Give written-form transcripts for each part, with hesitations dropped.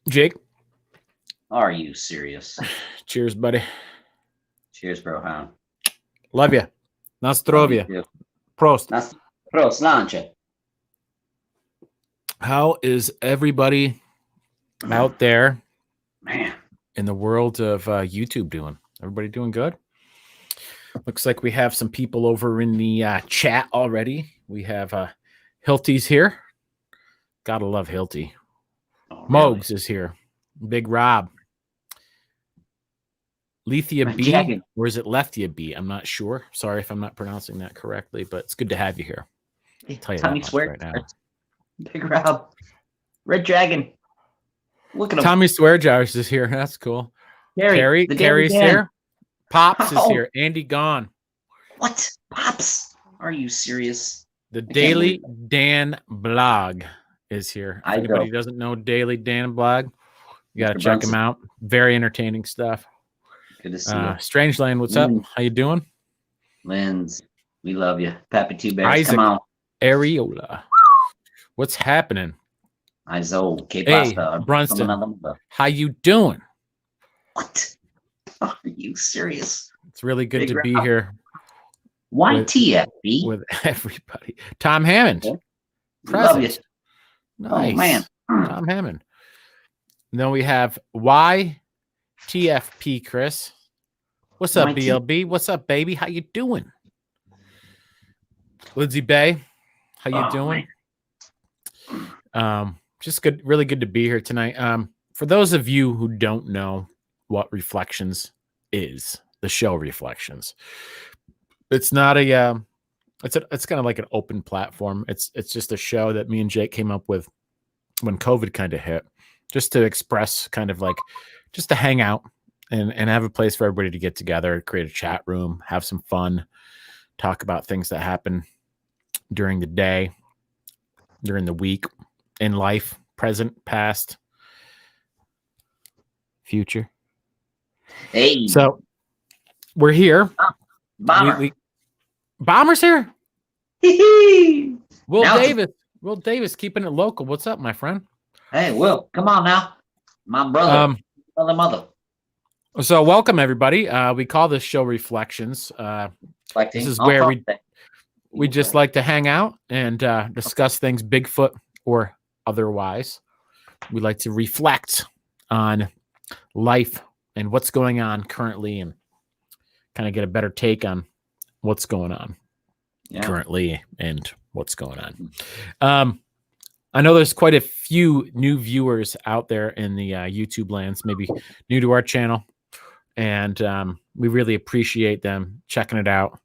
Jake, Are you serious? cheers, buddy. Cheers, bro. Huh? Love you. Love you Nastrovia. too. Prost. Nas Prost, lanche. How is everybody out there Man, in the world of YouTube doing? Everybody doing good? Looks like we have some people over in the chat already. We have Hilty's here. Gotta love Hilty. oh, Moogs is here. Big Rob. Lethea My B, jacket. or is it Leftia B? I'm not sure. Sorry if I'm not pronouncing that correctly, but it's good to have you here. I'll tell you Tommy that much Swear. right now. Big Rob. Red Dragon. Look at him. Tommy Swearjars is here. That's cool. Carrie. The Daily Carrie's Dan. here. Pops is Oh. here. Andy gone. What? Pops? Are you serious? The can't Daily believe Dan blog is here. If I anybody know. doesn't know Daily Dan blog, you got to Mr. check Brunson. him out. Very entertaining stuff. Good to see you. Strange Lane, what's up? Mm. How you doing? Linz, we love you. Pappy Two Bears, Isaac. come on. Areola. What's happening? Izo, K Hey, Pasta. Brunston. How you doing? What? Are you serious? It's really good Big to be Rob. here YTFB. with everybody. Tom Hammond. Okay. We love you. Present. Nice. Oh, man. Tom Hammond. Then we have YTFP Chris. What's up, YT. BLB? What's up, baby? How you doing? Lindsay Bay, how you Oh, doing? Just good, really good to be here tonight. For those of you who don't know what Reflekshunz is, the show Reflekshunz, it's not a it's kind of like an open platform. It's just a show that me and Jake came up with when COVID kind of hit, just to express kind of like just to hang out and have a place for everybody to get together, create a chat room, have some fun, talk about things that happen during the day, during the week, in life, present, past, future. Hey. So we're here. Bomber. Bomber's here. Will Now- Davis. Will Davis keeping it local. What's up, my friend? Hey, Will, come on now. My brother. Mother. So welcome everybody. We call this show Reflekshunz. This is where we just like to hang out and discuss things Bigfoot or otherwise. We like to reflect on life and what's going on currently and kind of get a better take on what's going on currently and what's going on. I know there's quite a few new viewers out there in the YouTube lands, maybe new to our channel, and we really appreciate them checking it out.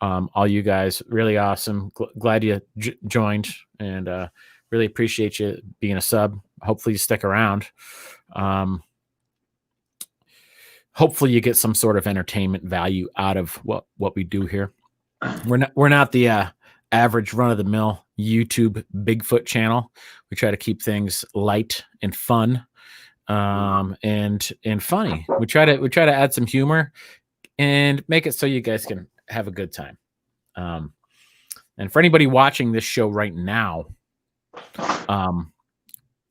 All you guys, really awesome. Glad you joined, and really appreciate you being a sub. Hopefully you stick around. Hopefully you get some sort of entertainment value out of what we do here. We're not the average run-of-the-mill YouTube Bigfoot channel. We try to keep things light and fun, and funny. We try to add some humor and make it so you guys can have a good time. And for anybody watching this show right now,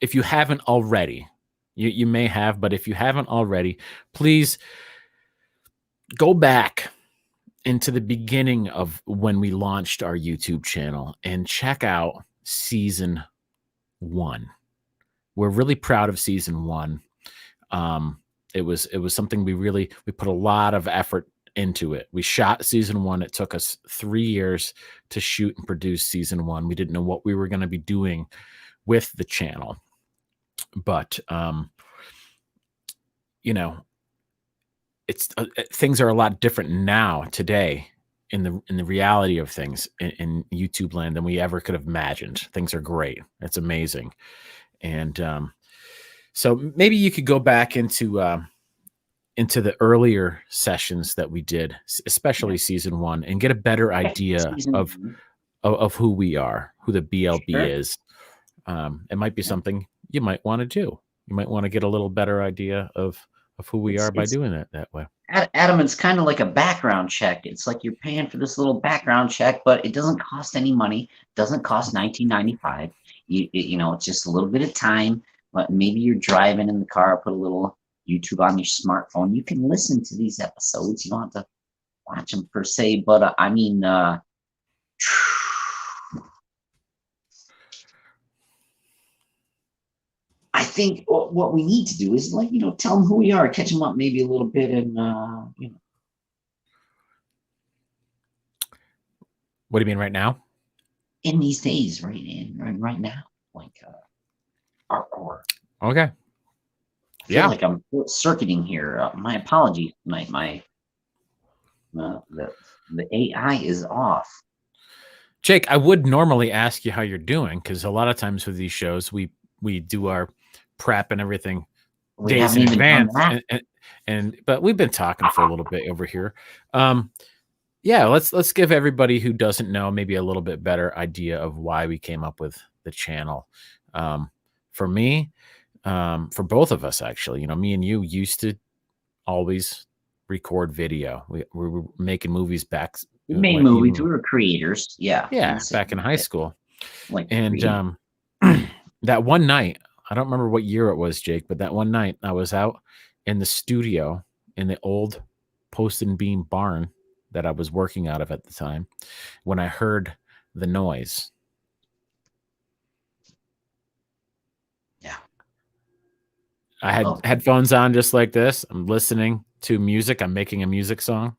if you haven't already, you may have, but if you haven't already, please go back into the beginning of when we launched our YouTube channel and check out season 1. We're really proud of season 1. It was something we put a lot of effort into it. We shot season 1. It took us 3 years to shoot and produce season 1. We didn't know what we were going to be doing with the channel, but it's things are a lot different now today in the reality of things in YouTube land than we ever could have imagined. Things are great. It's amazing. And so maybe you could go back into the earlier sessions that we did, especially season 1, and get a better idea of who we are, who the BLB is. It might be something you might want to do. You might want to get a little better idea of who we are by doing it that way. Adam, it's kind of like a background check. It's like you're paying for this little background check, but it doesn't cost any money. It doesn't cost $19.95. You know, it's just a little bit of time. maybe you're driving in the car, put a little YouTube on your smartphone. You can listen to these episodes. You don't have to watch them per se, but I mean, I think what we need to do is tell them who we are, catch them up maybe a little bit, and What do you mean right now? In these days, right now, or okay. I feel like I'm circuiting here. My apologies tonight. The AI is off. Jake, I would normally ask you how you're doing, because a lot of times with these shows, we do our prep and everything days in advance, but we've been talking for a little bit over here. Let's give everybody who doesn't know maybe a little bit better idea of why we came up with the channel. For me, for both of us, actually, me and you used to always record video. We were making movies back. We made movies. We were creators. Yeah. Yeah. Back in high school. That one night, I don't remember what year it was, Jake, but that one night I was out in the studio in the old post and beam barn that I was working out of at the time when I heard the noise. Yeah. I had headphones on just like this. I'm listening to music. I'm making a music song.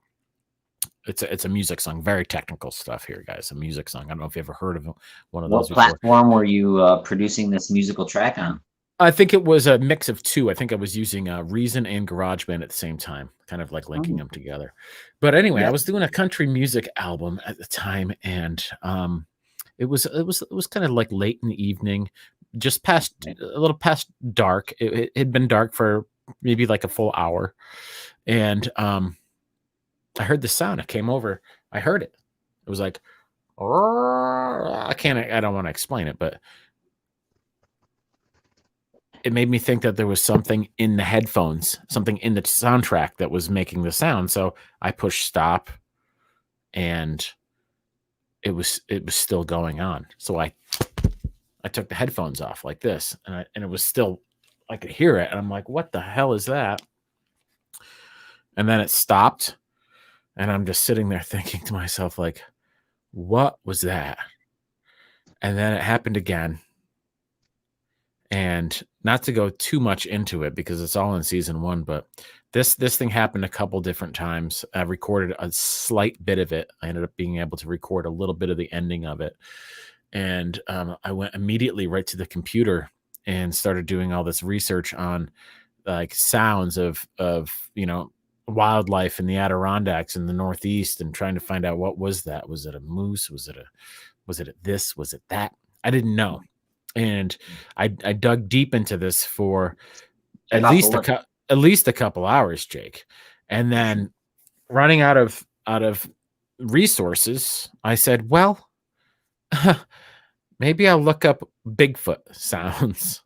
It's a music song. Very technical stuff here, guys. A music song. I don't know if you ever heard of one of those. What platform were you producing this musical track on? I think it was a mix of two. I think I was using Reason and GarageBand at the same time, kind of like linking them together. But anyway, I was doing a country music album at the time, and it was kind of like late in the evening, just past a little past dark. It had been dark for maybe like a full hour, and I heard the sound. It came over. I heard it. It was like, I don't want to explain it, but it made me think that there was something in the headphones, something in the soundtrack that was making the sound. So I pushed stop, and it was still going on. So I took the headphones off like this, and it was still, I could hear it, and I'm like, what the hell is that? And then it stopped, and I'm just sitting there thinking to myself, like, what was that? And then it happened again. And not to go too much into it because it's all in season 1, but this thing happened a couple different times. I recorded a slight bit of it. I ended up being able to record a little bit of the ending of it. And I went immediately right to the computer and started doing all this research on like sounds of wildlife in the Adirondacks in the Northeast, and trying to find out what was that. Was it a moose? Was it this? Was it that? I didn't know. And I dug deep into this for at least a couple hours, Jake. And then running out of resources, I said, well, maybe I'll look up Bigfoot sounds.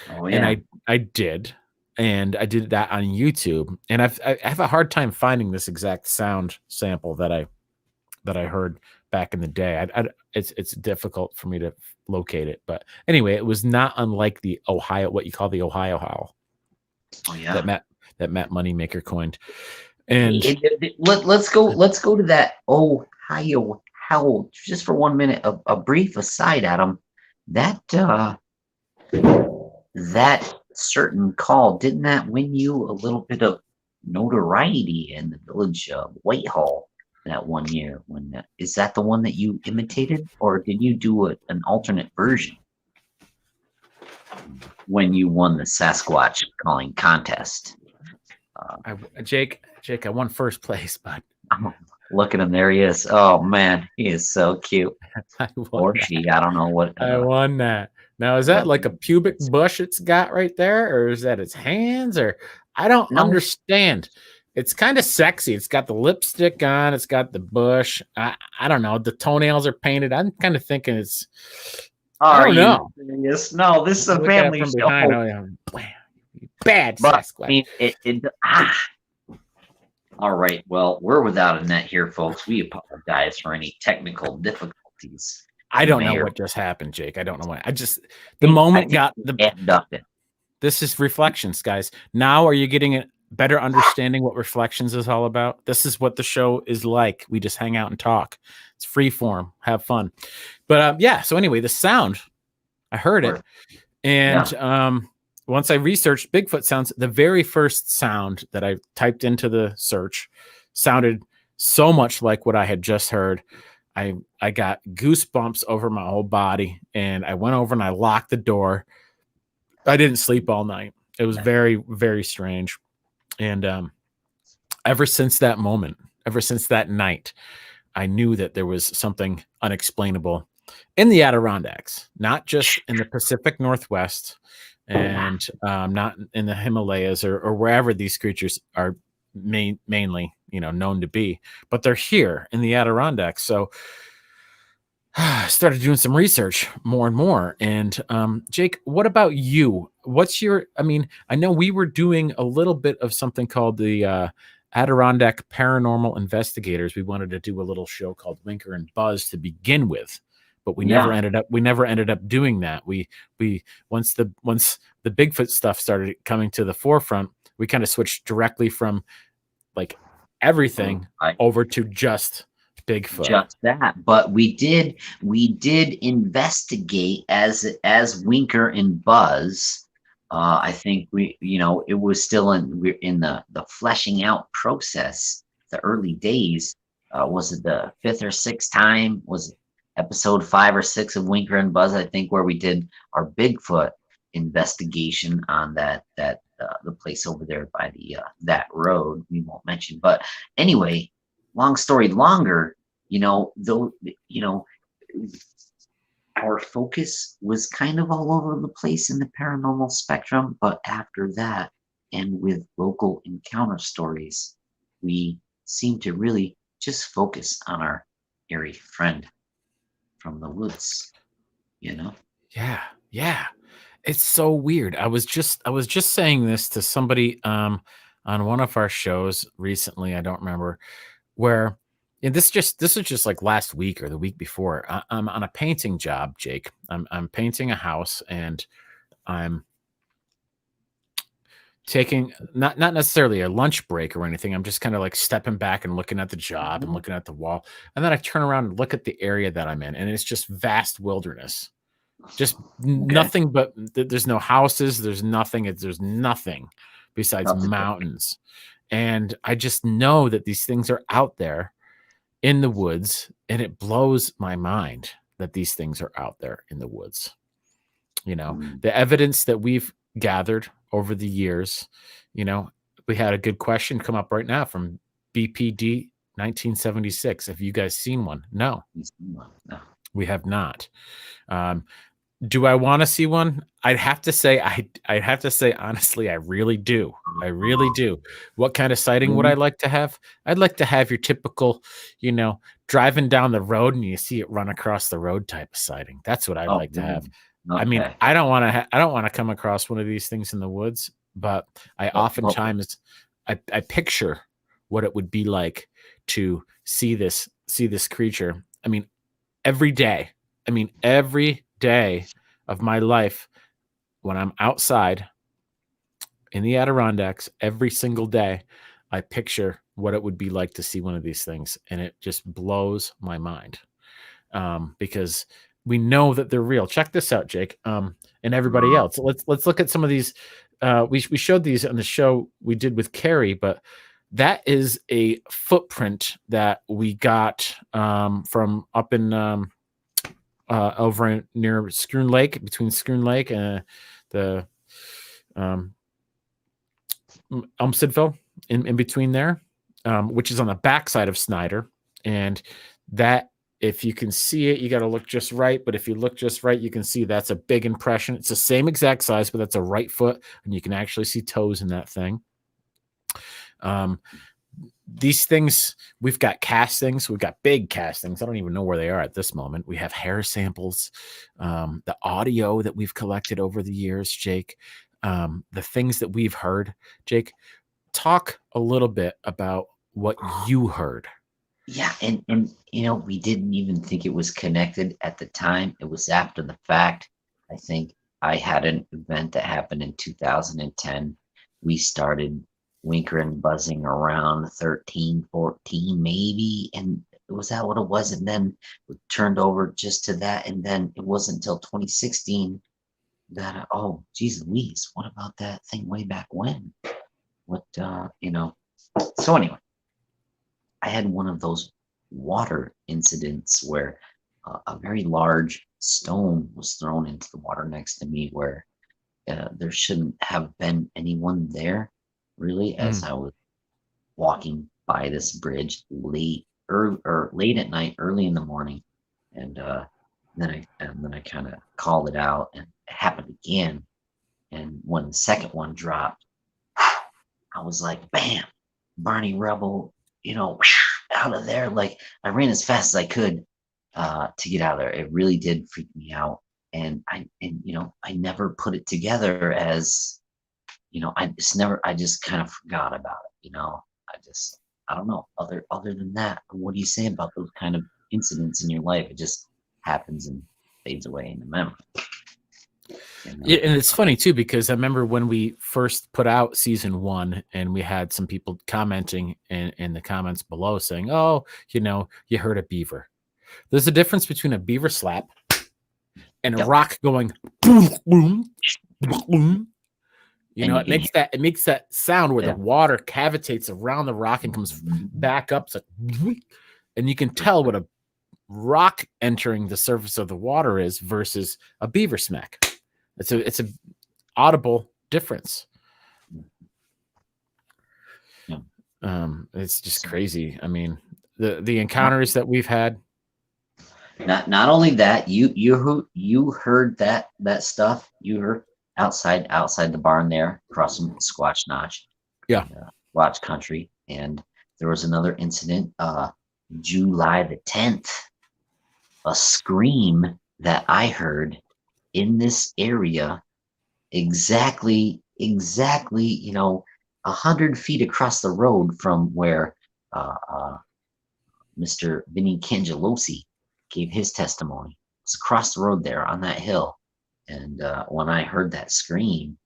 Oh, yeah. And I did. And I did that on YouTube. And I have a hard time finding this exact sound sample that I heard back in the day. It's difficult for me to locate it, but anyway, it was not unlike the Ohio, what you call the Ohio howl. Oh yeah, that Matt Moneymaker coined. And let's go to that Ohio howl just for 1 minute. A brief aside, Adam. That certain call, didn't that win you a little bit of notoriety in the village of Whitehall that 1 year? Is that the one that you imitated, or did you do an alternate version when you won the Sasquatch calling contest? Jake, I won first place, but look at him, there he is. Oh man, he is so cute. Or she, I don't know what. I won that. Now, is that like a pubic bush it's got right there, or is that its hands, or I don't understand. It's kind of sexy. It's got the lipstick on. It's got the bush. I don't know. The toenails are painted. I'm kind of thinking it's. I don't know. Serious? No, this is a family show. Behind. Oh, yeah. Bad Sasquatch. All right. Well, we're without a net here, folks. We apologize for any technical difficulties. I don't know what just happened, Jake. I don't know why. The moment got the abducted. This is Reflekshunz, guys. Now are you getting a better understanding what Reflekshunz is all about? This is what the show is like. We just hang out and talk. It's free form. Have fun. But yeah, so anyway, the sound, I heard it. And once I researched Bigfoot sounds, the very first sound that I typed into the search sounded so much like what I had just heard. I got goosebumps over my whole body, and I went over and I locked the door. I didn't sleep all night. It was very, very strange. And ever since that moment, ever since that night, I knew that there was something unexplainable in the Adirondacks, not just in the Pacific Northwest and not in the Himalayas or wherever these creatures are mainly, known to be, but they're here in the Adirondacks. So I started doing some research more and more. And Jake, what about you? What's your, I know we were doing a little bit of something called the Adirondack Paranormal Investigators. We wanted to do a little show called Winker and Buzz to begin with, but we never ended up doing that. We once the Bigfoot stuff started coming to the forefront, we kind of switched directly from like everything over to just Bigfoot. Just that, but we did investigate as Winker and Buzz. I think it was still we're in the fleshing out process, the early days. Was it the 5th or 6th time? Was it episode 5 or 6 of Winker and Buzz? I think where we did our Bigfoot investigation on that the place over there by the that road we won't mention. But anyway, long story longer, our focus was kind of all over the place in the paranormal spectrum. But after that, and with local encounter stories, we seemed to really just focus on our eerie friend from the woods, Yeah. It's so weird. I was just saying this to somebody on one of our shows recently. I don't remember where. And this is just like last week or the week before. I'm on a painting job, Jake. I'm painting a house, and I'm taking not necessarily a lunch break or anything. I'm just kind of like stepping back and looking at the job and looking at the wall, and then I turn around and look at the area that I'm in, and it's just vast wilderness. Just nothing but there's no houses. There's nothing. There's nothing besides mountains. And I just know that these things are out there in the woods, and it blows my mind that these things are out there in the woods. The evidence that we've gathered over the years, we had a good question come up right now from BPD 1976. Have you guys seen one? No, we have not. Do I want to see one? I'd have to say honestly, I really do. I really do. What kind of sighting would I like to have? I'd like to have your typical, driving down the road and you see it run across the road type of sighting. That's what I'd like to have. Okay. I don't want to come across one of these things in the woods, but I oftentimes I picture what it would be like to see this creature. Every day of my life, when I'm outside in the Adirondacks, every single day, I picture what it would be like to see one of these things, and it just blows my mind because we know that they're real. Check this out, Jake, and everybody else. Let's look at some of these. We showed these on the show we did with Carrie, but that is a footprint that we got from up in over near Schroon Lake, between Schroon Lake and the Elmsteadville, in between there, which is on the backside of Snyder. And that, if you can see it, you got to look just right. But if you look just right, you can see that's a big impression. It's the same exact size, but that's a right foot, and you can actually see toes in that thing. These things, we've got castings. We've got big castings. I don't even know where they are at this moment. We have hair samples, the audio that we've collected over the years, Jake, the things that we've heard. Jake, talk a little bit about what you heard. Yeah, and we didn't even think it was connected at the time. It was after the fact. I think I had an event that happened in 2010. We started winkering, buzzing around 13, 14 maybe, and was that what it was? And then it turned over just to that, and then it wasn't until 2016 that oh geez Louise, what about that thing way back when? What So anyway, I had one of those water incidents where a very large stone was thrown into the water next to me, where there shouldn't have been anyone there, really, as I was walking by this bridge late or late at night, early in the morning, and then I kind of called it out, and it happened again. And when the second one dropped, I was like, bam, Barney Rubble, out of there. Like, I ran as fast as I could to get out of there. It really did freak me out. And I never put it together as, I just kind of forgot about it. I don't know. Other than that, what do you say about those kind of incidents in your life? It just happens and fades away in the memory. Yeah, and it's funny too, because I remember when we first put out season 1, and we had some people commenting in the comments below saying, "Oh, you heard a beaver." There's a difference between a beaver slap and a rock going boom, boom, boom. It makes that sound where the water cavitates around the rock and comes back up. So, and you can tell what a rock entering the surface of the water is versus a beaver smack. It's a audible difference. It's just crazy. I mean, the encounters that we've had. Not only that, you heard that stuff. You heard outside the barn there, across from Squatch Notch. Yeah. Watch Country. And there was another incident, July the 10th, a scream that I heard in this area, exactly 100 feet across the road from where Mr. Vinny Cangelosi gave his testimony. It's across the road there on that hill. And when I heard that scream,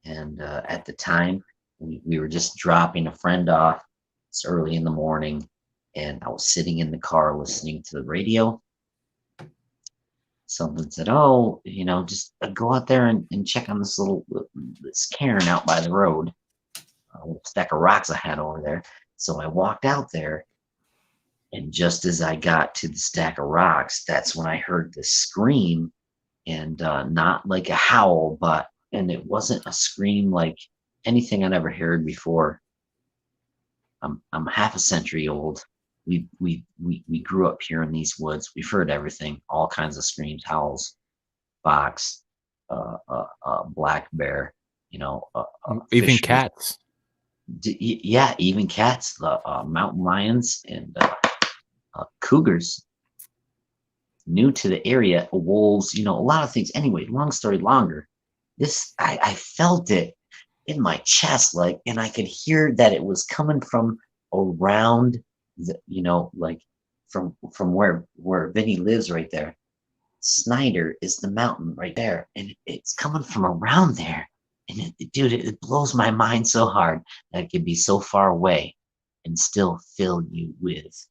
and at the time we were just dropping a friend off, it's early in the morning, and I was sitting in the car listening to the radio. Someone said, "Oh, just go out there and check on this cairn out by the road, a little stack of rocks I had over there." So I walked out there, and just as I got to the stack of rocks, that's when I heard this scream, and not like a howl, and it wasn't a scream like anything I'd ever heard before. I'm half a century old. We grew up here in these woods. We've heard everything, all kinds of screams, howls, fox, black bear, even cats. Yeah, even cats, mountain lions, and cougars. New to the area, wolves, a lot of things. Anyway, long story longer. This I felt it in my chest, and I could hear that it was coming from around like from where Vinny lives right there. Snyder is the mountain right there, and it's coming from around there. And it blows my mind so hard that it could be so far away and still fill you with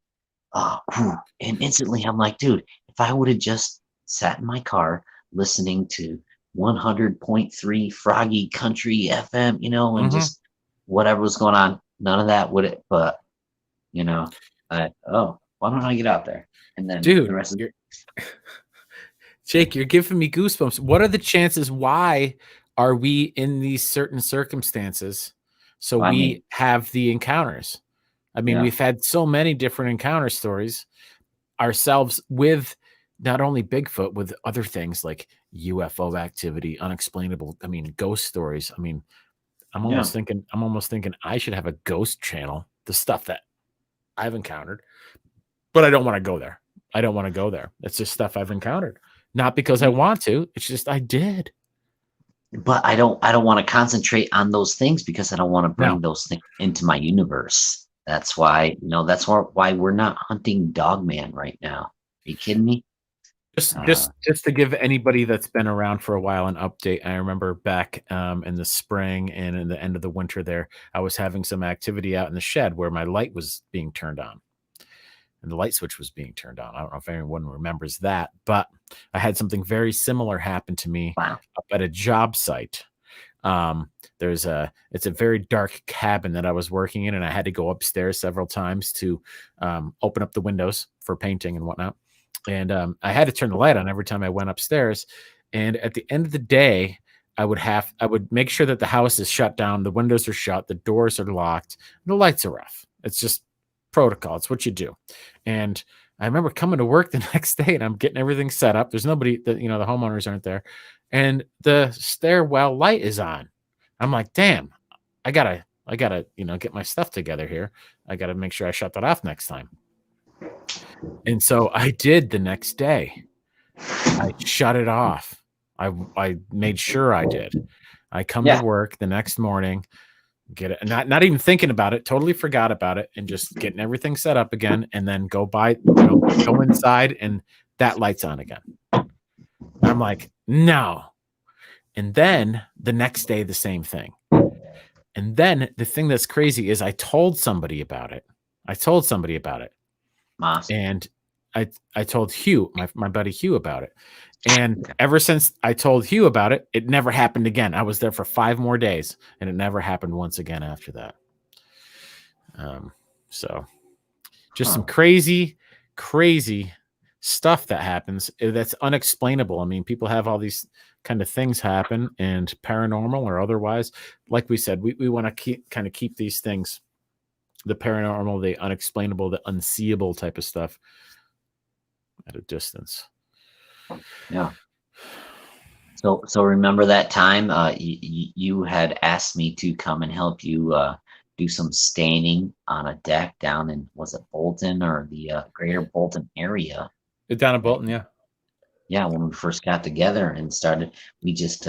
and instantly I'm like, dude, if I would have just sat in my car listening to 100.3 Froggy Country FM, and just whatever was going on, none of that would it. But why don't I get out there? And then dude, the rest of Jake, you're giving me goosebumps. What are the chances? Why are we in these certain circumstances? So we have the encounters. I mean, we've had so many different encounter stories ourselves with not only Bigfoot, with other things like UFO activity, unexplainable. I mean, ghost stories. I mean, I'm almost thinking I should have a ghost channel, the stuff that I've encountered, but I don't want to go there. It's just stuff I've encountered. Not because I want to. It's just I did. But I don't want to concentrate on those things because I don't want to bring those things into my universe. That's why, why we're not hunting Dogman right now. Are you kidding me? Just to give anybody that's been around for a while an update, I remember back in the spring and in the end of the winter there, I was having some activity out in the shed where my light was being turned on. And the light switch was being turned on. I don't know if anyone remembers that, but I had something very similar happen to me up at a job site. It's a very dark cabin that I was working in, and I had to go upstairs several times to open up the windows for painting and whatnot. And I had to turn the light on every time I went upstairs. And at the end of the day, I would make sure that the house is shut down, the windows are shut, the doors are locked, the lights are off. It's just protocol. It's what you do. And I remember coming to work the next day, and I'm getting everything set up. There's nobody that, the homeowners aren't there, and the stairwell light is on. I'm like, damn, I gotta, get my stuff together here. I gotta make sure I shut that off next time. And so I did the next day. I shut it off. I made sure I did. I come to work the next morning, get it, not even thinking about it, totally forgot about it, and just getting everything set up again, and then go inside, and that light's on again. And I'm like, no. And then the next day, the same thing. And then the thing that's crazy is I told somebody about it. And I told Hugh, my buddy Hugh, about it. And ever since I told Hugh about it, it never happened again. I was there for 5 more days, and it never happened once again after that. So just some crazy stuff that happens that's unexplainable. I mean, people have all these kind of things happen, and paranormal or otherwise, like we said, we want to keep these things, the paranormal, the unexplainable, the unseeable type of stuff, at a distance. Yeah. So remember that time you had asked me to come and help you do some staining on a deck down in, was it Bolton or the greater Bolton area? Down in Bolton, yeah. Yeah, when we first got together and started, we just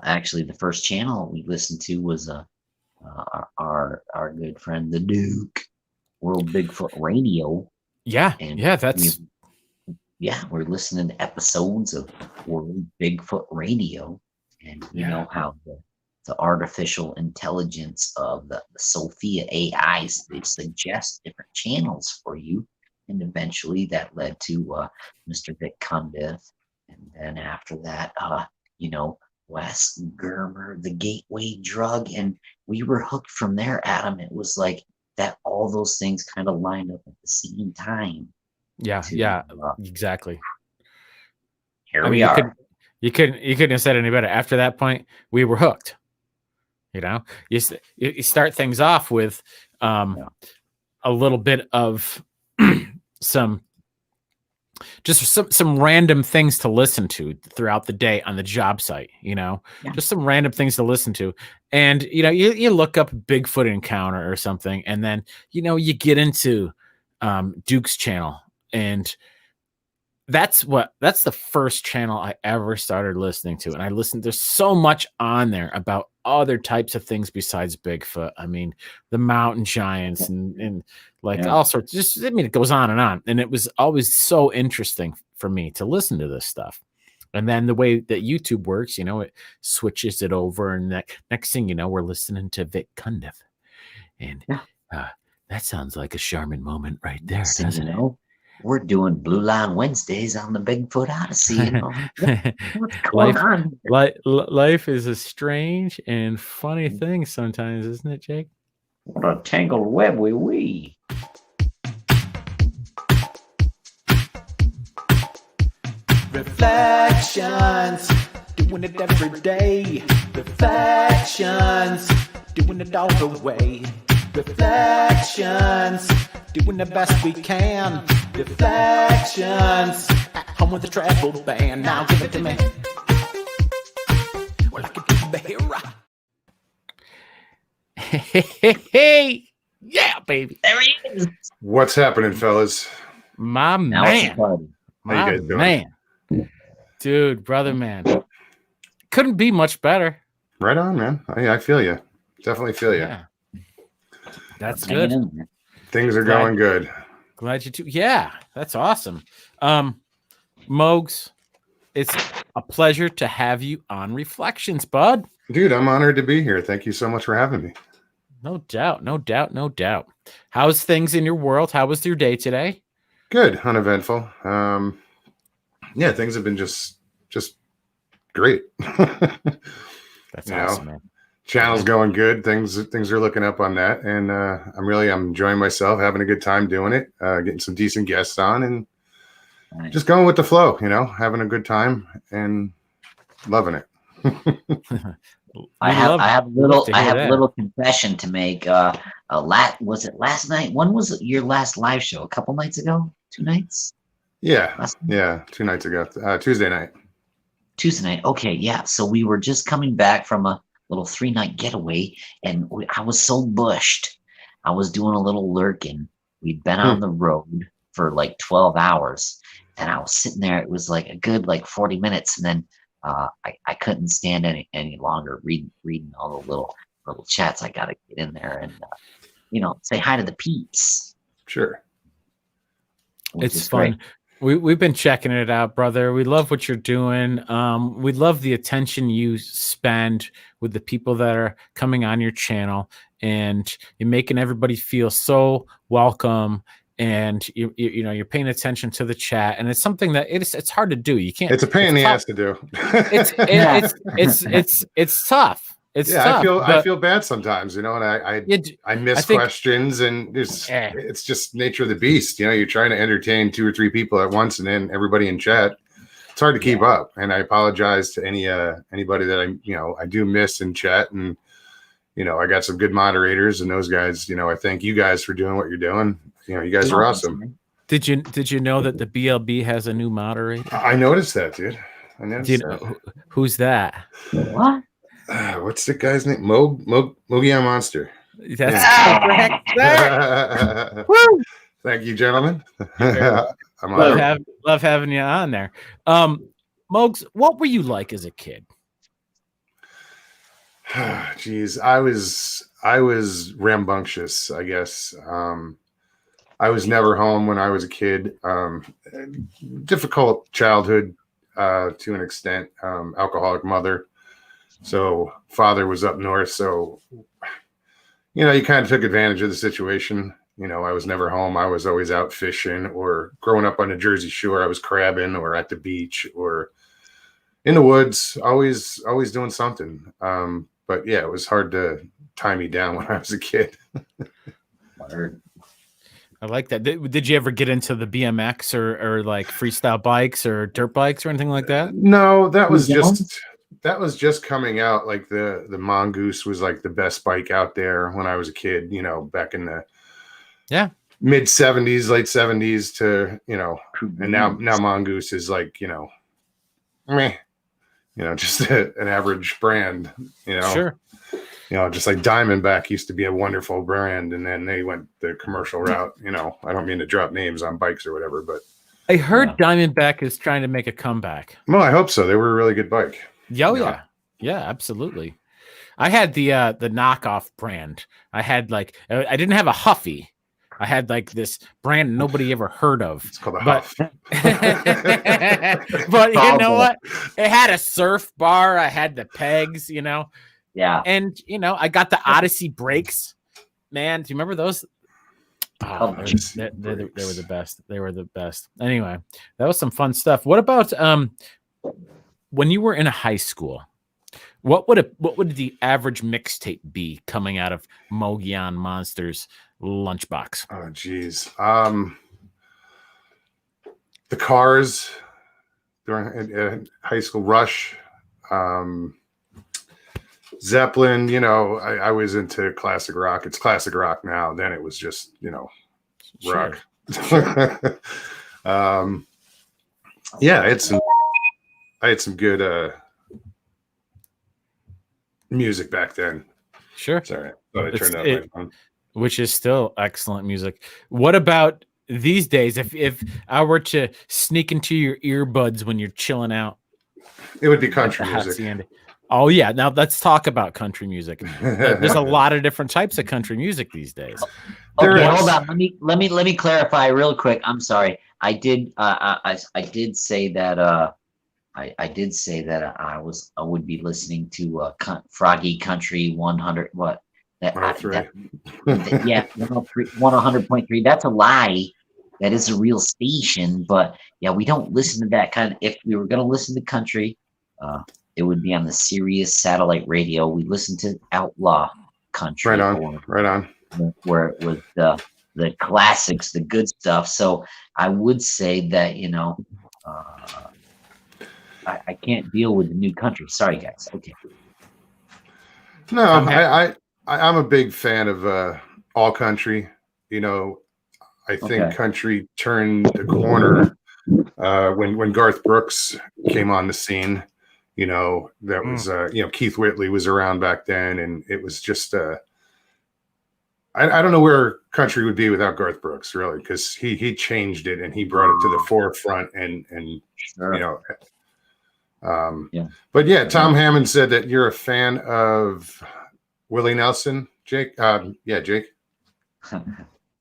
actually the first channel we listened to was our good friend the Duke, World Bigfoot Radio. Yeah, and that's we're listening to episodes of World Bigfoot Radio, and you know how the artificial intelligence of the Sophia AIs, they suggest different channels for you. And eventually that led to Mr. Vic Cundiff. And then after that, Wes Germer, the Gateway Drug. And we were hooked from there, Adam. It was like that all those things kind of lined up at the same time. Yeah, exactly. Here we are. You couldn't have said any better. After that point, we were hooked. You start things off with a little bit of some random things to listen to throughout the day on the job site, just some random things to listen to. And, you look up Bigfoot encounter or something, and then, you get into Duke's channel, and that's the first channel I ever started listening to. And I listened, there's so much on there about other types of things besides Bigfoot. I mean, the mountain giants and all sorts, it goes on. And it was always so interesting for me to listen to this stuff. And then the way that YouTube works, it switches it over, and next thing you know, we're listening to Vic Cundiff. And that sounds like a Charmin moment right there, doesn't it? We're doing Blue Line Wednesdays on the Bigfoot Odyssey. What's going on? Life is a strange and funny thing sometimes, isn't it, Jake? What a tangled web we weave. Reflekshunz, doing it every day. Reflekshunz, doing it all the way. Reflekshunz, doing the best we can. Reflekshunz, at home with the travel band. Now give it to me. Well, I can do the hair. Hey, yeah, baby. There he is. What's happening, fellas? My Now man. How you guys doing? Man. Dude, brother, man. Couldn't be much better. Right on, man. I feel you. Definitely feel you. Yeah. That's good. Things are going good. Glad you too. Yeah, that's awesome. Moogs, it's a pleasure to have you on Reflekshunz, bud. Dude, I'm honored to be here. Thank you so much for having me. No doubt. How's things in your world? How was your day today? Good, uneventful. Yeah, things have been just great. That's awesome, man. Channel's going good. Things are looking up on that, and I'm enjoying myself, having a good time doing it, getting some decent guests on, and just going with the flow. Having a good time and loving it. I have a little confession to make. Was it last night? When was your last live show? A couple nights ago? 2 nights? Yeah. 2 nights ago. Tuesday night. Tuesday night. Okay, yeah. So we were just coming back from a little 3-night getaway, and I was so bushed. I was doing a little lurking. We'd been on the road for like 12 hours, and I was sitting there. It was like a good 40 minutes, and then I couldn't stand any longer reading all the little chats. I got to get in there and say hi to the peeps. Sure, it's fun. Great. We've been checking it out, brother. We love what you're doing. We love the attention you spend with the people that are coming on your channel, and you're making everybody feel so welcome. And you're paying attention to the chat, and it's something that it's hard to do. You can't. It's a pain in the ass to do. It's tough. It's tough, I feel bad sometimes, and I miss questions, and it's just nature of the beast. You're trying to entertain 2 or 3 people at once, and then everybody in chat. It's hard to keep up, and I apologize to anybody that I do miss in chat, and I got some good moderators, and those guys. I thank you guys for doing what you're doing. You guys are awesome. Did you know that the BLB has a new moderator? I noticed that, dude. I noticed that. Who's that? What? What's the guy's name? Moogie Monster. That's correct. Woo! Thank you, gentlemen. Love having you on there. Moogs, what were you like as a kid? Geez, I was rambunctious, I guess. I was never home when I was a kid. Difficult childhood to an extent. Alcoholic mother. So father was up north. So, you kind of took advantage of the situation. I was never home. I was always out fishing, or growing up on the Jersey Shore, I was crabbing, or at the beach, or in the woods, always doing something. But yeah, it was hard to tie me down when I was a kid. I like that. Did you ever get into the BMX or like freestyle bikes or dirt bikes or anything like that? No, that was just coming out. Like the Mongoose was like the best bike out there when I was a kid, back in the mid 70s, late 70s to, and now Mongoose is like, meh, just an average brand, Sure. Just like Diamondback used to be a wonderful brand, and then they went the commercial route. I don't mean to drop names on bikes or whatever, but I heard Diamondback is trying to make a comeback. Well, I hope so. They were a really good bike. Yeah, absolutely. I had the knockoff brand. I had I didn't have a Huffy. I had like this brand nobody ever heard of. It's called a Huff. But you know what? It had a surf bar. I had the pegs, Yeah. And, I got the Odyssey brakes. Man, do you remember those? Oh, they were the best. They were the best. Anyway, that was some fun stuff. What about when you were in high school? What would the average mixtape be coming out of Moogie Monster's lunchbox? Oh, geez. The Cars during high school, Rush, Zeppelin. I was into classic rock. It's classic rock now. Then it was just rock. Sure. Yeah, I had some good music back then. Sure. Sorry, thought I turned out my phone. Which is still excellent music. What about these days? If I were to sneak into your earbuds when you're chilling out, it would be country music. Oh yeah, now let's talk about country music. There's a lot of different types of country music these days. Okay, hold on. Let me clarify real quick. I'm sorry. I did. I did say that. I did say that I would be listening to Froggy Country 100. What that? Yeah, 103, 100.3. That's a lie. That is a real station, but yeah, we don't listen to that kind of. If we were going to listen to country, it would be on the Sirius satellite radio. We listen to outlaw country. Right on. Right on. Where it was the classics, the good stuff. So I would say that I can't deal with the new country. Sorry, guys. Okay. No, I'm a big fan of all country. I think country turned the corner when Garth Brooks came on the scene. That was Keith Whitley was around back then, and it was just I don't know where country would be without Garth Brooks, really, because he changed it and he brought it to the forefront and Sure. But yeah, Tom Hammond said that you're a fan of Willie Nelson, Jake. Jake.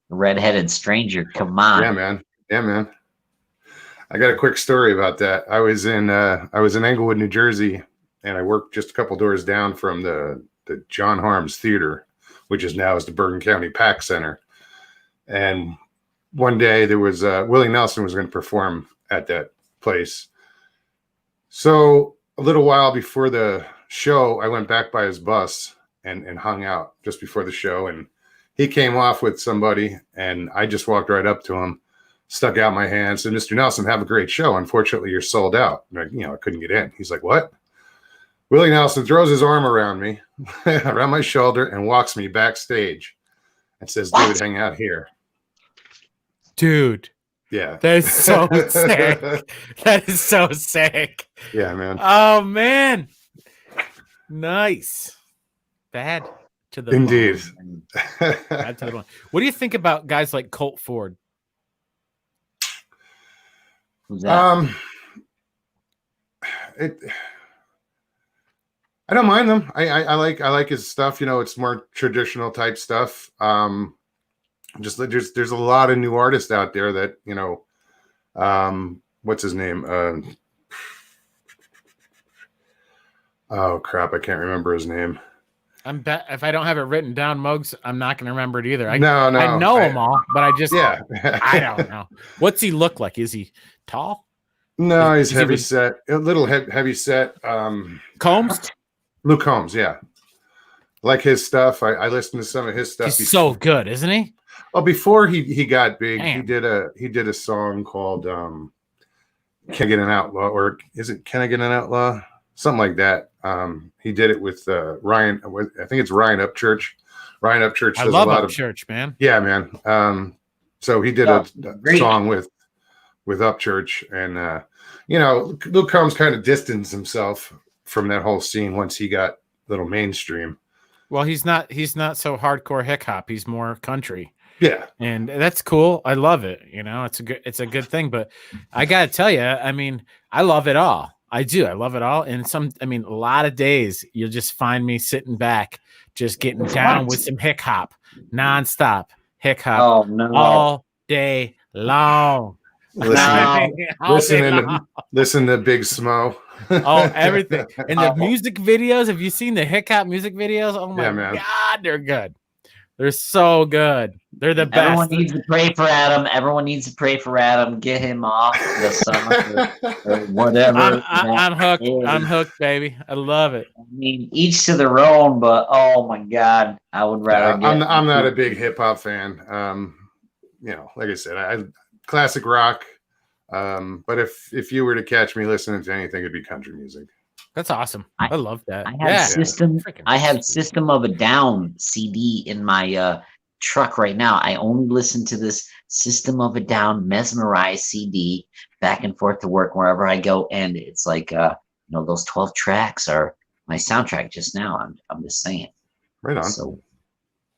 Redheaded stranger, come on. Yeah, man. I got a quick story about that. I was in Englewood, New Jersey, and I worked just a couple doors down from the John Harms Theater, which is the Bergen County Pack Center. And one day there was Willie Nelson was going to perform at that place. So a little while before the show, I went back by his bus and hung out just before the show, and he came off with somebody, and I just walked right up to him, stuck out my hand, said, "Mr. Nelson, have a great show. Unfortunately, you're sold out." And I couldn't get in. He's like, "What?" Willie Nelson throws his arm around me, around my shoulder, and walks me backstage and says, "Dude, hang out here." Dude. Yeah. That is so sick. That is so sick. Yeah, man. Oh, man. Nice. Bad to the Indeed. Bad to the bone. What do you think about guys like Colt Ford? Who's that? I don't mind them. I like his stuff. It's more traditional type stuff. Just there's a lot of new artists out there that what's his name? Oh crap, I can't remember his name. If I don't have it written down, Moogs, I'm not going to remember it either. I know them all, but I just I don't know. What's he look like? Is he tall? No, he's heavy set, a little heavy set. Combs? Luke Combs, yeah. Like his stuff. I listened to some of his stuff. He's so good, isn't he? Well, before he got big, Damn. he did a song called "Can I Get an Outlaw?" or is it "Can I Get an Outlaw?" Something like that. He did it with Ryan. I think it's Ryan Upchurch. Ryan Upchurch. I love Upchurch, man. Yeah, man. So he did a song with Upchurch, and Luke Combs kind of distanced himself from that whole scene once he got a little mainstream. Well, he's not so hardcore hip hop. He's more country. Yeah, and that's cool. I love it. It's a good thing. But I gotta tell you, I mean, I love it all. I do. I love it all. And a lot of days you'll just find me sitting back, just getting down with some hip hop, nonstop hip hop, all day long. Listen to Big Smo. Oh, everything. And the music videos. Have you seen the hip hop music videos? Oh my God, they're good. They're so good. They're the best. Everyone needs to pray for Adam. Get him off the summer or whatever. I'm hooked. I'm hooked, baby. I love it. I mean, each to their own, but oh my God, I would rather. I'm not a big hip hop fan. Like I said, classic rock. But if you were to catch me listening to anything, it'd be country music. That's awesome. I love that. I have System of a Down CD in my truck right now. I only listen to this System of a Down Mesmerized CD back and forth to work wherever I go, and it's like those 12 tracks are my soundtrack just now. I'm just saying. Right on. So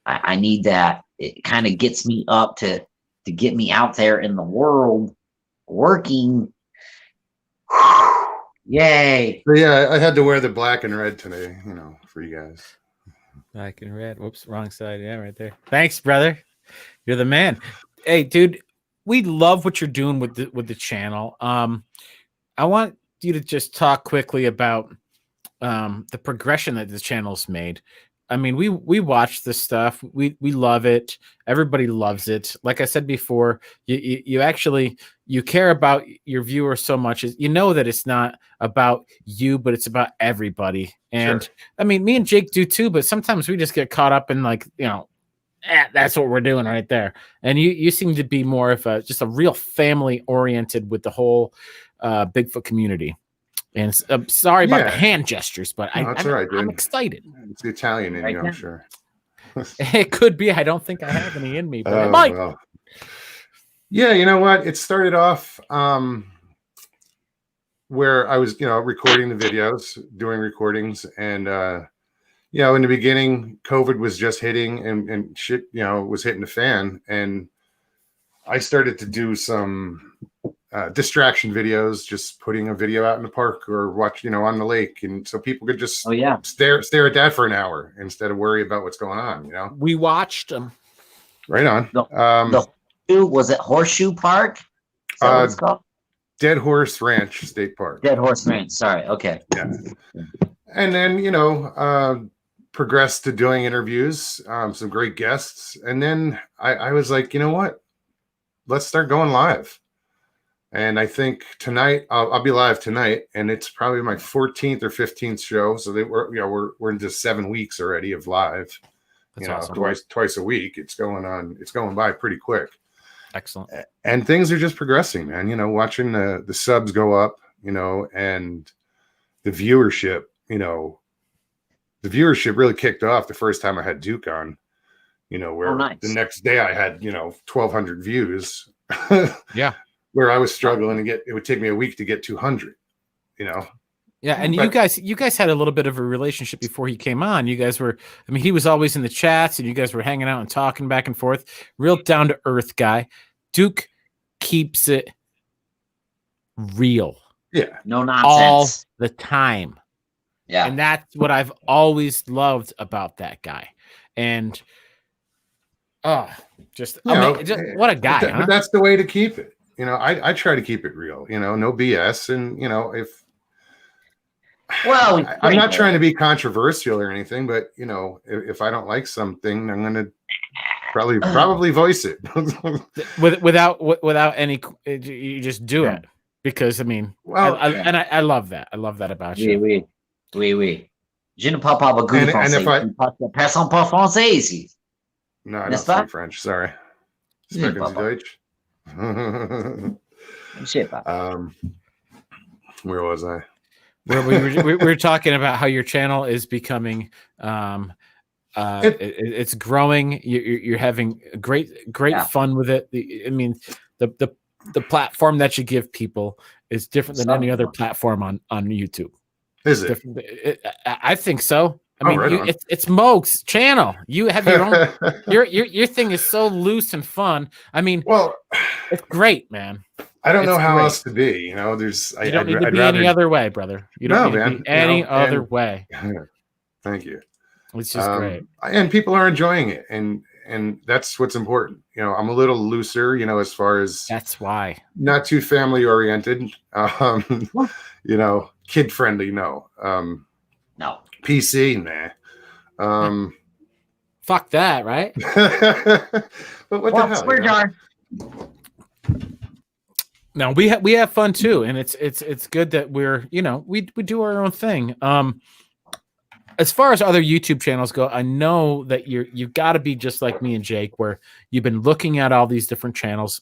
I need that. It kind of gets me up to get me out there in the world working. Yay. So yeah, I had to wear the black and red today, for you guys. Black and red. Whoops, wrong side. Yeah, right there. Thanks, brother. You're the man. Hey, dude, we love what you're doing with the channel. I want you to just talk quickly about the progression that the channel's made. I mean, we watch this stuff. We love it. Everybody loves it. Like I said before, you actually care about your viewers so much. You know that it's not about you, but it's about everybody. And sure. I mean, me and Jake do too, but sometimes we just get caught up in like, that's what we're doing right there. And you seem to be more of just a real family oriented with the whole Bigfoot community. And I'm sorry about the hand gestures, but no, I'm excited. It's the Italian in you, I'm sure. It could be. I don't think I have any in me, but it might. Well. Yeah, you know what? It started off where I was, recording the videos, doing recordings, and in the beginning, COVID was just hitting, and shit, was hitting the fan, and I started to do some distraction videos, just putting a video out in the park or watch, on the lake, and so people could just stare at that for an hour instead of worry about what's going on. We watched them. Right on. Was it Horseshoe Park? Is that what it's called? Dead Horse Ranch State Park. Dead Horse Ranch. Sorry. Okay. Yeah. And then progressed to doing interviews, some great guests, and then I was like, you know what? Let's start going live. And I think tonight I'll be live tonight, and it's probably my 14th or 15th show. So we're into 7 weeks already of live. That's awesome. Twice a week. It's going by pretty quick. Excellent. And things are just progressing, man. Watching the subs go up, and the viewership. The viewership really kicked off the first time I had Duke on. Where the next day I had 1,200 views. Yeah. Where I was struggling to get, it would take me a week to get 200, Yeah. And you guys had a little bit of a relationship before he came on. You guys were, he was always in the chats and you guys were hanging out and talking back and forth. Real down to earth guy. Duke keeps it real. Yeah. No nonsense. All the time. Yeah. And that's what I've always loved about that guy. And, what a guy. But that's the way to keep it. I try to keep it real, no BS. And, I'm not trying to be controversial or anything, but, if I don't like something, I'm going to probably voice it. without any, you just do it because, I love that. I love that about you. Oui. Je ne parle pas beaucoup français. Personne parle français ici. No, I don't speak French. Sorry. Sprechen Sie Deutsch? Where was I? Where we were talking about how your channel is becoming it's growing. You're having great fun with it. The platform that you give people is different than any other platform on YouTube. Is it? I think so. It's Moogs channel. You have your own. your thing is so loose and fun. It's great, man. I don't know how else to be. There's. You don't need to be any other way, brother. You don't need to be any other way. Thank you. It's just great, and people are enjoying it, and that's what's important. I'm a little looser, as far as that's why not too family oriented. Kid friendly. No. No. PC, man. Fuck that, right? But what the hell? Swear jar. No, we have fun too, and it's good that we're we do our own thing. As far as other YouTube channels go, I know that you've got to be just like me and Jake, where you've been looking at all these different channels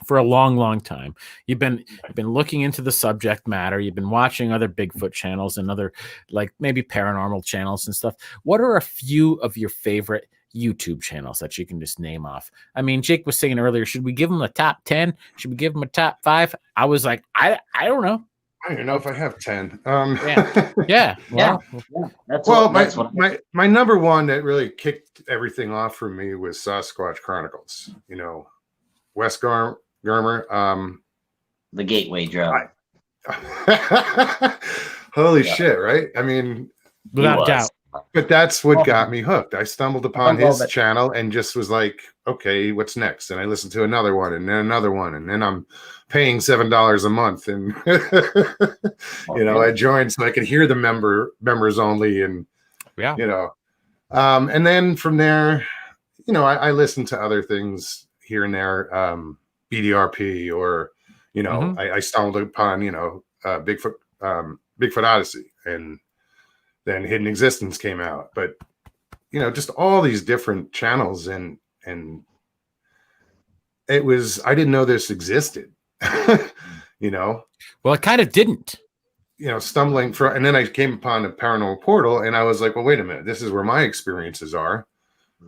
for a long, long time. You've been looking into the subject matter. You've been watching other Bigfoot channels and other like maybe paranormal channels and stuff. What are a few of your favorite YouTube channels that you can just name off? Jake was saying earlier, should we give him a top 10? Should we give him a top 5? I was like, I don't know. I don't even know if I have 10. Yeah. My number one that really kicked everything off for me was Sasquatch Chronicles. Wes Garmer, the gateway drug. Holy shit, right? Without doubt. But that's what got me hooked. I stumbled upon his channel and just was like, okay, what's next? And I listened to another one and then another one. And then I'm paying $7 a month. And, I joined so I could hear the members only. And, and then from there, I listened to other things here and there, BDRP or, I stumbled upon, Bigfoot Odyssey, and then Hidden Existence came out. But, just all these different channels and it was, I didn't know this existed, Well, it kind of didn't. Stumbling from, and then I came upon a paranormal portal and I was like, well, wait a minute, this is where my experiences are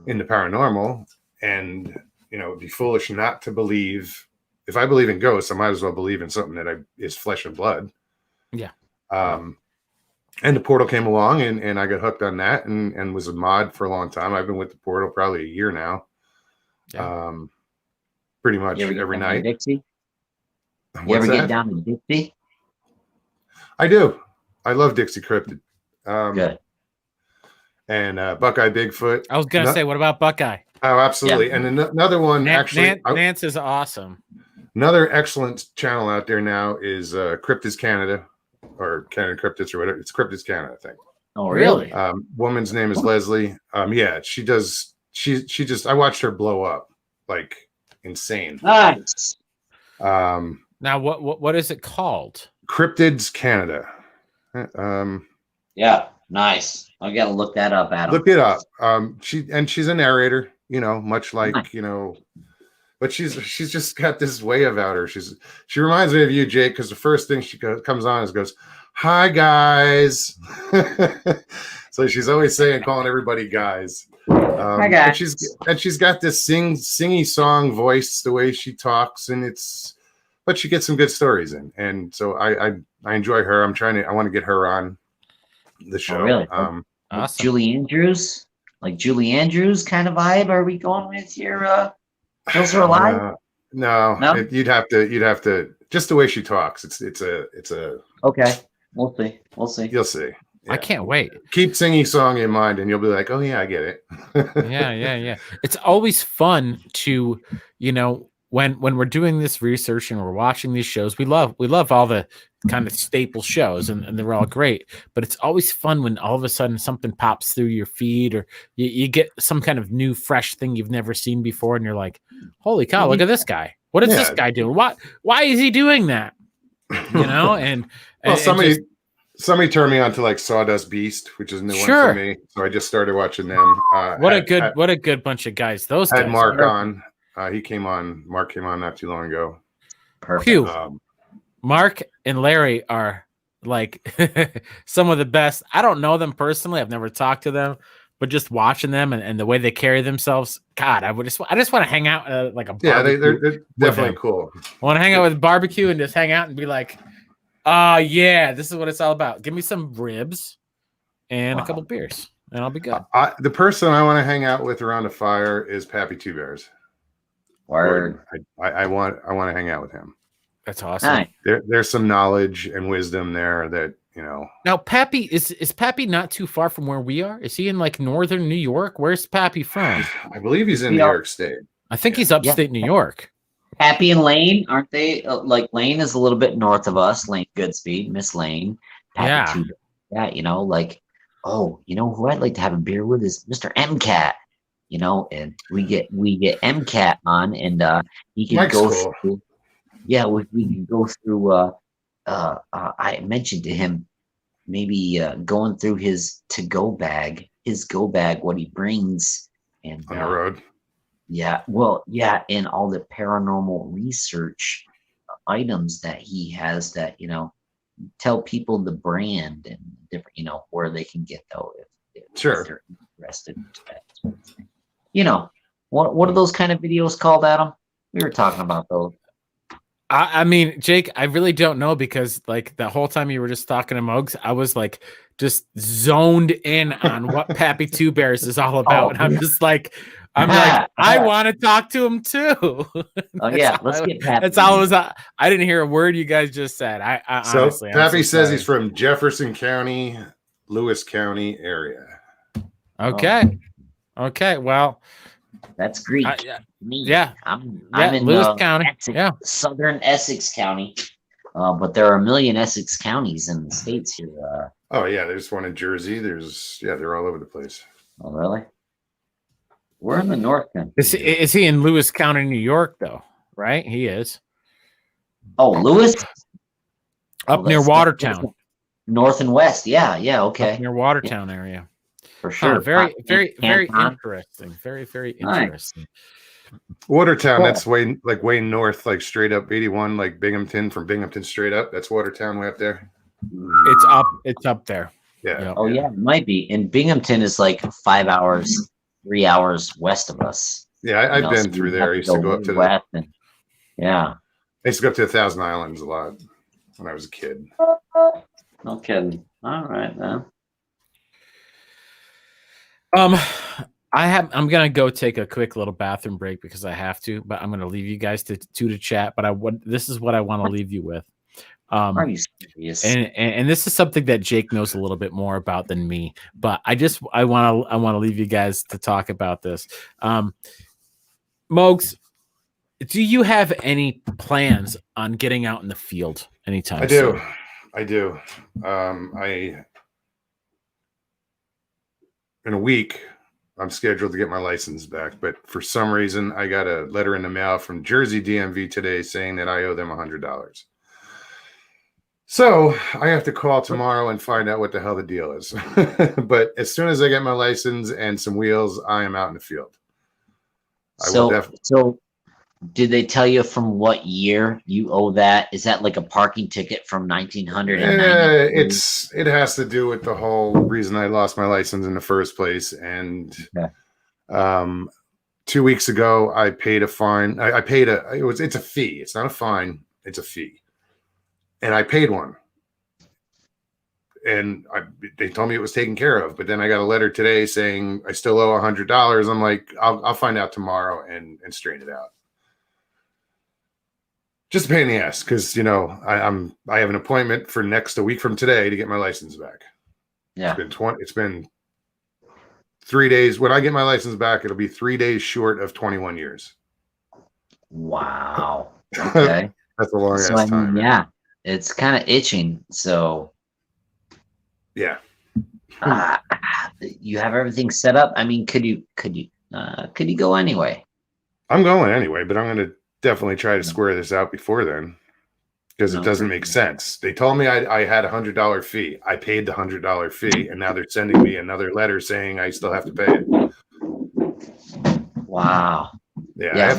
in the paranormal. And, it'd be foolish not to believe. If I believe in ghosts, I might as well believe in something that is flesh and blood. Yeah. And the portal came along and I got hooked on that and was a mod for a long time. I've been with the portal probably a year now. Yeah. Pretty much every night. Dixie? You ever get down to Dixie? I do. I love Dixie Cryptid. Good. And Buckeye Bigfoot. I was going to say, what about Buckeye? Oh, absolutely. Yeah. And another one, Nance is awesome. Another excellent channel out there now is Cryptids Canada, or Canada Cryptids, or whatever. It's Cryptids Canada, I think. Oh, really? Woman's name is Leslie. Yeah, she does. She just. I watched her blow up like insane. Nice. Now, what is it called? Cryptids Canada. Yeah, nice. I gotta look that up, Adam. Look it up. She's a narrator. Much like but she's just got this way about her. She reminds me of you, Jake, because the first thing she comes on is goes, "Hi guys." So she's always calling everybody guys. Hi guys. And she's got this singy song voice, the way she talks, but she gets some good stories in, and so I enjoy her. I want to get her on the show. Oh, really? Awesome. Julie Andrews. Like Julie Andrews kind of vibe? Are we going with your Hills Are Alive? No. You'd have to just the way she talks. It's a okay. We'll see. You'll see. Yeah. I can't wait. Keep singing song in mind, and you'll be like, "Oh yeah, I get it." Yeah. It's always fun to, when we're doing this research and we're watching these shows, we love all the kind of staple shows and they're all great, but it's always fun when all of a sudden something pops through your feed or you get some kind of new fresh thing you've never seen before and you're like, holy cow, look at this guy. What is this guy doing? Why is he doing that? And somebody turned me on to like Sawdust Beast, which is a new one for me. So I just started watching them. What a good bunch of guys. Those guys. Had Mark on. Mark came on not too long ago. Perfect. Mark and Larry are like some of the best. I don't know them personally. I've never talked to them, but just watching them and the way they carry themselves, God, I just want to hang out like a barbecue. They're definitely cool. I want to hang out with barbecue and just hang out and be like, yeah, this is what it's all about. Give me some ribs and a couple beers, and I'll be good. The person I want to hang out with around a fire is Pappy Two Bears. Word. I want to hang out with him. That's awesome. Nice. There's some knowledge and wisdom there that Now, Pappy is Pappy not too far from where we are? Is he in like northern New York? Where's Pappy from? I believe he's in New York State. I think he's upstate New York. Pappy and Lane, aren't they? Like Lane is a little bit north of us. Lane Goodspeed, Miss Lane. Pappy who I'd like to have a beer with is Mr. MCAT. And we get MCAT on, and he can go through. Yeah, we can go through. I mentioned to him maybe going through his go bag, what he brings, and on the road. Yeah, and all the paranormal research items that he has that tell people the brand and different, where they can get those if they're interested. What are those kind of videos called, Adam? We were talking about those. I mean, Jake, I really don't know because like the whole time you were just talking to Moogs, I was like just zoned in on what Pappy Two Bears is all about. And I'm just like, I want to talk to him too. Let's get Pappy. That's all it was. I didn't hear a word you guys just said. I honestly, Pappy says he's from Jefferson County, Lewis County area. Okay. Okay. Well, that's Greek. Yeah. I'm in Lewis County. Essex, southern Essex County. But there are a million Essex counties in the States here. Oh yeah, there's one in Jersey. They're all over the place. Oh really? We're in the North Country. Is he in Lewis County, New York, though? Right? He is. Oh, Lewis? Up near Watertown. North and west. Yeah. Okay. Up near Watertown area. For sure. Very interesting. Very interesting. Watertown, that's way north, like straight up 81, like Binghamton, from Binghamton straight up. That's Watertown way up there. It's up there. Yeah. Yep. Oh, yeah, it might be. And Binghamton is like 5 hours, 3 hours west of us. Yeah, I've been through there. I used to go up to I used to go up to 1,000 Islands a lot when I was a kid. No kidding. All right, man. I'm gonna go take a quick little bathroom break because I have to, but I'm gonna leave you guys to chat. But this is what I want to leave you with. Are you serious? And this is something that Jake knows a little bit more about than me, but I want to leave you guys to talk about this. Moogs, do you have any plans on getting out in the field anytime soon? I do. In a week, I'm scheduled to get my license back, but for some reason, I got a letter in the mail from Jersey DMV today saying that I owe them $100. So I have to call tomorrow and find out what the hell the deal is. But as soon as I get my license and some wheels, I am out in the field. So did they tell you from what year you owe that? Is that like a parking ticket from 1990? It has to do with the whole reason I lost my license in the first place. And 2 weeks ago, I paid a fine. It's a fee. It's not a fine. It's a fee. And I paid one. And they told me it was taken care of. But then I got a letter today saying I still owe $100. I'm like, I'll find out tomorrow and straighten it out. Just a pain in the ass because I have an appointment for a week from today to get my license back. Yeah, it's been 3 days. When I get my license back, it'll be 3 days short of 21 years. Wow. Okay, that's a long ass time. Yeah, it's kind of itching. So yeah, you have everything set up. I mean, could you go anyway? I'm going anyway, but I'm going to definitely try to square this out before then because it doesn't make sense. They told me I had $100 fee. I paid the $100 fee, and now they're sending me another letter saying I still have to pay it. Wow. Yeah.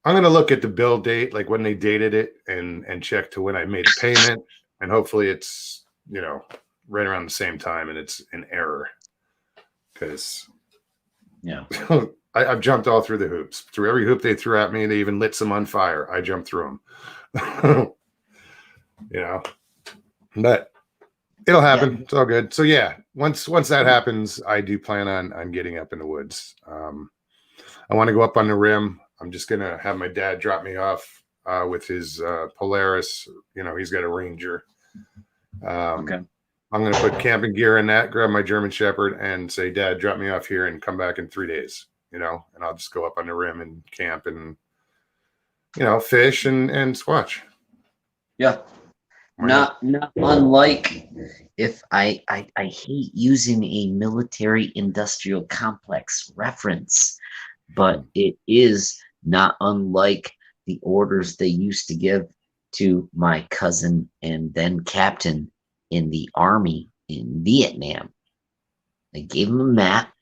I'm going to look at the bill date, like when they dated it, and check to when I made a payment, and hopefully it's right around the same time, and it's an error because I've jumped all through the hoops. Through every hoop they threw at me, they even lit some on fire. I jumped through them. But it'll happen. Yeah. It's all good. So yeah, once that happens, I do plan on getting up in the woods. I want to go up on the rim. I'm just gonna have my dad drop me off with his Polaris. He's got a Ranger. Okay. I'm going to put camping gear in that, grab my German Shepherd, and say, Dad, drop me off here and come back in 3 days, and I'll just go up on the rim and camp and, fish and squatch. Yeah. Not unlike if I hate using a military industrial complex reference, but it is not unlike the orders they used to give to my cousin and then captain in the army in Vietnam. They gave him a map,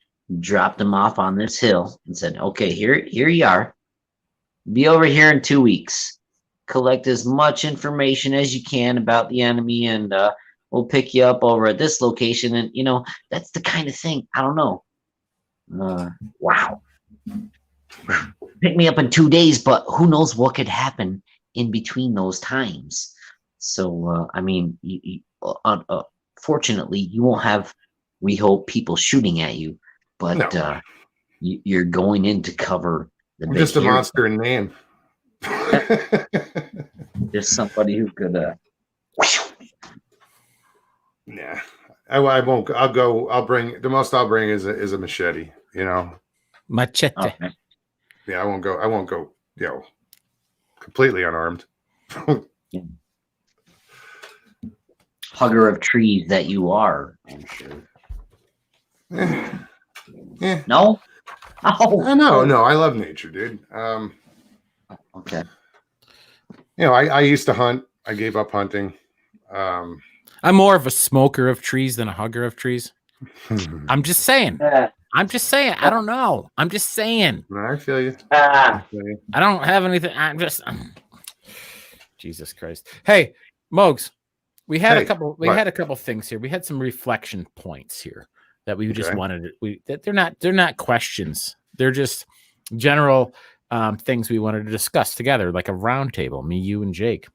dropped him off on this hill, and said, okay, here you are. Be over here in 2 weeks. Collect as much information as you can about the enemy, and we'll pick you up over at this location. And, that's the kind of thing. I don't know. Wow. Pick me up in 2 days, but who knows what could happen in between those times. So, fortunately, you won't have, we hope, people shooting at you, but no. You're going in to cover the I'm just a monster in name. Just somebody who could Nah, I won't. I'll bring the most. I'll bring is a machete. Machete. Okay. Yeah, I won't go. Completely unarmed. Hugger of trees that you are, I'm sure. Yeah. No? Oh. No. I love nature, dude. Okay. I used to hunt. I gave up hunting. I'm more of a smoker of trees than a hugger of trees. I'm just saying. I don't know. I'm just saying. No, I feel you. I don't have anything. I'm just. Jesus Christ. Hey, Moogs, we had a couple. We had a couple things here. We had some reflection points here that we just wanted. They're not questions. They're just general things we wanted to discuss together, like a round table. Me, you, and Jake.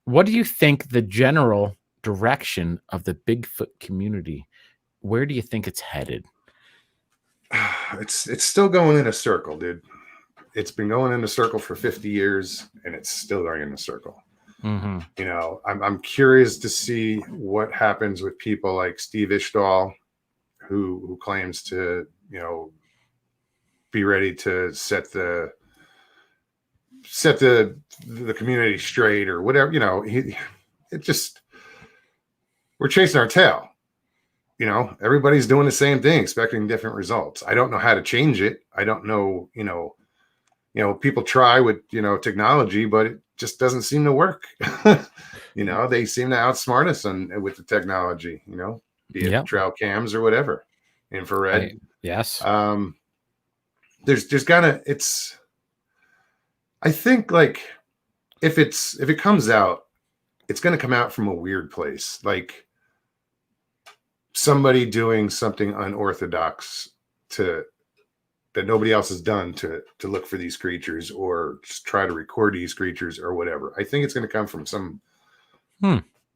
What do you think the general direction of the Bigfoot community? Where do you think it's headed? It's still going in a circle, dude. It's been going in a circle for 50 years, and it's still going in a circle. Mm-hmm. I'm curious to see what happens with people like Steve Ishdahl, who claims to, be ready to set the community straight or whatever. We're chasing our tail. Everybody's doing the same thing, expecting different results. I don't know how to change it. I don't know, people try with, technology, but it just doesn't seem to work. They seem to outsmart us with the technology, be it trail cams or whatever, infrared. Yes. There's I think like if it comes out, it's going to come out from a weird place. Like somebody doing something unorthodox that nobody else has done to look for these creatures or just try to record these creatures or whatever. I think it's going to come from some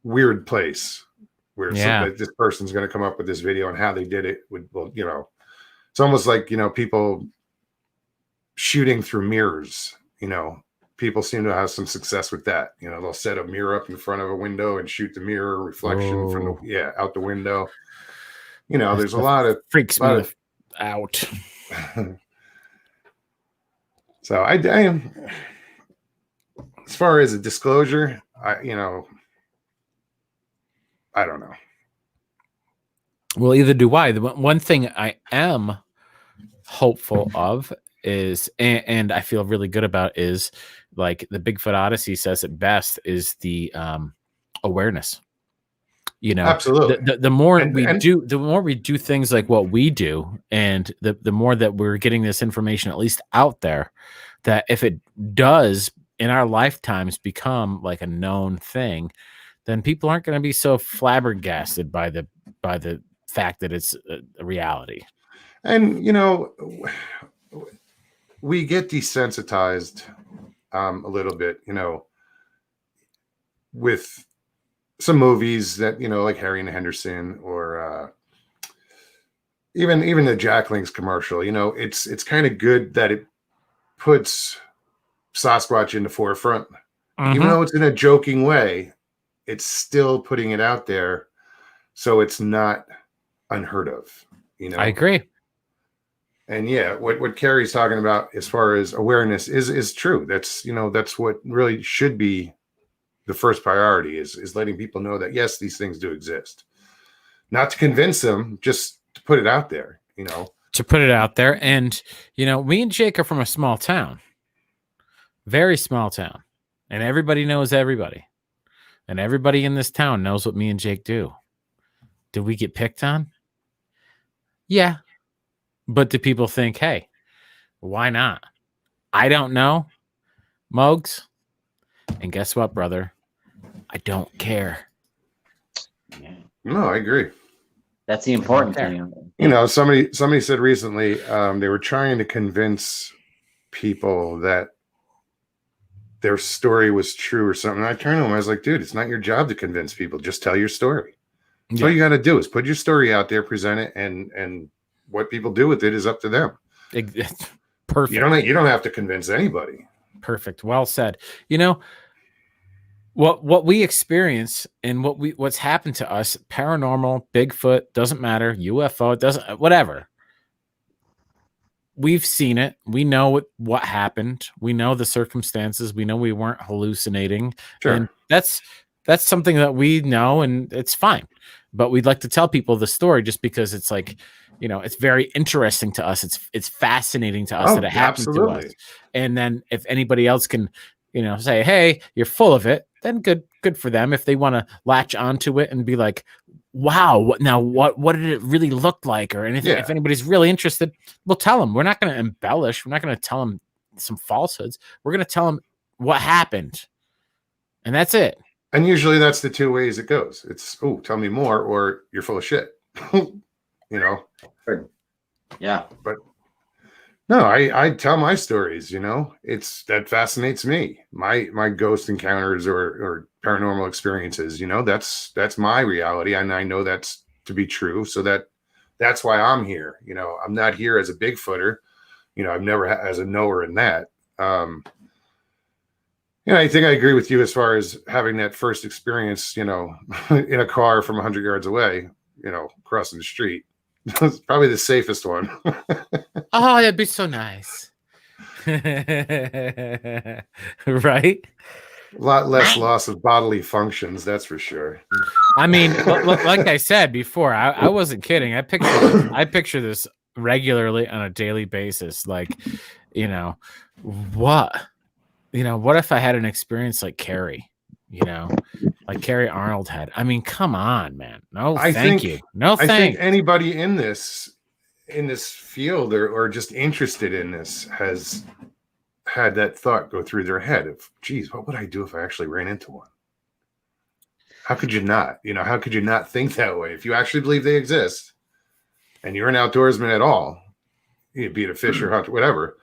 weird place where this person's going to come up with this video and how they did it. It's almost like, people shooting through mirrors, people seem to have some success with that. They'll set a mirror up in front of a window and shoot the mirror reflection from out the window. There's a lot of freaks me out. So I am, as far as a disclosure, I don't know. Well, either do I. The one thing I am hopeful of is, and I feel really good about, is like the Bigfoot Odyssey says it best, is the awareness. Absolutely. The more we do things like what we do, and the more that we're getting this information at least out there, that if it does in our lifetimes become like a known thing, then people aren't going to be so flabbergasted by the fact that it's a reality. And we get desensitized a little bit, with some movies that, like Harry and Henderson or even the Jack Link's commercial. It's kind of good that it puts Sasquatch in the forefront. Even though it's in a joking way, it's still putting it out there, so it's not unheard of. I agree. And what Carrie's talking about as far as awareness is true. That's that's what really should be the first priority, is letting people know that yes, these things do exist. Not to convince them, just to put it out there, To put it out there. And me and Jake are from a small town. Very small town. And everybody knows everybody. And everybody in this town knows what me and Jake do. Did we get picked on? Yeah. But do people think, hey, why not? I don't know. Moogs. And guess what, brother? I don't care. No, I agree. That's the important thing. Somebody said recently they were trying to convince people that their story was true or something. And I turned to him, I was like, dude, it's not your job to convince people. Just tell your story. Yeah. All you got to do is put your story out there, present it, and what people do with it is up to them. Perfect. You don't have to convince anybody. Perfect. Well said. what we experience and what's happened to us, paranormal, Bigfoot, doesn't matter, UFO, it doesn't, whatever. We've seen it. We know what happened. We know the circumstances. We know we weren't hallucinating. Sure. And that's something that we know, and it's fine. But we'd like to tell people the story just because it's like, it's very interesting to us. It's fascinating to us that it happened to us. And then if anybody else can, say, hey, you're full of it, then good for them. If they want to latch onto it and be like, wow, what did it really look like, or anything? Yeah. If anybody's really interested, we'll tell them. We're not going to embellish. We're not going to tell them some falsehoods. We're going to tell them what happened, and that's it. And usually that's the two ways it goes. It's, oh, tell me more, or you're full of shit. Yeah. But no, I tell my stories, that fascinates me. My ghost encounters or paranormal experiences, that's my reality. And I know that's to be true. So that's why I'm here. I'm not here as a Bigfooter. I've never as a knower in that. I think I agree with you as far as having that first experience, in a car from 100 yards away, crossing the street. It's probably the safest one. Oh, that'd be so nice. Right? A lot less loss of bodily functions, that's for sure. I mean, like I said before, I wasn't kidding. I picture this regularly on a daily basis. Like, what if I had an experience like Carrie, like Carrie Arnold had? I mean, come on, man. No, thank you. No, thanks. I think anybody in this field or just interested in this has had that thought go through their head of, geez, what would I do if I actually ran into one? How could you not? How could you not think that way? If you actually believe they exist and you're an outdoorsman at all, be it a fisher, hunter, whatever,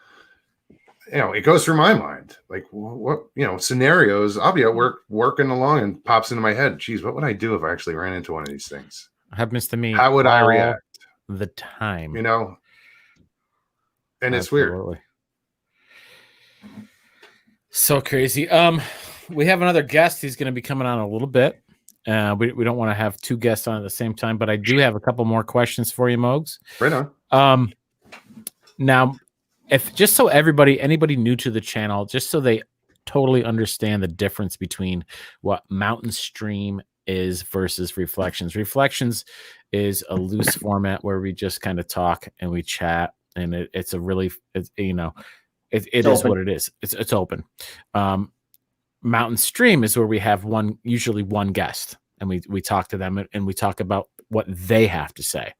it goes through my mind. Like, what, scenarios, I'll be at work working along and pops into my head, geez, what would I do if I actually ran into one of these things? Happens to me. How would I react? The time. And Absolutely. It's weird. So crazy. We have another guest. He's going to be coming on a little bit. We don't want to have two guests on at the same time, but I do have a couple more questions for you, Moogs. Right on. Now, if just so anybody new to the channel, just so they totally understand the difference between what Mountain Stream is versus Reflekshunz. Reflekshunz is a loose format where we just kind of talk and we chat, and it is what it is. It's open. Mountain Stream is where we have usually one guest, and we talk to them and we talk about what they have to say.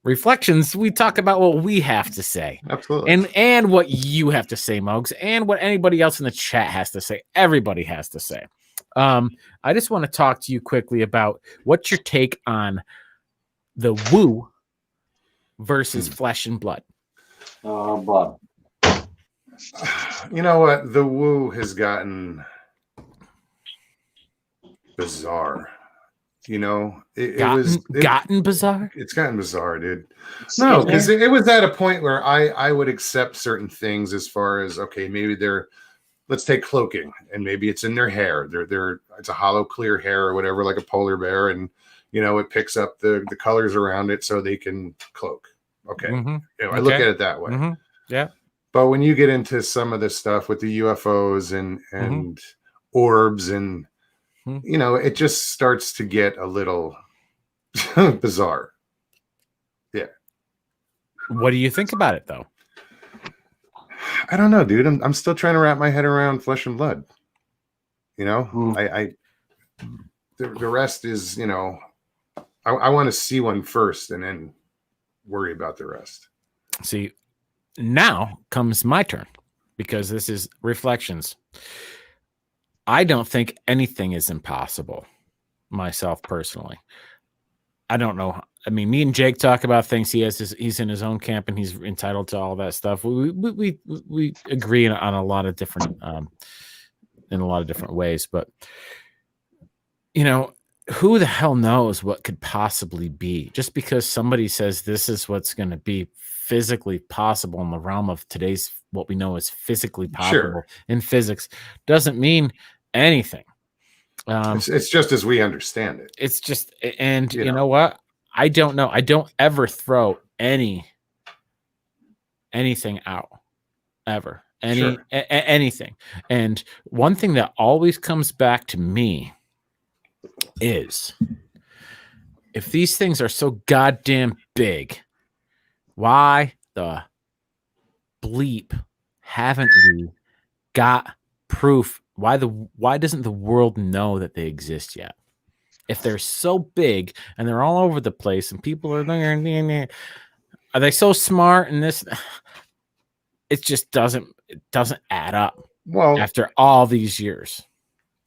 Reflekshunz, we talk about what we have to say. Absolutely. And what you have to say, Moogs, and what anybody else in the chat has to say. Everybody has to say. I just want to talk to you quickly about what's your take on the woo versus flesh and blood. Blood. You know what? The woo has gotten bizarre. Gotten bizarre. It's gotten bizarre, dude. No, because it was at a point where I would accept certain things as far as, okay, maybe let's take cloaking, and maybe it's in their hair. It's a hollow, clear hair or whatever, like a polar bear, and it picks up the colors around it so they can cloak. Okay, I look at it that way. Mm-hmm. Yeah. But when you get into some of this stuff with the UFOs and orbs and it just starts to get a little bizarre. Yeah. What do you think about it, though? I don't know, dude. I'm still trying to wrap my head around flesh and blood. The rest is, I want to see one first and then worry about the rest. See, now comes my turn because this is Reflekshunz. I don't think anything is impossible, myself personally. I don't know. I mean, me and Jake talk about things. He's in his own camp and he's entitled to all that stuff. We agree on a lot of different in a lot of different ways, but who the hell knows what could possibly be? Just because somebody says this is what's going to be physically possible in the realm of today's what we know is physically possible in physics doesn't mean anything. It's just as we understand it. It's just, and you know what? I don't know. I don't ever throw anything out, ever. Anything. And one thing that always comes back to me is, if these things are so goddamn big, why the bleep haven't we got proof? Why doesn't the world know that they exist yet? If they're so big and they're all over the place and people are there, are they so smart in this? It just doesn't add up. Well, after all these years.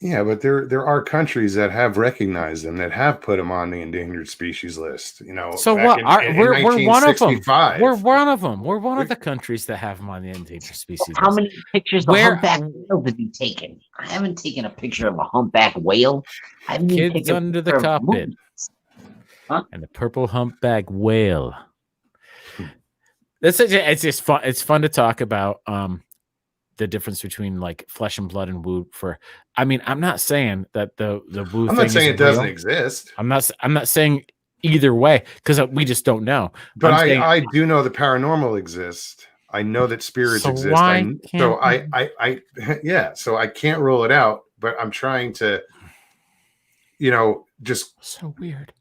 Yeah, but there are countries that have recognized them, that have put them on the endangered species list. You know, so what? We're one of them. We're one of them. We're one of the countries that have them on the endangered species How list. many pictures of humpback whale did you taken? I haven't taken a picture of a humpback whale. I haven't Kids under the cockpit. Huh? And the purple humpback whale. It's just fun. It's fun to talk about the difference between like flesh and blood and woo. I mean, I'm not saying that the woo. I'm not saying it doesn't exist. I'm not saying either way, because we just don't know. But I do know the paranormal exists. I know that spirits exist. So I can't rule it out. But I'm trying to, just so weird.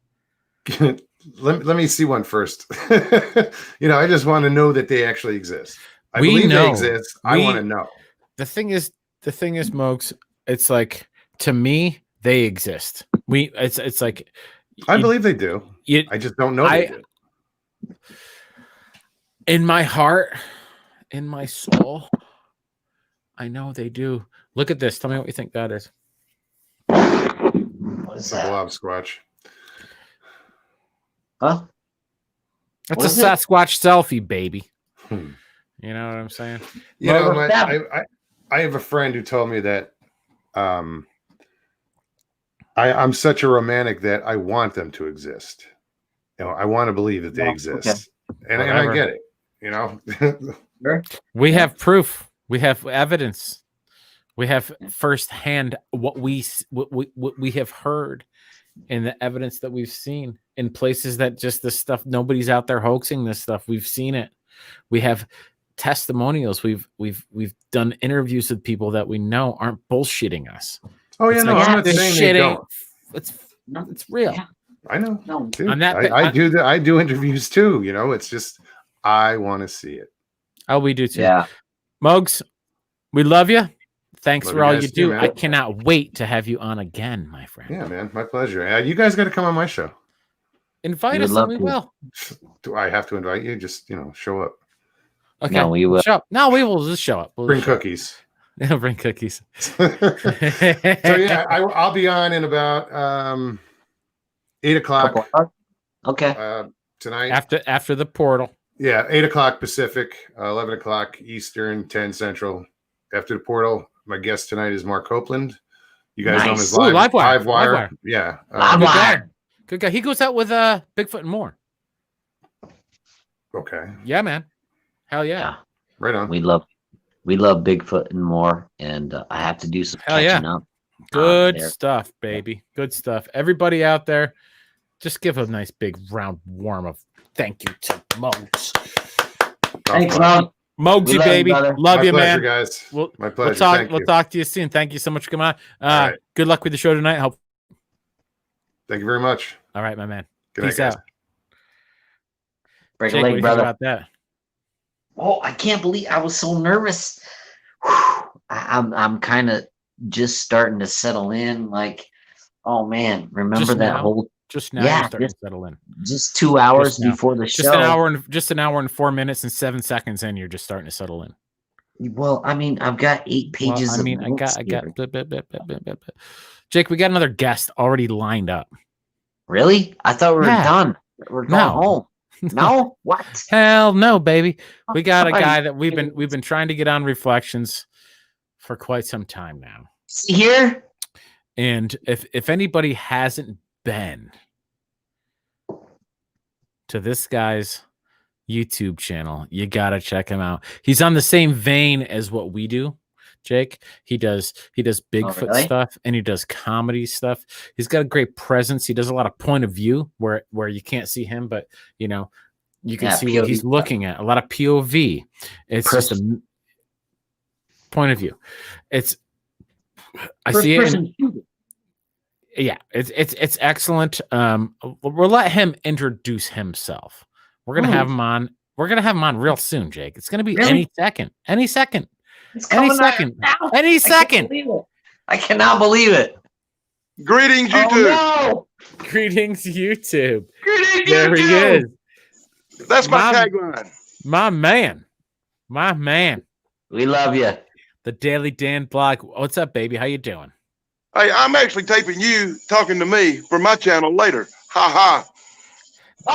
Let me see one first. I just want to know that they actually exist. I believe they exist. I want to know. The thing is, Moogs, it's like, to me, they exist. It's like, I believe they do. I just don't know they do. In my heart, in my soul, I know they do. Look at this. Tell me what you think that is. What is that? A blob squatch. Huh? That's a Sasquatch selfie, baby. You know what I'm saying? I have a friend who told me that I'm such a romantic that I want them to exist. I want to believe that they exist. Okay. And I get it, Sure. We have proof. We have evidence. We have firsthand what we have heard, and the evidence that we've seen in places that just this stuff, nobody's out there hoaxing this stuff. We've seen it. We have testimonials. We've done interviews with people that we know aren't bullshitting us. Oh yeah, I'm not saying they don't. It's real. Yeah. I know. No, dude, I do interviews too. It's just I want to see it. Oh, we do too. Yeah. Moogs, we love you. Thanks for all you do. Too, I cannot wait to have you on again, my friend. Yeah, man, my pleasure. You guys got to come on my show. Invite us, and we will. Do I have to invite you? Just show up. Okay. No, we will. No, we will just show up. Bring cookies. Yeah, bring cookies. So yeah, I'll be on in about 8:00. Okay. Tonight. After the portal. Yeah, 8:00 Pacific, 11:00 Eastern, 10 Central. After the portal, my guest tonight is Mark Copeland. You guys know him as Live Wire. Yeah. Good guy. He goes out with Bigfoot and more. Okay. Yeah, man. Hell yeah. Right on. We love Bigfoot and more, and I have to do some catching up. Good stuff, baby. Good stuff. Everybody out there, just give a nice big round warm of thank you to Moogs. Thanks, Mom. Moogsy, baby. Love you, pleasure, man. Guys. My pleasure. We'll talk to you soon. Thank you so much for coming on. Right. Good luck with the show tonight. Thank you very much. All right, my man. Peace out. Break a leg, brother. About that? Oh, I can't believe I was so nervous. I'm kind of just starting to settle in. Like, oh man, remember that whole just now? Yeah, starting to settle in. Just 2 hours before the show. Just an hour and 4 minutes and 7 seconds in. You're just starting to settle in. Well, I mean, I've got 8 pages. I got. Jake, we got another guest already lined up. Really? I thought we were done. We're going home. No? What? Hell no, baby. We got a guy that we've been trying to get on Reflekshunz for quite some time now. See here? And if anybody hasn't been to this guy's YouTube channel, you gotta check him out. He's on the same vein as what we do. Jake. He does Bigfoot stuff, and he does comedy stuff. He's got a great presence. He does a lot of point of view where you can't see him, but you know, you can see POV what he's looking at. A lot of POV. It's just a point of view. I see it. Yeah, it's excellent. We'll let him introduce himself. We're gonna have him on. We're gonna have him on real soon, Jake. It's gonna be any second. Any second. Any second. Any second. I cannot believe it. Greetings, YouTube. No. Greetings, YouTube. Greetings, there YouTube. He is. That's my tagline. My man. My man. We love you. The Daily Dan blog. What's up, baby? How you doing? Hey, I'm actually taping you talking to me for my channel later. Ha ha.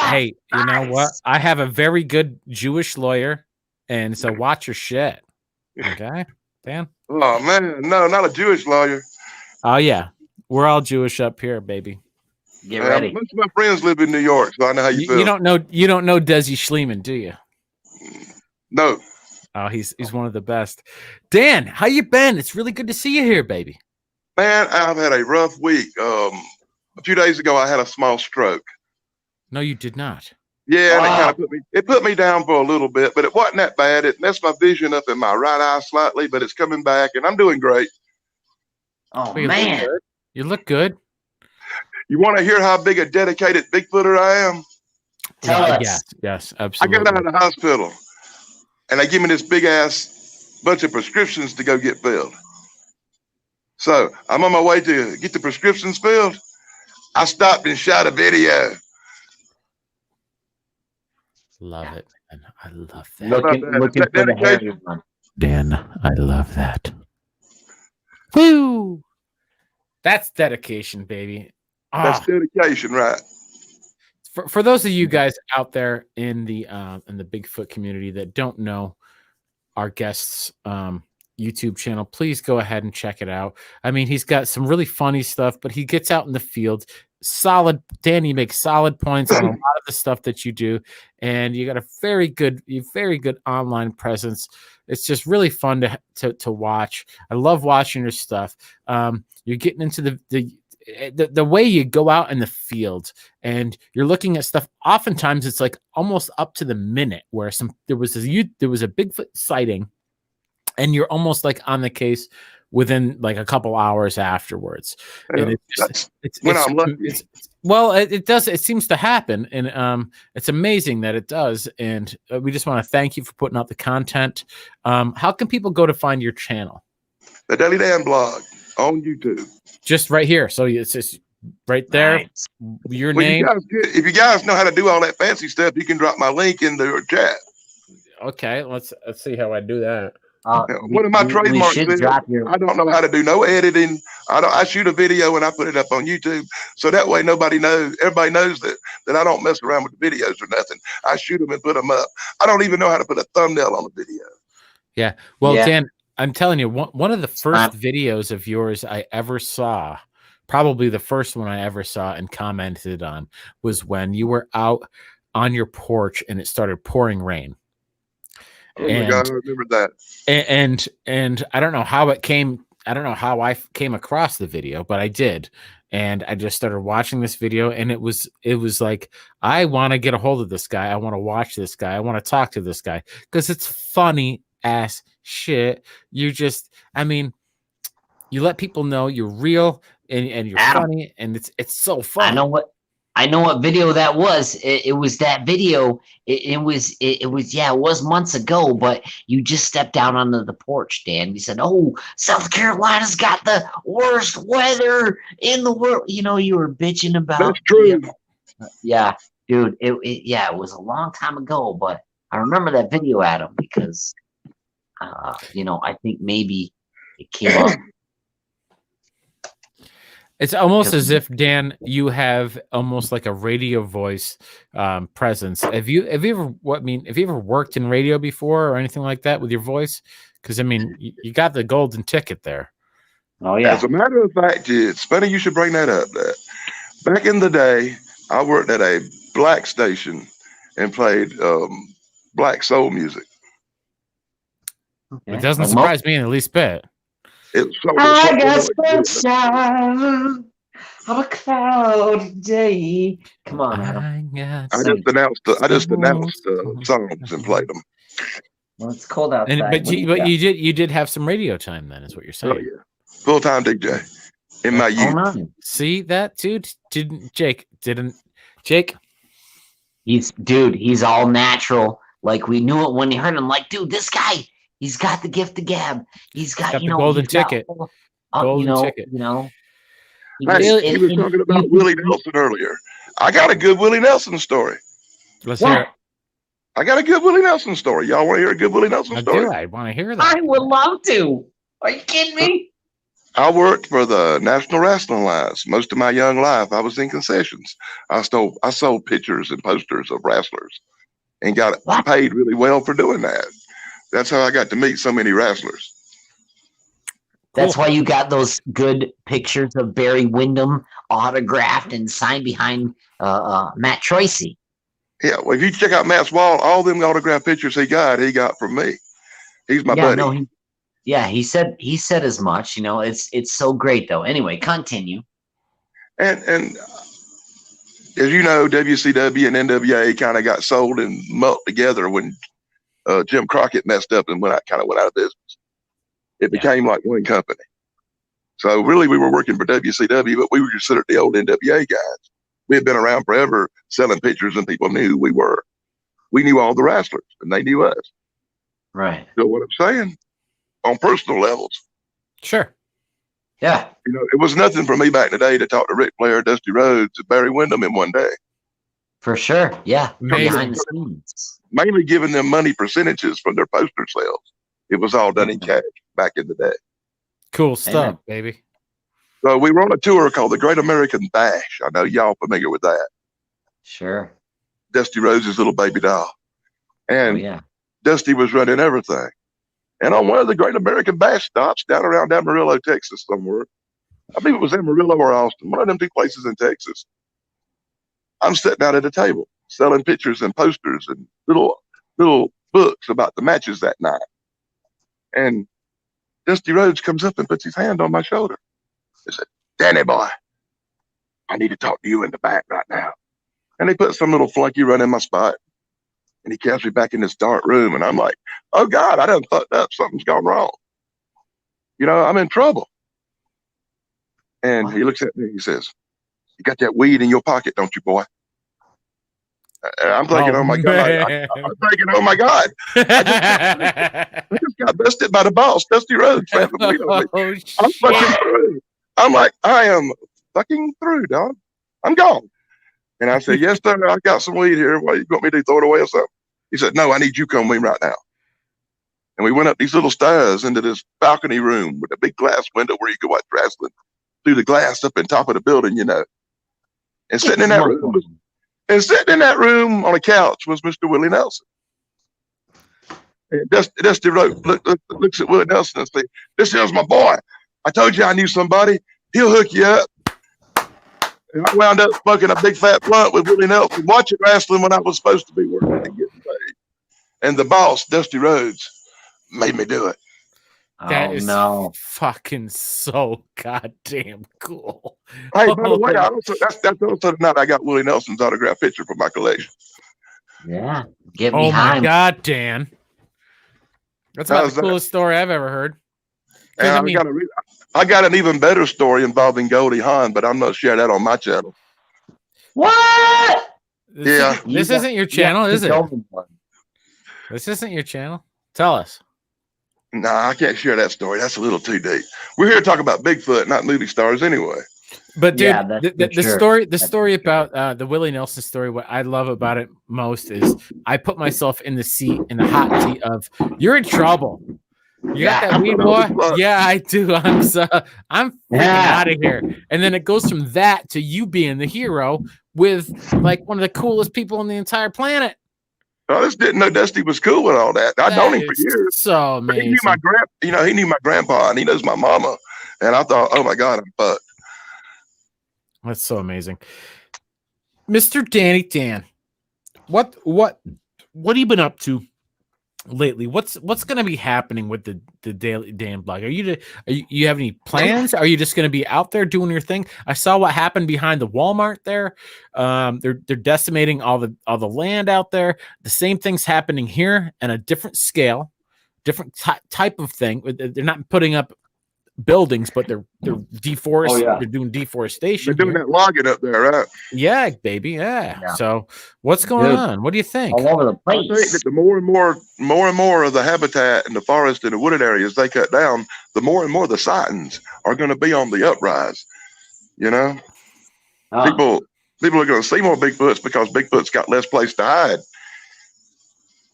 Hey, you know what? I have a very good Jewish lawyer, and so watch your shit. Okay, Dan? Oh, man. No, not a Jewish lawyer. Oh, yeah. We're all Jewish up here, baby. Get ready. Most of my friends live in New York, so I know how you feel. You don't know Desi Schliemann, do you? No. Oh, he's one of the best. Dan, how you been? It's really good to see you here, baby. Man, I've had a rough week. A few days ago, I had a small stroke. No, you did not. Yeah, and it put me down for a little bit, but it wasn't that bad. It messed my vision up in my right eye slightly, but it's coming back, and I'm doing great. Oh, you man. You look good. You want to hear how big a dedicated Bigfooter I am? Tell us. Yes, absolutely. I got out of the hospital, and they give me this big-ass bunch of prescriptions to go get filled. So I'm on my way to get the prescriptions filled. I stopped and shot a video. Love it, man. I love that. Looking for the hairy one. Dan, I love that. Woo! That's dedication, baby. That's dedication, right? For those of you guys out there in the Bigfoot community that don't know our guest's YouTube channel, please go ahead and check it out. I mean, he's got some really funny stuff, but he gets out in the field. Solid, Danny makes solid points on a lot of the stuff that you do, and you got a very good online presence. It's just really fun to watch. I love watching your stuff. You're getting into the way you go out in the field and you're looking at stuff. Oftentimes, it's like almost up to the minute where there was a Bigfoot sighting, and you're almost like on the case within like a couple hours afterwards. And I'm lucky. It seems to happen, and it's amazing that it does. And we just want to thank you for putting out the content. How can people go to find your channel? The Daily Dan blog on YouTube. Just right here. So it's just right there. Nice. Your name. If you guys know how to do all that fancy stuff, you can drop my link in the chat. Okay, let's see how I do that. One of my trademarks is I don't know how to do no editing. I shoot a video and I put it up on YouTube, so that way everybody knows that I don't mess around with the videos or nothing. I shoot them and put them up. I don't even know how to put a thumbnail on a video. Yeah. Well, Dan, I'm telling you, one of the first videos of yours I ever saw, probably the first one I ever saw and commented on, was when you were out on your porch and it started pouring rain. Oh my God, I remember that. And I don't know how it came. I don't know how I came across the video, but I did. And I just started watching this video, and it was like, I want to get a hold of this guy. I want to watch this guy. I want to talk to this guy because it's funny ass shit. You let people know you're real and you're funny, and it's so fun. I know what video that was. It was that video. It was months ago, but you just stepped out onto the porch, Dan. You said, "Oh, South Carolina's got the worst weather in the world." You know, you were bitching about. That's true. Yeah, dude. It was a long time ago, but I remember that video, Adam, because I think maybe it came up. It's almost as if, Dan, you have almost like a radio voice presence. Have you ever worked in radio before or anything like that with your voice? Because you got the golden ticket there. Oh yeah. As a matter of fact, it's funny you should bring that up. Back in the day, I worked at a black station and played black soul music. Okay. It doesn't surprise me in the least bit. It was I got sunshine on a cloudy day. Come on, Adam. I just announced songs and played them. Well, it's cold outside. But you did have some radio time then, is what you're saying. Oh yeah, full-time DJ in my youth. See that, dude? Jake? He's all natural. Like we knew it when he heard him. Like, dude, this guy, he's got the gift of gab. He's got the golden ticket. Golden ticket. You know. He was talking about Willie Nelson earlier. I got a good Willie Nelson story. Let's hear it. I got a good Willie Nelson story. Y'all want to hear a good Willie Nelson story? I want to hear that. I would love to. Are you kidding me? I worked for the National Wrestling Alliance. Most of my young life, I was in concessions. I sold pictures and posters of wrestlers and got paid really well for doing that. That's how I got to meet so many wrestlers. That's why you got those good pictures of Barry Windham autographed and signed behind Matt Tracy. Yeah, well, if you check out Matt's wall, all them autographed pictures he got from me. He's my buddy. No, he said as much. You know, it's so great though. Anyway, continue. And as you know, WCW and NWA kind of got sold and melted together when Jim Crockett messed up and went out of business. It became like one company. So really, we were working for WCW, but we were considered the old NWA guys. We had been around forever selling pictures, and people knew who we were. We knew all the wrestlers, and they knew us. Right. So what I'm saying, on personal levels. Sure. Yeah. You know, it was nothing for me back in the day to talk to Ric Flair, Dusty Rhodes, and Barry Windham in one day. For sure. Yeah. Amazing. Behind the scenes. Mainly giving them money percentages from their poster sales. It was all done in cash back in the day. Cool stuff, baby. So we were on a tour called the Great American Bash. I know y'all familiar with that. Sure. Dusty Rhodes' little baby doll. And Dusty was running everything. And on one of the Great American Bash stops down around Amarillo, Texas somewhere, I believe it was Amarillo or Austin, one of them two places in Texas, I'm sitting out at a table selling pictures and posters and little books about the matches that night. And Dusty Rhodes comes up and puts his hand on my shoulder. He said, "Danny boy, I need to talk to you in the back right now." And he put some little flunky running my spot. And he carries me back in this dark room. And I'm like, oh God, I done fucked up. Something's gone wrong. You know, I'm in trouble. And he looks at me and he says, "You got that weed in your pocket, don't you, boy?" And I'm thinking, oh my God. I'm thinking, oh my God. I just got busted by the boss, Dusty Rhodes. I'm fucking through. I'm like, I am fucking through, dog. I'm gone. And I said, "Yes, sir, I got some weed here. What, you want me to throw it away or something?" He said, "No, I need you to come with me right now." And we went up these little stairs into this balcony room with a big glass window where you could watch wrestling through the glass up in top of the building, you know. And sitting in that room, on a couch was Mr. Willie Nelson. And Dusty looks at Willie Nelson and says, "This is my boy. I told you I knew somebody. He'll hook you up." And I wound up smoking a big fat blunt with Willie Nelson, watching wrestling when I was supposed to be working and getting paid. And the boss, Dusty Rhodes, made me do it. That is fucking so goddamn cool. Hey, by the way, that's also the night I got Willie Nelson's autographed picture for my collection. Yeah. Get oh my God, Dan. That's about the coolest story I've ever heard. And I got an even better story involving Goldie Hawn, but I'm not sharing that on my channel. What? This isn't your channel, is it? This isn't your channel? Tell us. Nah, I can't share that story. That's a little too deep. We're here to talk about Bigfoot, not movie stars anyway. But dude, the story about the Willie Nelson story, what I love about it most is I put myself in the hot seat of, you're in trouble. You got that weed, boy? Yeah, I do. I'm freaking out of here. And then it goes from that to you being the hero with like one of the coolest people on the entire planet. I just didn't know Dusty was cool with all that. I've known him for years. So amazing. He knew my grandpa, and he knows my mama. And I thought, oh my God, I'm fucked. That's so amazing. Mr. Danny Dan, what have you been up to lately? What's going to be happening with the Daily Dan blog? You have any plans? Are you just going to be out there doing your thing? I saw what happened behind the Walmart there. They're decimating all the land out there. The same thing's happening here on a different scale, different type of thing. They're not putting up buildings, but they're deforesting. They're doing deforestation. They're doing that logging up there, right? Yeah, baby. Yeah. So what's going on? What do you think? All over the place. I think that the more and more of the habitat and the forest and the wooded areas they cut down, the more and more the sightings are going to be on the uprise. You know, people are going to see more Bigfoots because Bigfoot's got less place to hide.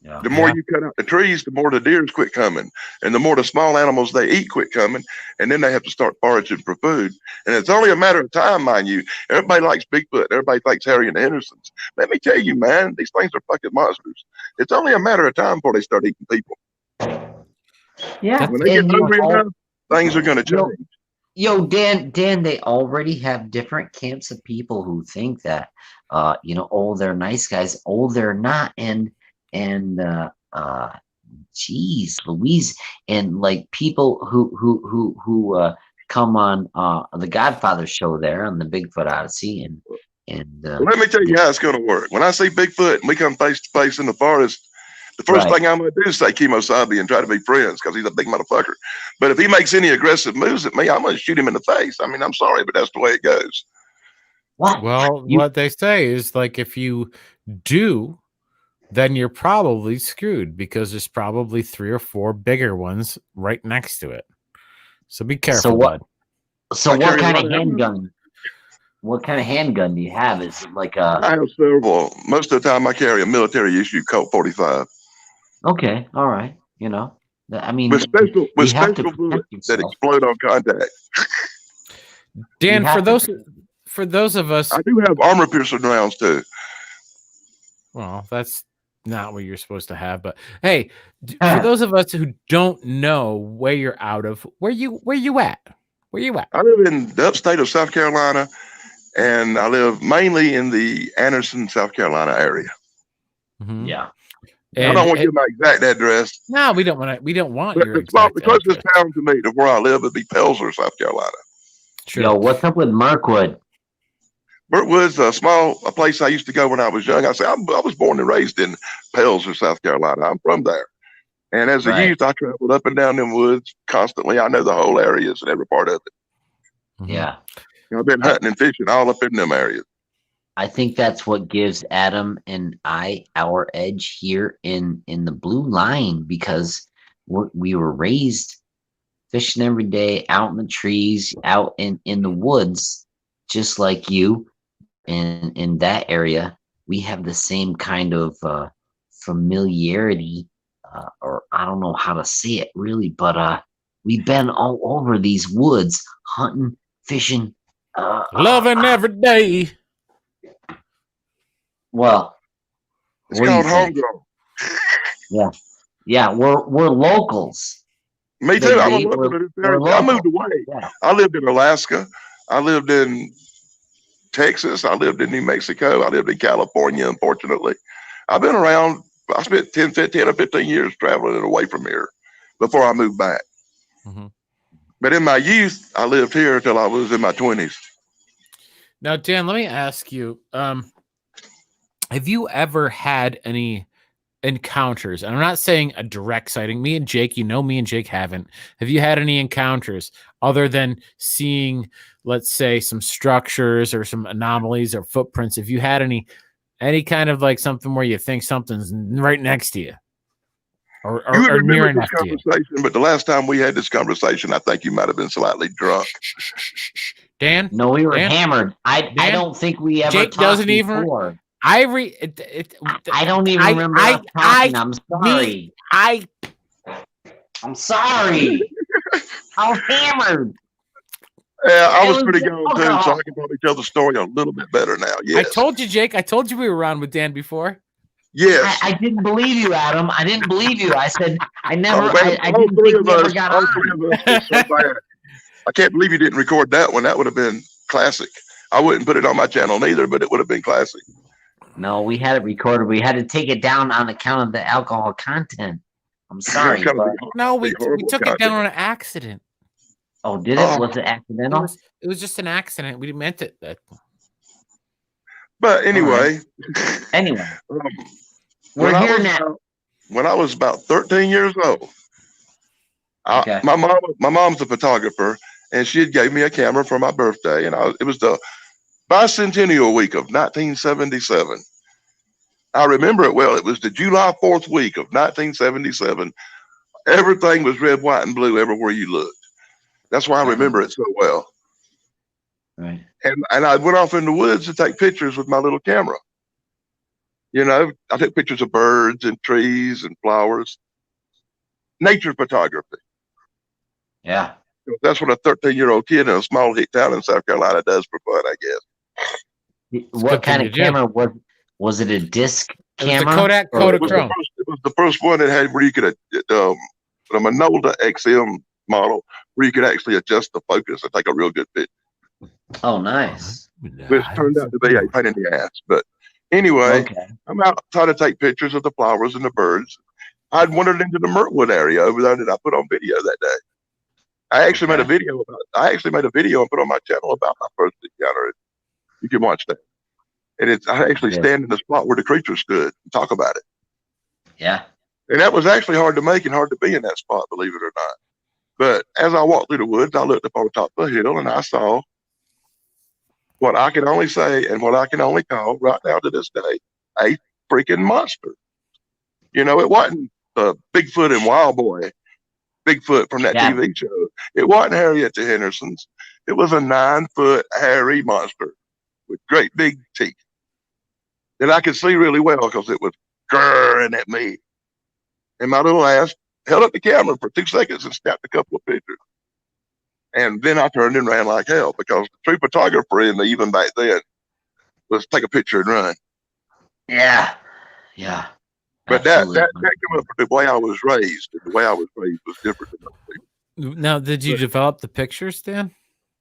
Yeah. The more you cut out the trees, the more the deers quit coming, and the more the small animals they eat quit coming, and then they have to start foraging for food. And it's only a matter of time, mind you. Everybody likes Bigfoot. Everybody thinks Harry and the Hendersons. Let me tell you, man, these things are fucking monsters. It's only a matter of time before they start eating people. Yeah, when they get hungry enough, things are going to change. Yo, Dan, they already have different camps of people who think that, they're nice guys, they're not, and geez Louise, and like people who come on the Godfather show there on the Bigfoot Odyssey, and let me tell you how it's going to work. When I see Bigfoot and we come face to face in the forest, the first thing I'm going to do is say Kemosabe and try to be friends because he's a big motherfucker. But if he makes any aggressive moves at me, I'm going to shoot him in the face. I mean, I'm sorry, but that's the way it goes. Well, what they say is, like, if you do, then you're probably screwed because there's probably 3 or 4 bigger ones right next to it. So be careful, bud. So what kind of handgun? What kind of handgun do you have? Is it like a? I have several. Most of the time, I carry a military issue Colt 45. Okay, all right. I mean, with special bullets that explode on contact. Dan, for those of us, I do have armor piercing rounds too. Well, that's not what you're supposed to have, but hey, for those of us who don't know where you're out of, where you at? I live in the upstate of South Carolina, and I live mainly in the Anderson, South Carolina area. Mm-hmm. Yeah. I don't want to give my exact address. No, we don't want your exact the closest town to me to where I live would be Pelzer, South Carolina. Sure. Yo, what's up with Mirkwood? Mirkwood's a place I used to go when I was young. I was born and raised in Pelzer, South Carolina. I'm from there. And as a youth, I traveled up and down them woods constantly. I know the whole areas and every part of it. Mm-hmm. Yeah. I've been hunting and fishing all up in them areas. I think that's what gives Adam and I our edge here in the blue line, because we were raised fishing every day, out in the trees, out in the woods, just like you. And in that area, we have the same kind of familiarity, or I don't know how to say it really, but we've been all over these woods, hunting, fishing, loving every day. Well, it's called homegrown. Yeah, we're locals. Me too. I'm a local. I moved away. Yeah. I lived in Alaska. I lived in Texas. I lived in New Mexico. I lived in California, unfortunately. I've been around. I spent 10 or 15 years traveling away from here before I moved back. Mm-hmm. But in my youth, I lived here until I was in my 20s. Now, Dan, let me ask you, have you ever had any encounters? And I'm not saying a direct sighting. Me and Jake haven't. Have you had any encounters other than seeing, let's say, some structures or some anomalies or footprints? Have you had any kind of like something where you think something's right next to you? Or near enough to you? But the last time we had this conversation, I think you might have been slightly drunk. Dan? No, we were hammered. I don't think we ever Jake talked doesn't before. Even... I don't even remember us talking. I'm sorry. I'm sorry. I was hammered. Yeah, I was pretty good too, so I can probably tell the story a little bit better now. Yes. I told you, Jake. I told you we were on with Dan before. Yes. I didn't believe you, Adam. I didn't believe you. I said I never. I didn't think we ever got on. So bad. I can't believe you didn't record that one. That would have been classic. I wouldn't put it on my channel neither, but it would have been classic. No, we had it recorded. We had to take it down on account of the alcohol content. I'm sorry. No, we took it down on an accident. Oh, did it? Was it accidental? It was just an accident. We meant it. But anyway. Anyway. We're here now. When I was about 13 years old, my mom's a photographer, and she had gave me a camera for my birthday, and it was the bicentennial week of 1977. I remember it well. It was the July 4th week of 1977. Everything was red, white, and blue everywhere you looked. That's why I remember it so well. Right. And I went off in the woods to take pictures with my little camera. You know, I took pictures of birds and trees and flowers. Nature photography. Yeah. That's what a 13-year-old kid in a small hick town in South Carolina does for fun, I guess. What kind of camera was it? A disc camera? It was the Kodachrome. It was the first one that had where you could a Minolta XM model where you could actually adjust the focus and take a real good picture. Oh, nice. Which turned out to be a pain in the ass. But anyway, I'm out trying to take pictures of the flowers and the birds. I'd wandered into the Myrtwood area over there that I put on video that day. I actually made a video and put on my channel about my first encounter. You can watch that. And I actually stand in the spot where the creature stood and talk about it. Yeah. And that was actually hard to make and hard to be in that spot, believe it or not. But as I walked through the woods, I looked up on the top of the hill and I saw what I can only say and what I can only call right now to this day, a freaking monster. You know, it wasn't the Bigfoot and Wild Boy, Bigfoot from that TV show. It wasn't Harriet the Hendersons. It was a 9-foot hairy monster with great big teeth that I could see really well because it was grrring at me. And my little ass held up the camera for 2 seconds and snapped a couple of pictures. And then I turned and ran like hell because the true photographer in me, even back then, was take a picture and run. Yeah. Yeah. But that came up with the way I was raised. And the way I was raised was different than other people. Now, did you develop the pictures, Dan?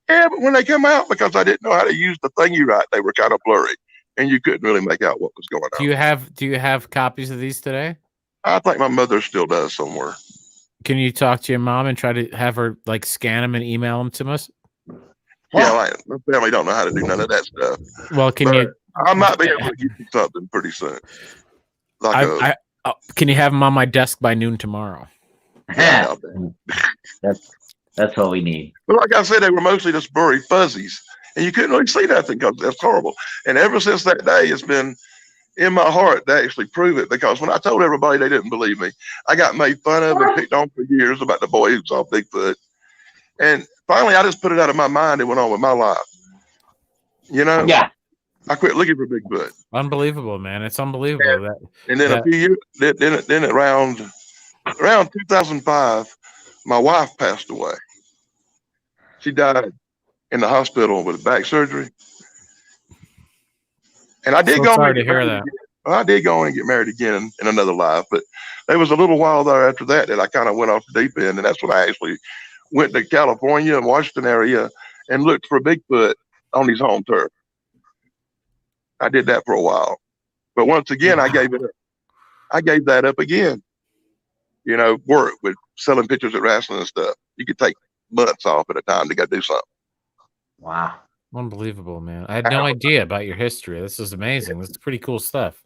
Yeah, but when they come out, because I didn't know how to use the thingy right, they were kind of blurry, and you couldn't really make out what was going on. Do you have copies of these today? I think my mother still does somewhere. Can you talk to your mom and try to have her like scan them and email them to us? Yeah, my family don't know how to do none of that stuff. Well, I might be able to get you something pretty soon. Can you have them on my desk by noon tomorrow? Yeah, that's what we need. But like I said, they were mostly just blurry fuzzies, and you couldn't really see nothing because that's horrible. And ever since that day, it's been in my heart to actually prove it, because when I told everybody, they didn't believe me. I got made fun of and picked on for years about the boy who saw Bigfoot. And finally, I just put it out of my mind and went on with my life. You know? Yeah. I quit looking for Bigfoot. Unbelievable, man. It's unbelievable. And then a few years, then around 2005, my wife passed away. She died in the hospital with back surgery. And I did go on and get married again in another life, but there was a little while there after that I kind of went off the deep end, and that's when I actually went to California and Washington area and looked for Bigfoot on his home turf. I did that for a while, but once again, I gave it up. I gave that up again. You know, work with selling pictures at wrestling and stuff. You could take months off at a time to go do something. Wow. Unbelievable, man. I had no idea about your history. This is amazing. This is pretty cool stuff.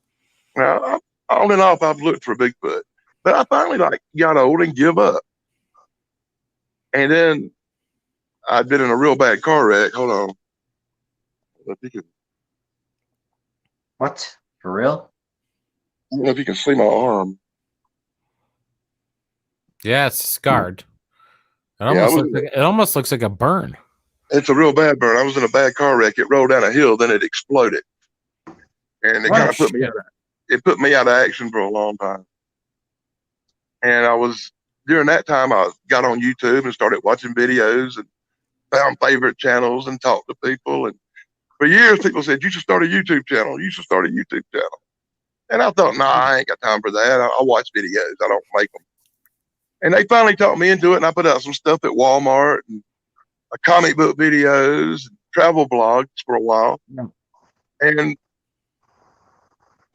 Now, on and off, I've looked for Bigfoot, but I finally got old and give up. And then I'd been in a real bad car wreck. Hold on. What? For real? I don't know if you can see my arm. Yeah, it's scarred. It almost looks like a burn. It's a real bad burn. I was in a bad car wreck. It rolled down a hill, then it exploded. And it kind of put me out of action for a long time. And during that time, I got on YouTube and started watching videos and found favorite channels and talked to people. And for years, people said, you should start a YouTube channel. You should start a YouTube channel. And I thought, I ain't got time for that. I watch videos. I don't make them. And they finally talked me into it, and I put out some stuff at Walmart and comic book videos, travel blogs for a while. And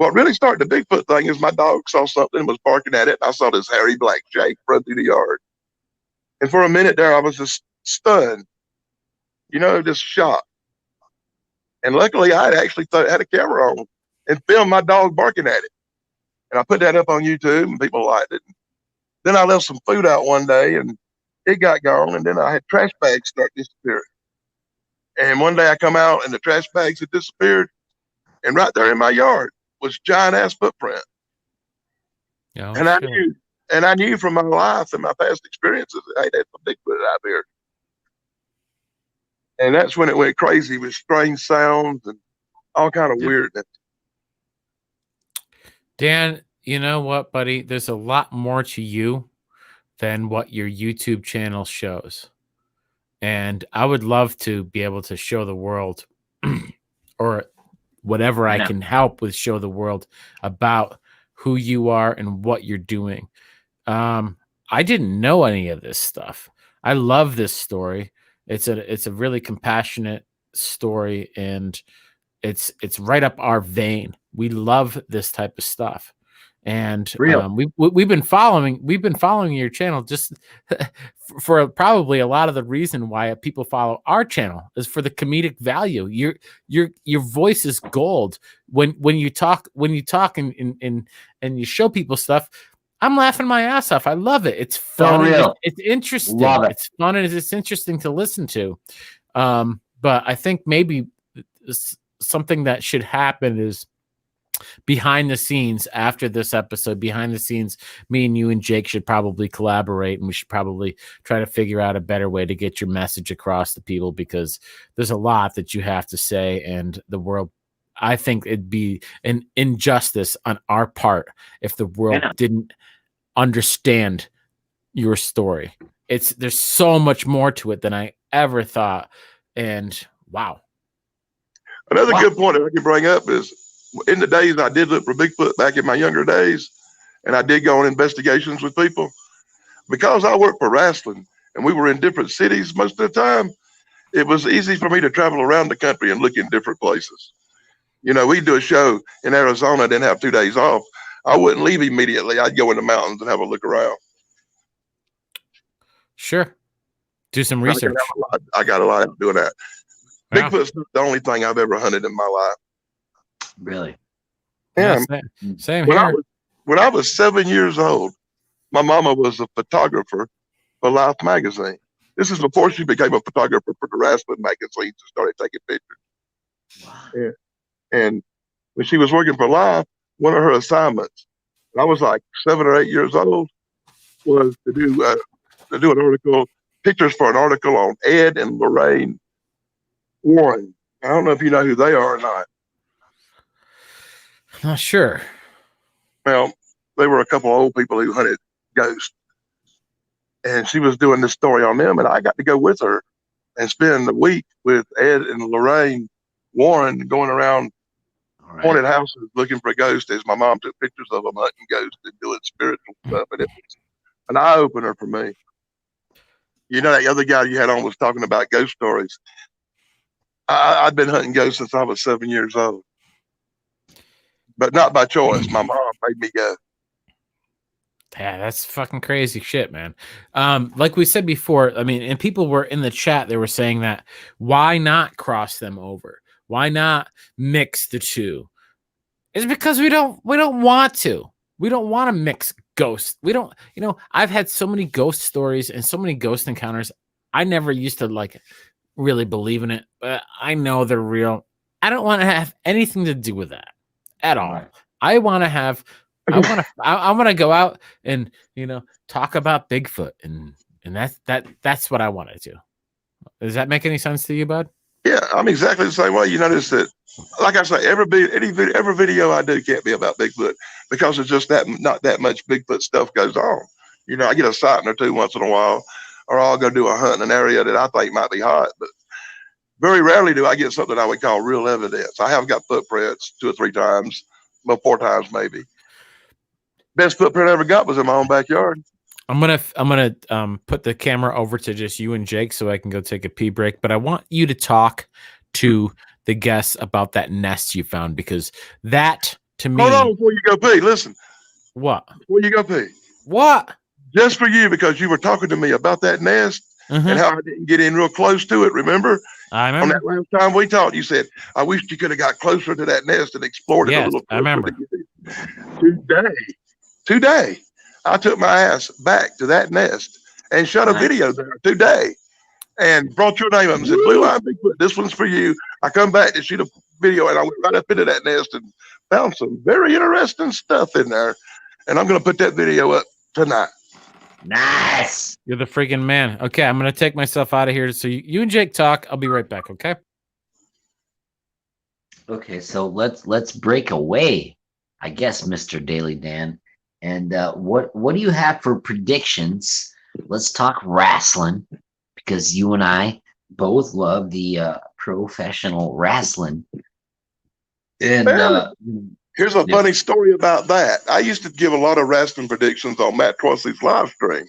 what really started the Bigfoot thing is my dog saw something and was barking at it. And I saw this hairy black shape run through the yard. And for a minute there, I was just stunned, just shocked. And luckily, I had actually had a camera on and filmed my dog barking at it. And I put that up on YouTube and people liked it. Then I left some food out one day and it got gone. And then I had trash bags start disappearing. And one day I come out and the trash bags had disappeared. And right there in my yard was giant ass footprint. Oh, and I knew from my life and my past experiences that, hey, that's a Bigfoot out there. And that's when it went crazy with strange sounds and all kind of weirdness. Dan, you know what, buddy? There's a lot more to you than what your YouTube channel shows. And I would love to be able to show the world or whatever I can help with show the world about who you are and what you're doing. I didn't know any of this stuff. I love this story. It's a really compassionate story, and it's right up our vein. We love this type of stuff, and we've been following your channel just for probably a lot of the reason why people follow our channel is for the comedic value. Your voice is gold when you talk and you show people stuff. I'm laughing my ass off. I love it. It's fun. It's interesting. Love it. It's fun and it's interesting to listen to. But I think maybe something that should happen is behind the scenes after this episode, behind the scenes, me and you and Jake should probably collaborate, and we should probably try to figure out a better way to get your message across to people, because there's a lot that you have to say, and the world, I think it'd be an injustice on our part if the world didn't understand your story. There's so much more to it than I ever thought. And wow. Another good point that I can bring up is in the days I did look for Bigfoot back in my younger days, and I did go on investigations with people, because I worked for wrestling and we were in different cities most of the time, it was easy for me to travel around the country and look in different places. We'd do a show in Arizona, didn't have 2 days off. I wouldn't leave immediately. I'd go in the mountains and have a look around. Sure. Do some research. I got a lot of doing that. Wow. Bigfoot's the only thing I've ever hunted in my life. Really? Yeah. Same here. When I was 7 years old, my mama was a photographer for Life magazine. This is before she became a photographer for the wrestling magazines and started taking pictures. Wow. Yeah. And when she was working for Life, one of her assignments, and I was like 7 or 8 years old, was to do an article, pictures for an article on Ed and Lorraine Warren. I don't know if you know who they are or not. Not sure. Well, they were a couple of old people who hunted ghosts. And she was doing this story on them, and I got to go with her and spend the week with Ed and Lorraine Warren going around haunted houses looking for ghosts, as my mom took pictures of them hunting ghosts and doing spiritual stuff. And it was an eye-opener for me. That other guy you had on was talking about ghost stories. I'd been hunting ghosts since I was 7 years old. But not by choice. My mom made me go. Yeah, that's fucking crazy shit, man. Like we said before, and people were in the chat, they were saying that why not cross them over? Why not mix the two? It's because we don't want to. We don't want to mix ghosts. We don't, I've had so many ghost stories and so many ghost encounters. I never used to really believe in it, but I know they're real. I don't want to have anything to do with that at all. Right. I want to go out and, talk about Bigfoot and that's what I want to do. Does that make any sense to you, bud? Yeah, I'm exactly the same way. You notice that, like I say, every video I do can't be about Bigfoot, because it's just not that much Bigfoot stuff goes on. I get a sighting or two once in a while, or I'll go do a hunt in an area that I think might be hot, but very rarely do I get something I would call real evidence. I have got footprints 2 or 3 times, 4 times maybe. Best footprint I ever got was in my own backyard. I'm gonna put the camera over to just you and Jake so I can go take a pee break. But I want you to talk to the guests about that nest you found, because that to me. Hold on before you go pee. Listen. What? Before you go pee. What? Just for you, because you were talking to me about that nest and how I didn't get in real close to it. Remember? I remember. On that last time we talked, you said, I wish you could have got closer to that nest and explored it a little closer. I remember. Today, I took my ass back to that nest and shot a video there today and brought your name up and said, Blue Line Bigfoot, this one's for you. I come back to shoot a video and I went right up into that nest and found some very interesting stuff in there. And I'm going to put that video up tonight. Nice. You're the freaking man. Okay, I'm going to take myself out of here. So you and Jake talk. I'll be right back, okay? Okay, so let's break away, I guess, Mr. Daily Dan. And what do you have for predictions? Let's talk wrestling, because you and I both love the professional wrestling. And here's a funny story about that. I used to give a lot of wrestling predictions on Matt Troy's live stream.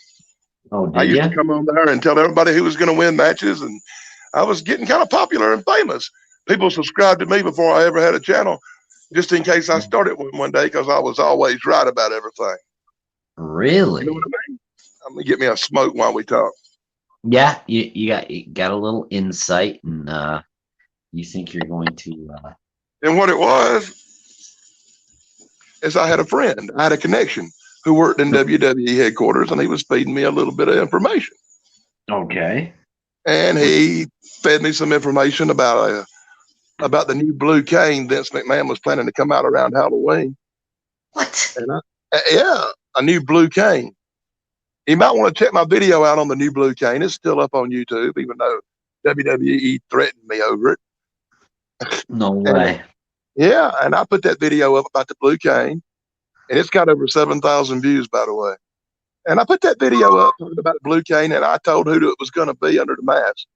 Oh, I used to come on there and tell everybody who was going to win matches, and I was getting kind of popular and famous. People subscribed to me before I ever had a channel, just in case I started one day, because I was always right about everything. Really? You know what I mean? I'm gonna get me a smoke while we talk. Yeah, you got a little insight, and you think you're going to. And what it was is I had a friend, I had a connection who worked in WWE headquarters, and he was feeding me a little bit of information. Okay. And he fed me some information about the new blue cane Vince McMahon was planning to come out around Halloween. What? And a new blue cane. You might want to check my video out on the new blue cane. It's still up on YouTube, even though WWE threatened me over it. No way. And I put that video up about the blue cane, and it's got over 7,000 views, by the way. And I put that video up about the blue cane, and I told who it was going to be under the mask.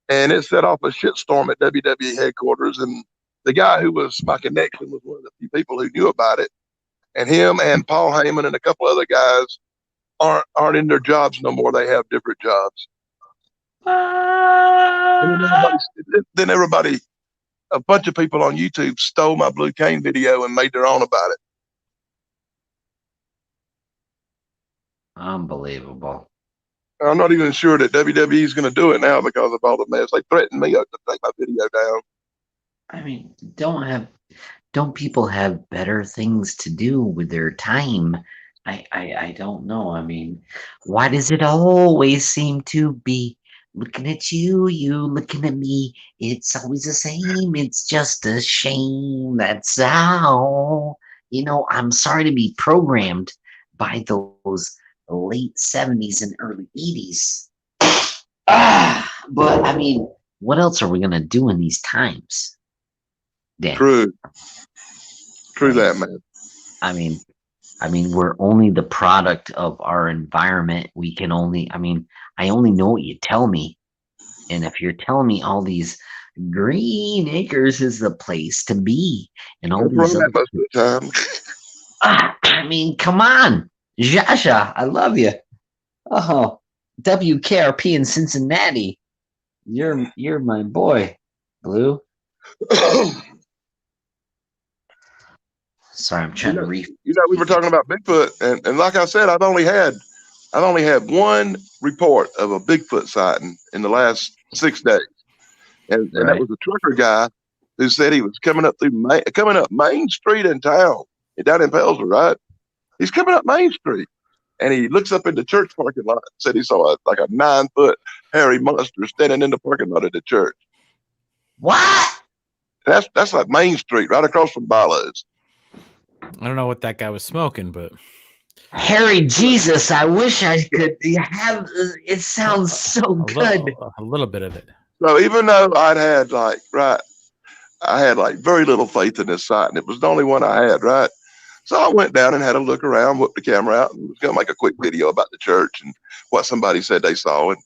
And it set off a shitstorm at WWE headquarters. And the guy who was my connection was one of the few people who knew about it. And him and Paul Heyman and a couple other guys aren't in their jobs no more. They have different jobs. Then everybody, a bunch of people on YouTube stole my blue cane video and made their own about it. Unbelievable. I'm not even sure that WWE is going to do it now because of all the mess. They threatened me to take my video down. I mean, don't people have better things to do with their time? I don't know. I mean, why does it always seem to be looking at you looking at me? It's always the same. It's just a shame. That's how, I'm sorry to be programmed by those late 70s and early 80s. But I mean, what else are we going to do in these times? Dan? True that, man. I mean, we're only the product of our environment. I only know what you tell me. And if you're telling me all these Green Acres is the place to be, and all these other most of the time. I mean, come on. Jasha, I love you. Oh, WKRP in Cincinnati. You're my boy, Blue. Sorry, I'm trying to read. We were talking about Bigfoot, and like I said, I've only had one report of a Bigfoot sighting in the last 6 days, and that was a trucker guy who said he was coming up Main Street in town, down in Pelzer, right? He's coming up Main Street, and he looks up in the church parking lot and said he saw a 9-foot hairy monster standing in the parking lot of the church. What? That's like Main Street, right across from Bilo's. I don't know what that guy was smoking, but Harry Jesus, I wish I could have. It sounds so good. A little bit of it. So even though I had very little faith in this site, and it was the only one I had, right? So I went down and had a look around, whipped the camera out, and was going to make a quick video about the church and what somebody said they saw, and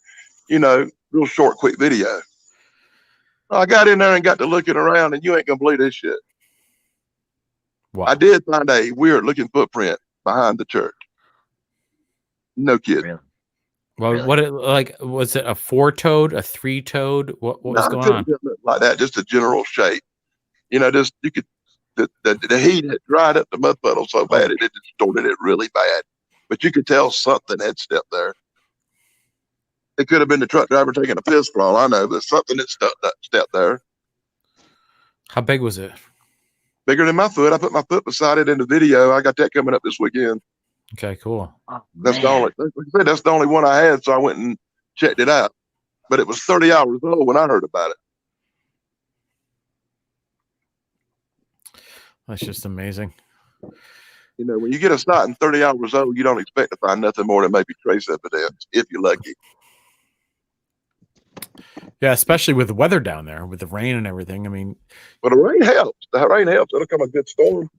real short, quick video. I got in there and got to looking around, and you ain't gonna believe this shit. Wow. I did find a weird looking footprint behind the church. No kidding. Really? Well, really? Was it a 4-toed, a 3-toed? What was going on? Like that, just a general shape. Just you could the heat had dried up the mud puddle so bad it distorted it really bad. But you could tell something had stepped there. It could have been the truck driver taking a piss for all I know, but something had stepped there. How big was it? Bigger than my foot. I put my foot beside it in the video. I got that coming up this weekend. Okay, cool. Oh, That's the only. Like I said, that's the only one I had, so I went and checked it out. But it was 30 hours old when I heard about it. That's just amazing. You know, when you get a sighting 30 hours old, you don't expect to find nothing more than maybe trace evidence, if you're lucky. Yeah, especially with the weather down there, with the rain and everything. I mean, but the rain helps. The rain helps. It'll come a good storm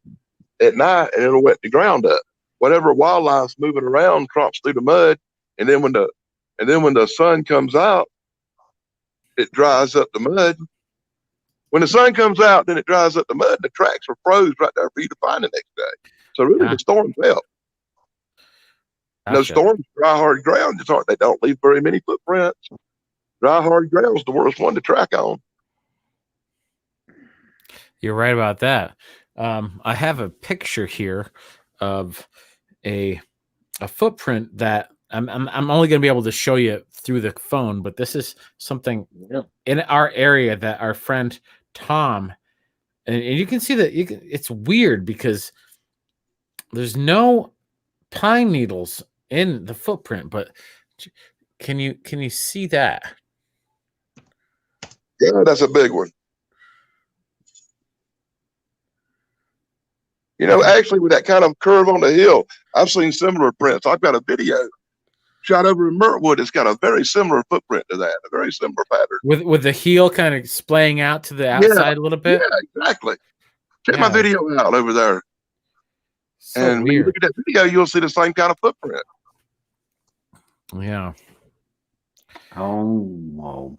at night, and it'll wet the ground up. Whatever wildlife's moving around tromps through the mud, and then when the sun comes out, it dries up the mud. When the sun comes out, then it dries up the mud. The tracks are froze right there for you to find the next day. So really, the storms help. Gotcha. No storms, dry, hard ground. They don't leave very many footprints. Dry, hard ground is the worst one to track on. You're right about that. I have a picture here of a footprint that I'm only going to be able to show you through the phone, but this is something in our area that our friend Tom, and you can see that it's weird because there's no pine needles in the footprint, but can you see that? Yeah, that's a big one. You know, actually, with that kind of curve on the hill, I've seen similar prints. I've got a video shot over in Myrtwood. It's got a very similar footprint to that, a very similar pattern. With the heel kind of splaying out to the outside a little bit? Yeah, exactly. Check my video out over there. So and when you look at that video, you'll see the same kind of footprint. Yeah. Oh.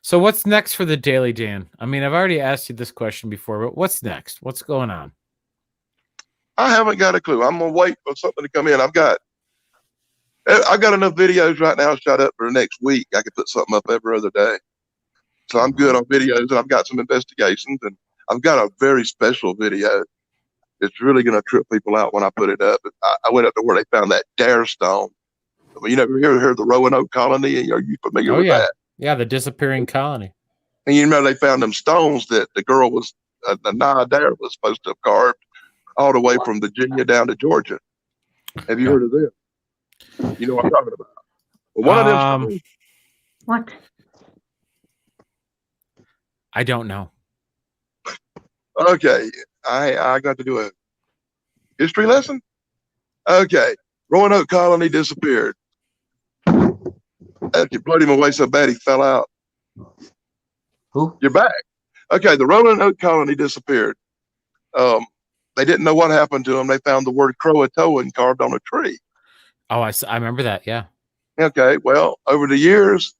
So what's next for the Daily, Dan? I mean, I've already asked you this question before, but what's next? What's going on? I haven't got a clue. I'm gonna wait for something to come in. I've got enough videos right now shot up for the next week. I could put something up every other day. So I'm good on videos, and I've got some investigations, and I've got a very special video. It's really gonna trip people out when I put it up. I went up to where they found that dare stone. I mean, you never heard the Roanoke colony? Are you familiar with that? Yeah, the disappearing colony. And you remember they found them stones that the girl was, the Nah Dare was supposed to have carved all the way from Virginia down to Georgia. Have you heard of them? You know what I'm talking about? Well, one of them stones. What? I don't know. Okay, I got to do a history lesson. Okay, Roanoke colony disappeared. It blew him away so bad he fell out. Who? You're back. Okay, the Roanoke colony disappeared. They didn't know what happened to them. They found the word Croatoan carved on a tree. Oh, I remember that. Yeah. Okay, well, over the years,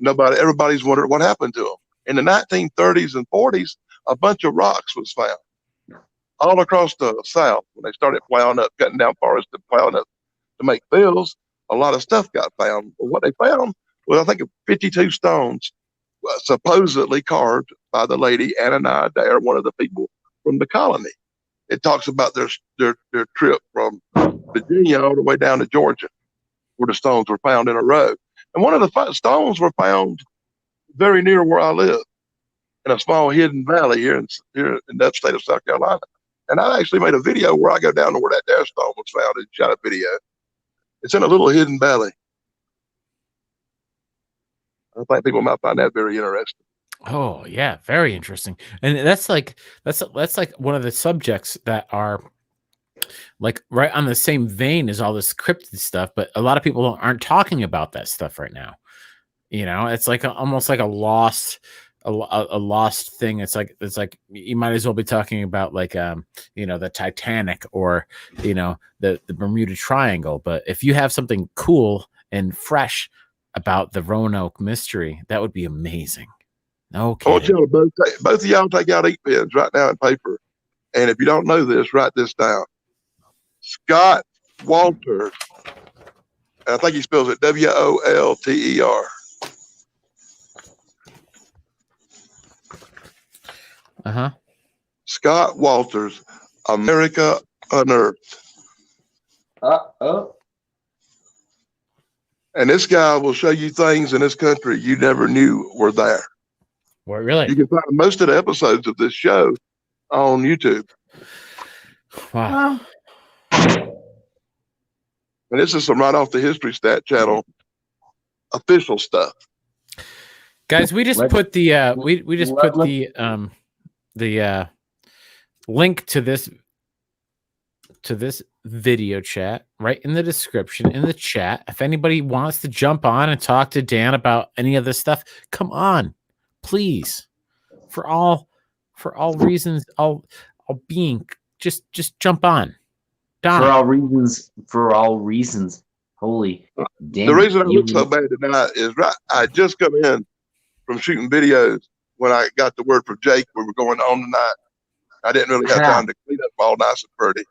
everybody's wondered what happened to them. In the 1930s and 40s, a bunch of rocks was found all across the South. When they started plowing up, cutting down forests and plowing up to make fields, a lot of stuff got found. But what they found was, I think, 52 stones supposedly carved by the lady Anna Dare, one of the people from the colony. It talks about their trip from Virginia all the way down to Georgia, where the stones were found in a row. And one of the stones were found very near where I live, in a small hidden valley here in the upstate of South Carolina. And I actually made a video where I go down to where that dare stone was found and shot a video. It's in a little hidden valley. I think people might find that very interesting. Oh yeah, very interesting. And that's like one of the subjects that are like right on the same vein as all this cryptid stuff, but a lot of people aren't talking about that stuff right now. You know, it's like almost like a lost thing. It's like you might as well be talking about like the Titanic or the Bermuda Triangle. But if you have something cool and fresh about the Roanoke mystery, that would be amazing. Okay. I want you to both of y'all take out ink pens right now and paper. And if you don't know this, write this down. Scott Walter. I think he spells it Wolter. Uh-huh. Scott Walters, America Unearthed. And this guy will show you things in this country you never knew were there. What, really? You can find most of the episodes of this show on YouTube. Wow. And this is some right off the History Stat channel official stuff. Guys, we just put the link to this video chat right in the description in the chat. If anybody wants to jump on and talk to Dan about any of this stuff, come on, please. For all reasons, all being, just jump on. Don. For all reasons. Holy damn. The reason I look so bad tonight is I just come in from shooting videos when I got the word from Jake we were going on tonight. I didn't really have time to clean up all nice and pretty.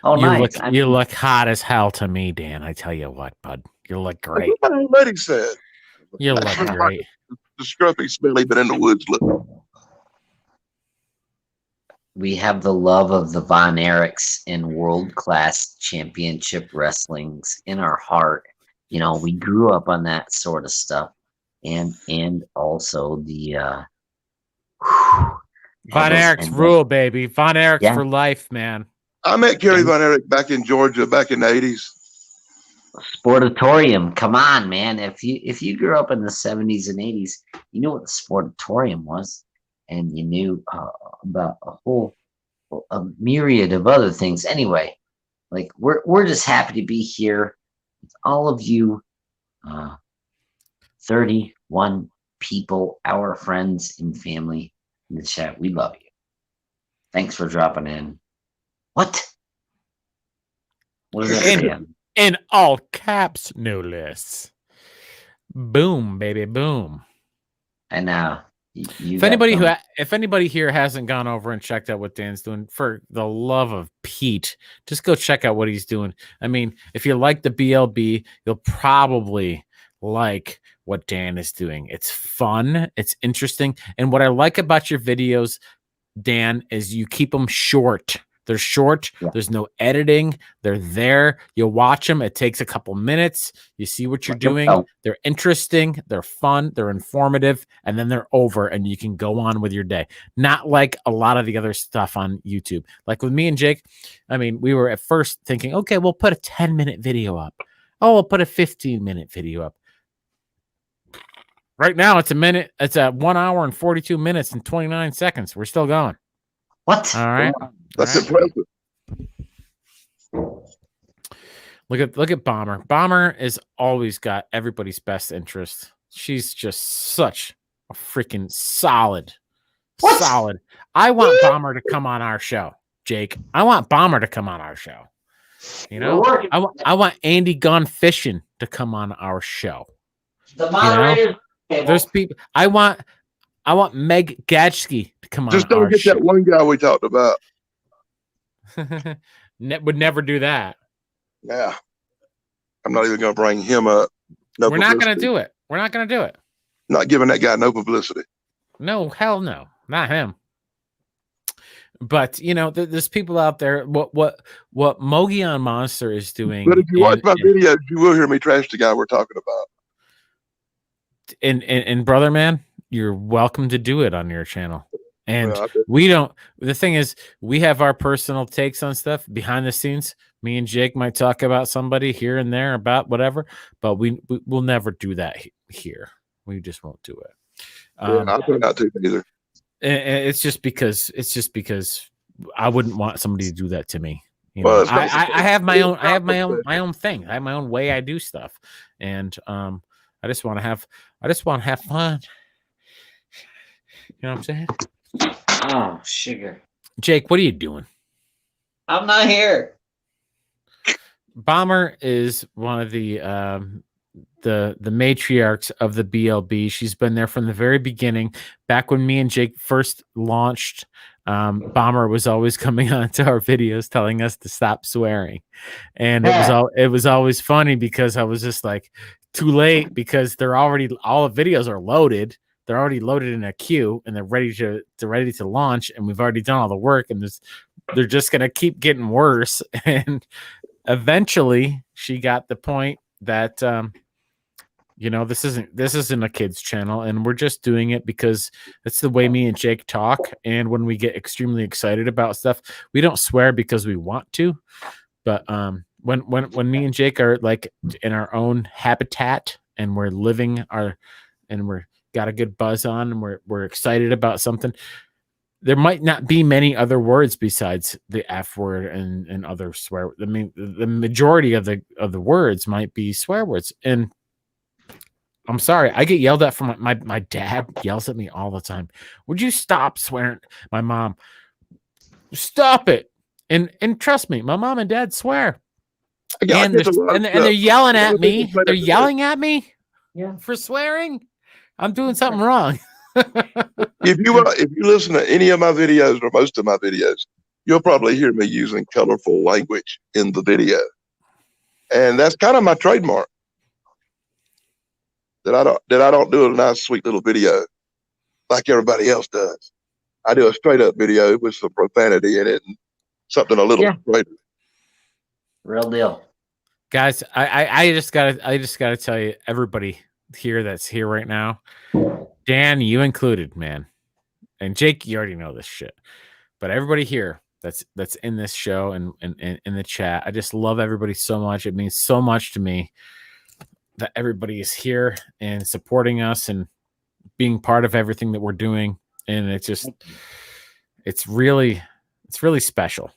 Oh, nice. You look hot as hell to me, Dan. I tell you what, bud. You look great. That's what my lady said. You look great. The scruffy, smelly, but in the woods look. We have the love of the Von Erichs in world-class championship wrestlings in our heart. You know, we grew up on that sort of stuff. And also the Von Erichs rule, baby. Von Erichs for life, man. I met Kerry Von Erich back in Georgia back in the 80s. Sportatorium, come on, man. If you grew up in the 70s and 80s, you knew what the Sportatorium was, and you knew about a myriad of other things. Anyway, like we're just happy to be here with all of you, 31 people, our friends and family in the chat. We love you. Thanks for dropping in. What is that? In all caps, no less. Boom, baby, boom. And now, if anybody here hasn't gone over and checked out what Dan's doing, for the love of Pete, just go check out what he's doing. I mean, if you like the BLB, you'll probably like what Dan is doing. It's fun, it's interesting, and what I like about your videos, Dan, is you keep them short. They're short. Yeah. There's no editing. They're there. You watch them. It takes a couple minutes. You see what you're doing. They're interesting. They're fun. They're informative. And then they're over and you can go on with your day. Not like a lot of the other stuff on YouTube. Like with me and Jake, I mean, we were at first thinking, okay, we'll put a 10-minute video up. Oh, we'll put a 15-minute video up. Right now, it's a minute. It's at 1 hour and 42 minutes and 29 seconds. We're still going. What? All right. That's impressive. Look at Bomber. Bomber is always got everybody's best interest. She's just such a freaking solid. I want Bomber to come on our show, Jake. I want Bomber to come on our show. You know, I want Andy Gone Fishing to come on our show. The moderator. There's people. I want Meg Gadsky to come on. Just don't get that one guy we talked about. Would never do that. Yeah. I'm not even going to bring him up. We're not going to do it. We're not going to do it. Not giving that guy no publicity. No, hell no. Not him. But, you know, there's people out there. What Mogion Monster is doing. But if you watch my videos, you will hear me trash the guy we're talking about. And Brother Man, you're welcome to do it on your channel. And we don't. The thing is, we have our personal takes on stuff behind the scenes. Me and Jake might talk about somebody here and there about whatever, but we'll never do that here. We just won't do it. I put not to either. It's just because I wouldn't want somebody to do that to me. You know, I have my own. I have my own thing. I have my own way I do stuff, and I just want to have fun. You know what I'm saying? Oh, sugar. Jake, what are you doing? I'm not here. Bomber is one of the matriarchs of the BLB. She's been there from the very beginning. Back when me and Jake first launched, Bomber was always coming on to our videos telling us to stop swearing. And it was always funny because I was just like, too late, because they're already, all the videos are loaded. they're already loaded in a queue and they're ready to launch, and we've already done all the work, and they're just gonna keep getting worse. And eventually, she got the point that this isn't a kids channel, and we're just doing it because that's the way me and Jake talk. And when we get extremely excited about stuff, we don't swear because we want to, but when me and Jake are like in our own habitat and we're living and we're got a good buzz on and we're excited about something, there might not be many other words besides the F word and other swear. I mean, the majority of the words might be swear words. And I'm sorry, I get yelled at from my dad yells at me all the time. Would you stop swearing? My mom, stop it. And trust me, my mom and dad swear. And they're yelling at me. They're yelling at me for swearing. I'm doing something wrong. If you listen to any of my videos or most of my videos, you'll probably hear me using colorful language in the video. And that's kind of my trademark. That I don't do a nice, sweet little video like everybody else does. I do a straight up video with some profanity in it and something a little straighter. Real deal. Guys, I just gotta tell you, everybody here that's here right now, Dan, you included, man, and Jake, you already know this shit, but everybody here that's in this show and in the chat, I just love everybody so much. It means so much to me that everybody is here and supporting us and being part of everything that we're doing, and it's really special.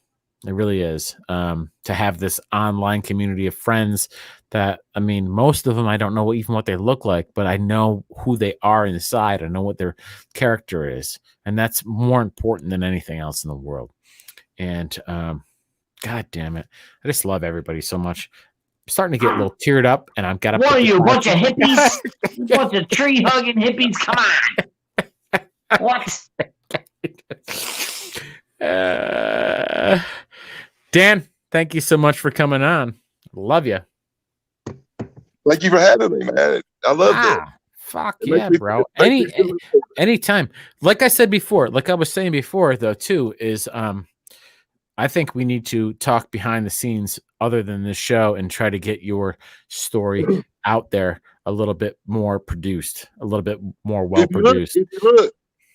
It really is, to have this online community of friends that, I mean, most of them, I don't know even what they look like, but I know who they are inside. I know what their character is. And that's more important than anything else in the world. And, God damn it. I just love everybody so much. I'm starting to get a little teared up, and I've got to. What are you, a bunch of hippies? A bunch of tree hugging hippies? Come on. What? Dan, thank you so much for coming on. Love you. Thank you for having me, man. I love it. Fuck yeah, bro. Anytime. Like I said before, like I was saying before, though, too, is I think we need to talk behind the scenes other than this show and try to get your story out there a little bit more produced, a little bit more well produced.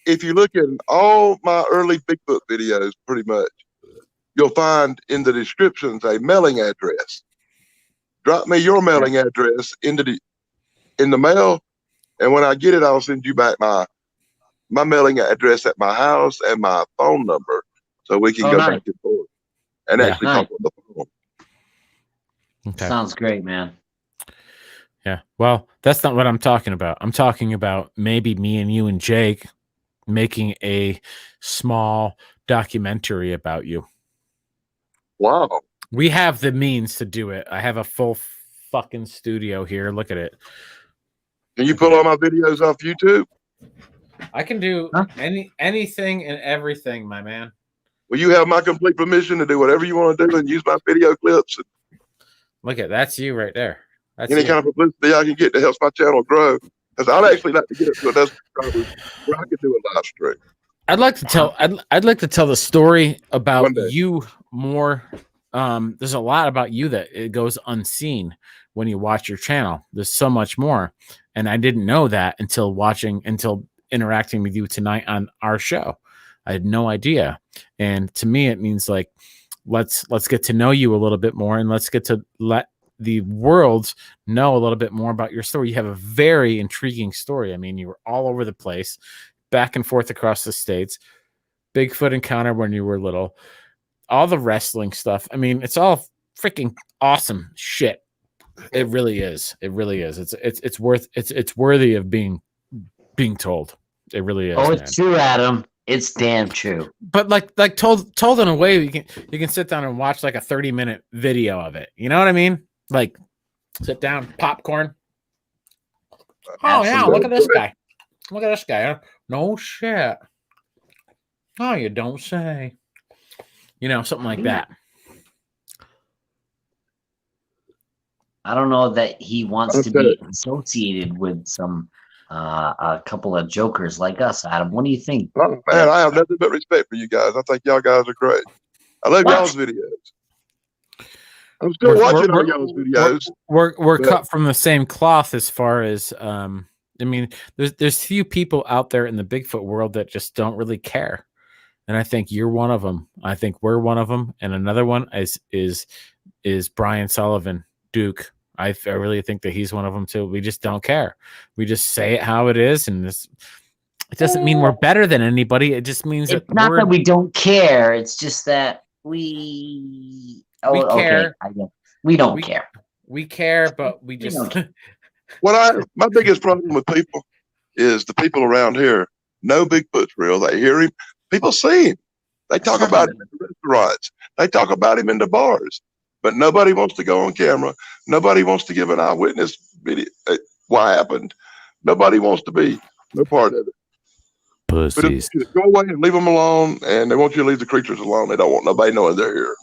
If you look at all my early Bigfoot videos, pretty much, you'll find in the descriptions a mailing address. Drop me your mailing address in the mail, and when I get it, I'll send you back my mailing address at my house and my phone number, so we can go back and forth and actually talk on the phone. Okay. Sounds great, man. Yeah. Well, that's not what I'm talking about. I'm talking about maybe me and you and Jake making a small documentary about you. Wow. We have the means to do it. I have a full fucking studio here. Look at it. Can you pull all my videos off YouTube? I can do anything and everything, my man. Well, you have my complete permission to do whatever you want to do and use my video clips. Look at that's you right there. That's any kind of publicity I can get that helps my channel grow. Because I'd actually like to get it to another subscribers where I can do a live stream. I'd like to tell the story about you more. There's a lot about you that it goes unseen when you watch your channel. There's so much more, and I didn't know that until interacting with you tonight on our show. I had no idea, and to me, it means like let's get to know you a little bit more, and let's get to let the world know a little bit more about your story. You have a very intriguing story. I mean, you were all over the place, back and forth across the states. Bigfoot encounter when you were little. All the wrestling stuff. I mean, it's all freaking awesome shit. It really is. It really is. It's worthy of being told. It really is. Oh, it's true, Adam. It's damn true. But like told in a way you can sit down and watch like a 30-minute video of it. You know what I mean? Like sit down, popcorn. Oh yeah, look at this guy. Look at this guy. No shit. Oh, you don't say. You know, something like that. I don't know that he wants to be associated with some a couple of jokers like us, Adam. What do you think? Oh, man, I have nothing but respect for you guys. I think y'all guys are great. I love y'all's videos. I'm still watching all y'all's videos. We're cut from the same cloth as far as I mean, there's few people out there in the Bigfoot world that just don't really care, and I think you're one of them. I think we're one of them, and another one is Brian Sullivan, Duke. I really think that he's one of them too. We just don't care. We just say it how it is, and it doesn't mean we're better than anybody. It just means it's not that we don't care. It's just that we care. Okay. We don't care. We care, but we just. My biggest problem with people is the people around here know Bigfoot's real. They hear him. People see him. They talk about him in the restaurants. They talk about him in the bars. But nobody wants to go on camera. Nobody wants to give an eyewitness video. What happened? Nobody wants to be no part of it. Pussies. But go away and leave them alone, and they want you to leave the creatures alone. They don't want nobody knowing they're here.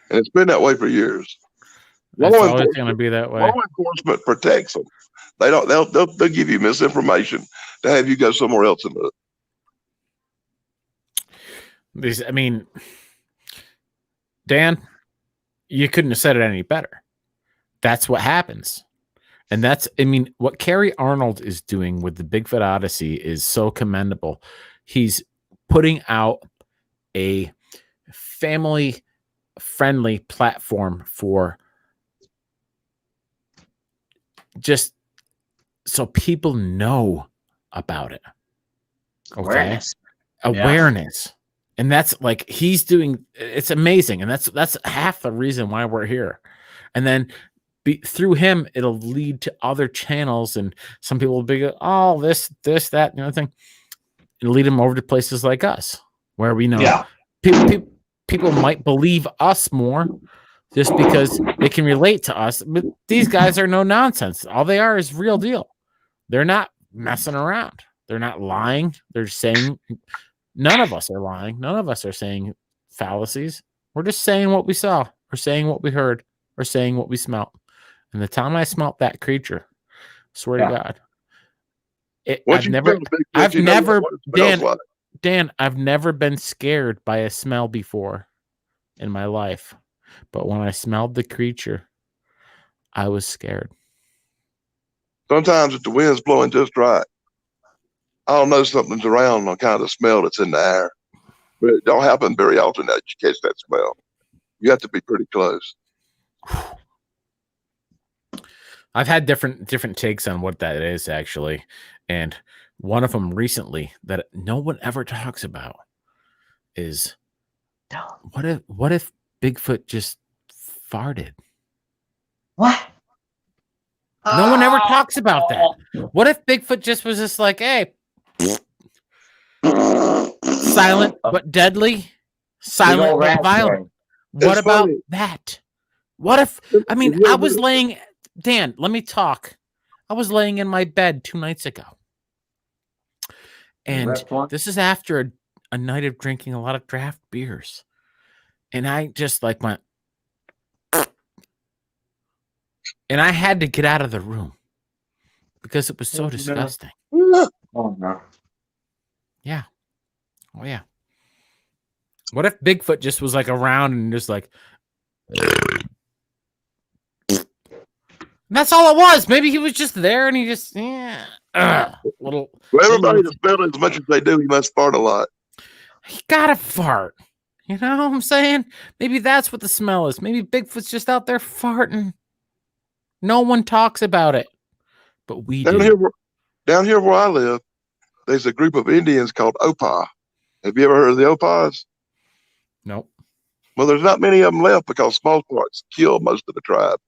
And it's been that way for years. It's always going to be that way. Law enforcement protects them. They don't. They'll give you misinformation to have you go somewhere else and look. I mean, Dan, you couldn't have said it any better. That's what happens. And what Kerry Arnold is doing with the Bigfoot Odyssey is so commendable. He's putting out a family-friendly platform for just so people know about it. Okay. Awareness. Yeah. And that's like he's doing. It's amazing, and that's half the reason why we're here. And then through him, it'll lead to other channels, and some people will be, oh, this, that, thing. It'll lead them over to places like us, where we know people might believe us more, just because they can relate to us. But these guys are no nonsense. All they are is real deal. They're not messing around. They're not lying. They're saying. None of us are lying. None of us are saying fallacies. We're just saying what we saw, or saying what we heard, or saying what we smelt. And the time I smelt that creature, swear to God, I've never been scared by a smell before in my life. But when I smelled the creature, I was scared. Sometimes if the wind's blowing just right, I'll know something's around on kind of smell that's in the air. But it don't happen very often that you catch that smell. You have to be pretty close. I've had different takes on what that is, actually. And one of them recently that no one ever talks about is what if Bigfoot just farted? What? No one ever talks about that. What if Bigfoot just was just like, hey, silent but deadly, silent but violent? What about that? What if, I was laying, Dan, let me talk. I was laying in my bed 2 nights ago. And this is after a night of drinking a lot of draft beers. And I just like went, and I had to get out of the room because it was so disgusting. Oh, no. Yeah. Oh, yeah. What if Bigfoot just was like around and just like, and that's all it was. Maybe he was just there and he just, little. Well, everybody that spelled as much as they do, he must fart a lot. He gotta fart. You know what I'm saying? Maybe that's what the smell is. Maybe Bigfoot's just out there farting. No one talks about it, but we do. Down here where I live, there's a group of Indians called Opa. Have you ever heard of the Opas? Nope. Well, there's not many of them left because smallpox killed most of the tribe.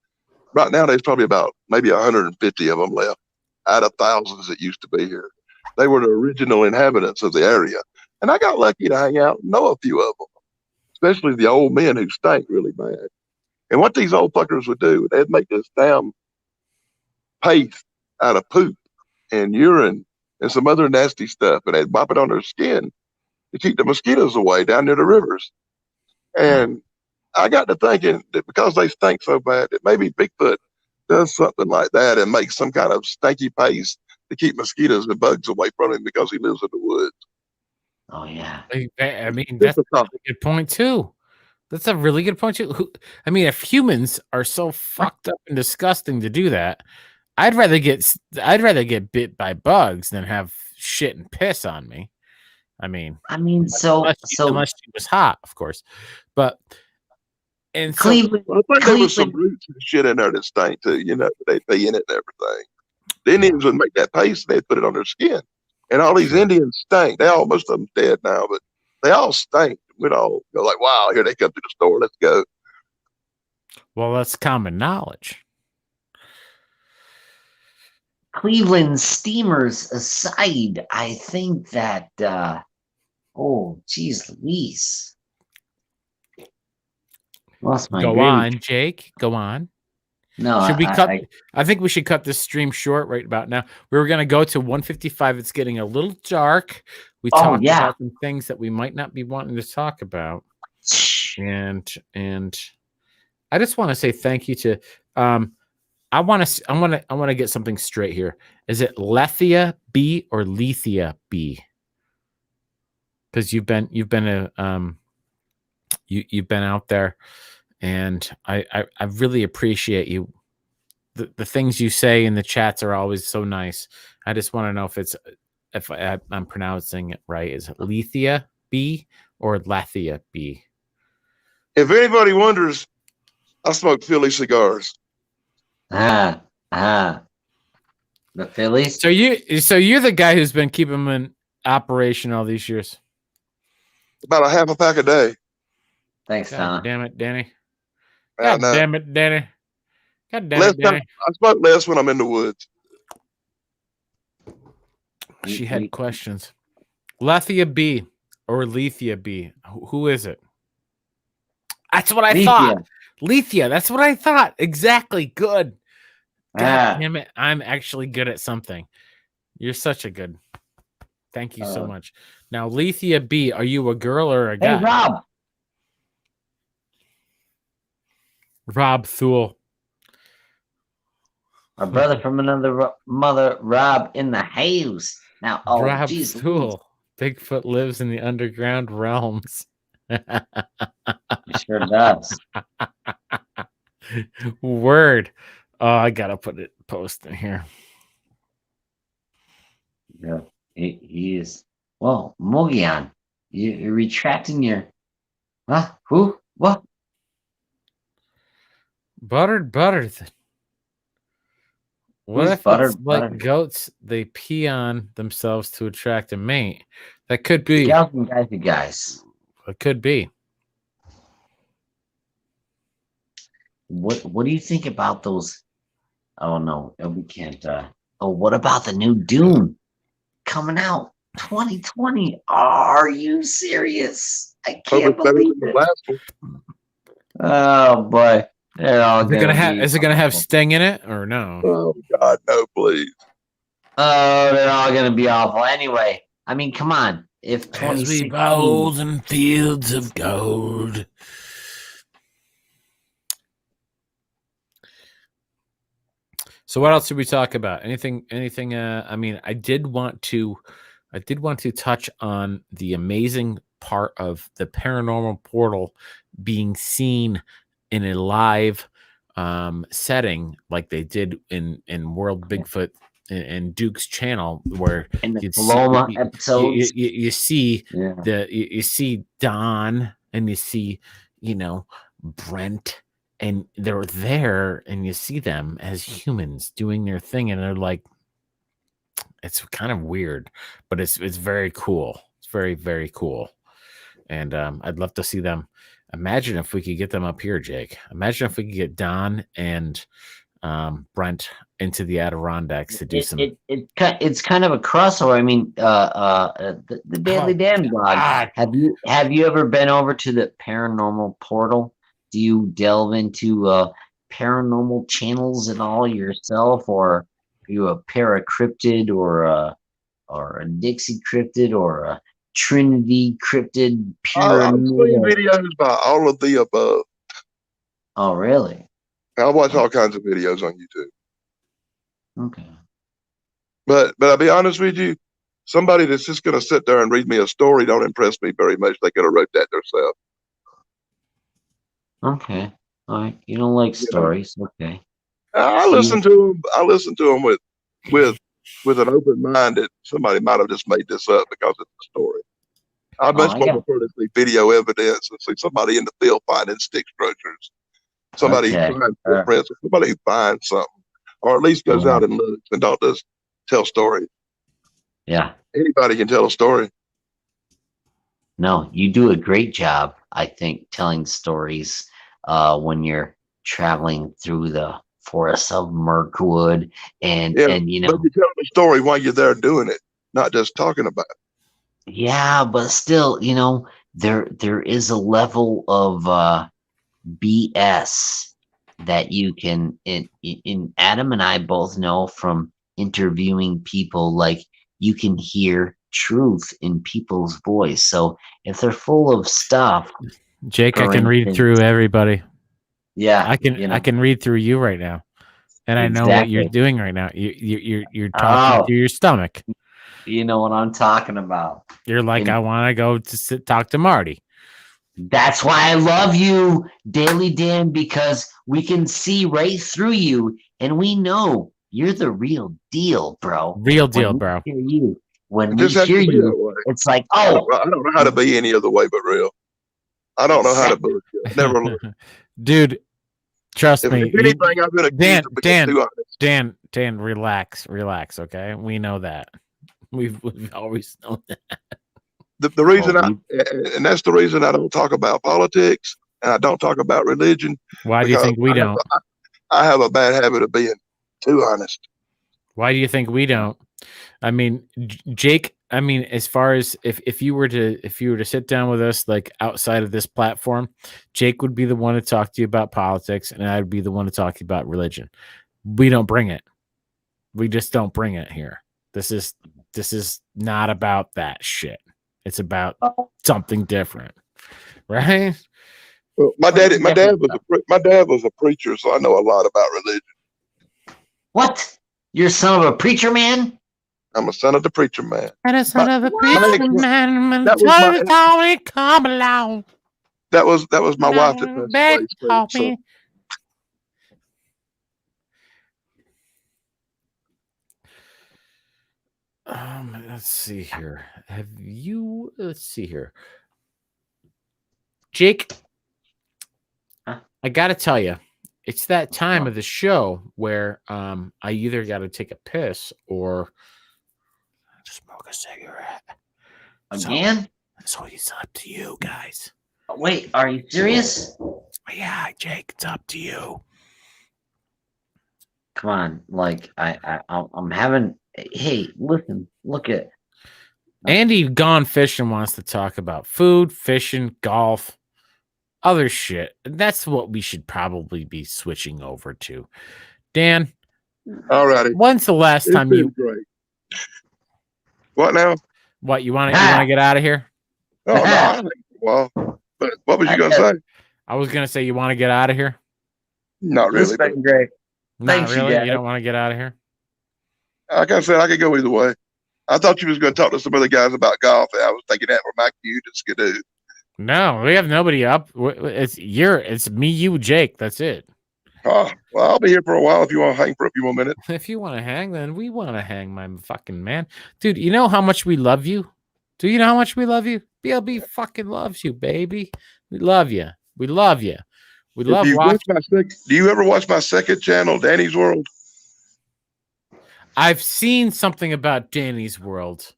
Right now, there's probably about maybe 150 of them left out of thousands that used to be here. They were the original inhabitants of the area. And I got lucky to hang out and know a few of them, especially the old men who stank really bad. And what these old fuckers would do, they'd make this damn paste out of poop and urine and some other nasty stuff, and they'd mop it on their skin to keep the mosquitoes away down near the rivers. And I got to thinking that because they stink so bad, that maybe Bigfoot does something like that and makes some kind of stinky paste to keep mosquitoes and bugs away from him because he lives in the woods. Oh yeah. I mean, that's a good point too. That's a really good point too. I mean, if humans are so fucked up and disgusting to do that, I'd rather get bit by bugs than have shit and piss on me. I mean, unless she was hot, of course. But and Cleveland, I think there was some roots and shit in there that stank too. You know, they pee in it and everything. The Indians would make that paste and they'd put it on their skin. And all these Indians stink. Most of them dead now, but they all stink. We'd all go like, wow, here they come to the store. Let's go. Well, that's common knowledge. Cleveland Steamers aside, I think that, oh, geez, Louise. Lost my Go on, Jake. Go on. No, should we cut? I think we should cut this stream short right about now. We were going to go to 155. It's getting a little dark. We talked about some things that we might not be wanting to talk about, and I just want to say thank you to. I want to get something straight here. Is it Lethia B or Lethia B? Because you've been out there. And I really appreciate you. The things you say in the chats are always so nice. I just want to know if I'm pronouncing it right. Is it Lethia B or Lethia B? If anybody wonders, I smoke Philly cigars. The Phillies. So you're the guy who's been keeping them in operation all these years. About a half a pack a day. Thanks, Tom. Damn it, Danny. God damn it, Danny. God damn it, Danny. I smoke less when I'm in the woods. She had questions. Lethia B or Lethia B? Who is it? That's what I thought. Lethia. That's what I thought. Exactly. Good. God damn it. I'm actually good at something. You're such a good. Thank you so much. Now, Lethia B, are you a girl or a guy? Hey, Rob. Rob Thule. My brother from another mother, Rob, in the house. Now, Rob Thule. Bigfoot lives in the underground realms. He sure does. Word. Oh, I gotta post in here. Yeah, he is. Well, Mogian, you're retracting your. Huh? Who? What? Buttered. What if it's like goats? They pee on themselves to attract a mate. That could be. Guys. It could be. What do you think about those? Oh no, we can't. What about the new Dune coming out 2020? Are you serious? I can't believe it. Oh boy. Is it gonna have Sting in it or no? Oh God, no, please. Oh, they're all gonna be awful. Anyway, I mean, come on. If 2016 bowls and fields of gold. So what else did we talk about? Anything? I mean, I did want to touch on the amazing part of the paranormal portal being seen in a live setting like they did in World Bigfoot and Duke's channel, where in the Paloma episodes you see you see Don and you see Brent, and they're there and you see them as humans doing their thing, and they're like, it's kind of weird, but it's very cool. It's very, very cool. And I'd love to see them. Imagine if we could get them up here, Jake. Imagine if we could get Don and Brent into the Adirondacks to do some. It's kind of a crossover. I mean, the Daily Damn Dog. Have you ever been over to the Paranormal portal? Do you delve into paranormal channels at all yourself, or are you a paracryptid or a Dixie cryptid or a Trinity cryptid pyramid? I've seen videos by all of the above. Oh, really? I watch all kinds of videos on YouTube. Okay. But I'll be honest with you, somebody that's just going to sit there and read me a story don't impress me very much. They could have wrote that themselves. Okay. All right. You don't like stories. Okay. I listen to them. I listen to them with an open mind that somebody might have just made this up because it's a story. I'd much more prefer to see video evidence and see somebody in the field finding stick structures, somebody who finds footprints, somebody who finds something, or at least goes out and looks and don't just tell stories. Yeah. Anybody can tell a story. No, you do a great job, I think, telling stories when you're traveling through the forests of Mirkwood and you know. But you tell the story while you're there doing it, not just talking about it. Yeah, but still, you know, there is a level of BS that you can in Adam and I both know from interviewing people, like you can hear truth in people's voice. So if they're full of stuff, Jake, I can read through everybody. Yeah, I can read through you right now, and I know what you're doing right now. You're talking through your stomach. You know what I'm talking about. You're like, I want to go to talk to Marty. That's why I love you, Daily Dan, because we can see right through you, and we know you're the real deal, bro. Real deal, bro. When we hear you, it's like, oh. I don't know how to be any other way but real. I don't know how to bullshit. Never learned. Dude, trust me. If anything, I've been accused of being too honest. Dan, relax, okay? We know that. We've always known that. The reason and that's the reason I don't talk about politics and I don't talk about religion. Why do you think we don't? I have a bad habit of being too honest. Why do you think we don't? I mean, Jake, I mean, as far as if you were to sit down with us, like outside of this platform, Jake would be the one to talk to you about politics and I'd be the one to talk to you about religion. We don't bring it. We just don't bring it here. This is not about that shit. It's about something different, right? Well, my dad was a preacher, so I know a lot about religion. What? You're a son of a preacher man? I'm a son of the preacher man. And a son of a preacher man. That was my wife that passed away. Let's see here. Let's see here. Jake, I got to tell you, it's that time of the show where I either got to take a piss or smoke a cigarette. Again? So it's up to you guys. Wait, are you serious? Yeah, Jake, it's up to you. Come on, like I'm having. Hey, listen, look at Andy Gone Fishing wants to talk about food, fishing, golf, other shit. That's what we should probably be switching over to. Dan, all righty. When's the last time you? Great. What now? What you want to get out of here? Oh no! Well, but what was you gonna say? I was gonna say you want to get out of here. Not really. It's been great. Not really. You don't want to get out of here. Like I said, I could go either way. I thought you was going to talk to some other guys about golf. And I was thinking that were my cue to skidoo. No, we have nobody up. It's me, you, Jake. That's it. Oh, well, I'll be here for a while if you want to hang for a few more minutes. If you want to hang, then we want to hang, my fucking man. Dude, you know how much we love you? Do you know how much we love you? BLB fucking loves you, baby. We love you. We love you. We love watching. Do you ever watch my second channel, Danny's World? I've seen something about Danny's World,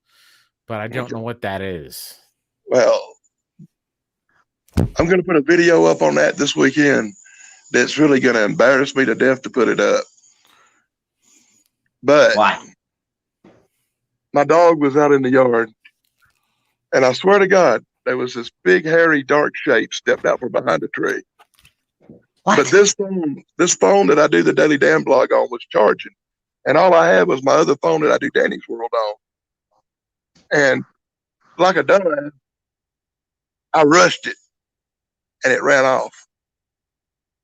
but I don't know what that is. Well, I'm going to put a video up on that this weekend that's really going to embarrass me to death to put it up. But why? My dog was out in the yard, and I swear to God, there was this big, hairy, dark shape stepped out from behind a tree. What? But this phone that I do the Daily Dan blog on was charging. And all I had was my other phone that I do Danny's World on. And like a dumbass, I rushed it and it ran off.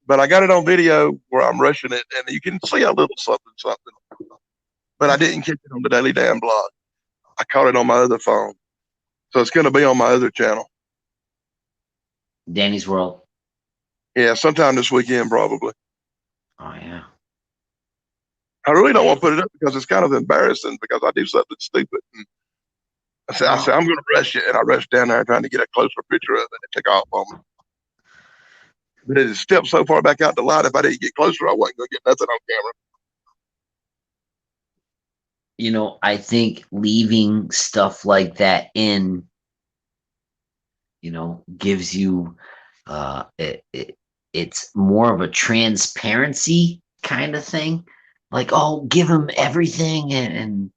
But I got it on video where I'm rushing it and you can see a little something. but I didn't catch it on the Daily Damn blog. I caught it on my other phone. So it's going to be on my other channel. Danny's World. Yeah, sometime this weekend, probably. Oh, yeah. I really don't want to put it up because it's kind of embarrassing because I do something stupid. And I said, I'm going to rush it. And I rushed down there trying to get a closer picture of it. And it took off on me. But it stepped so far back out the light, if I didn't get closer, I wasn't going to get nothing on camera. You know, I think leaving stuff like that in, you know, gives you, it's more of a transparency kind of thing. Like, oh, give them everything and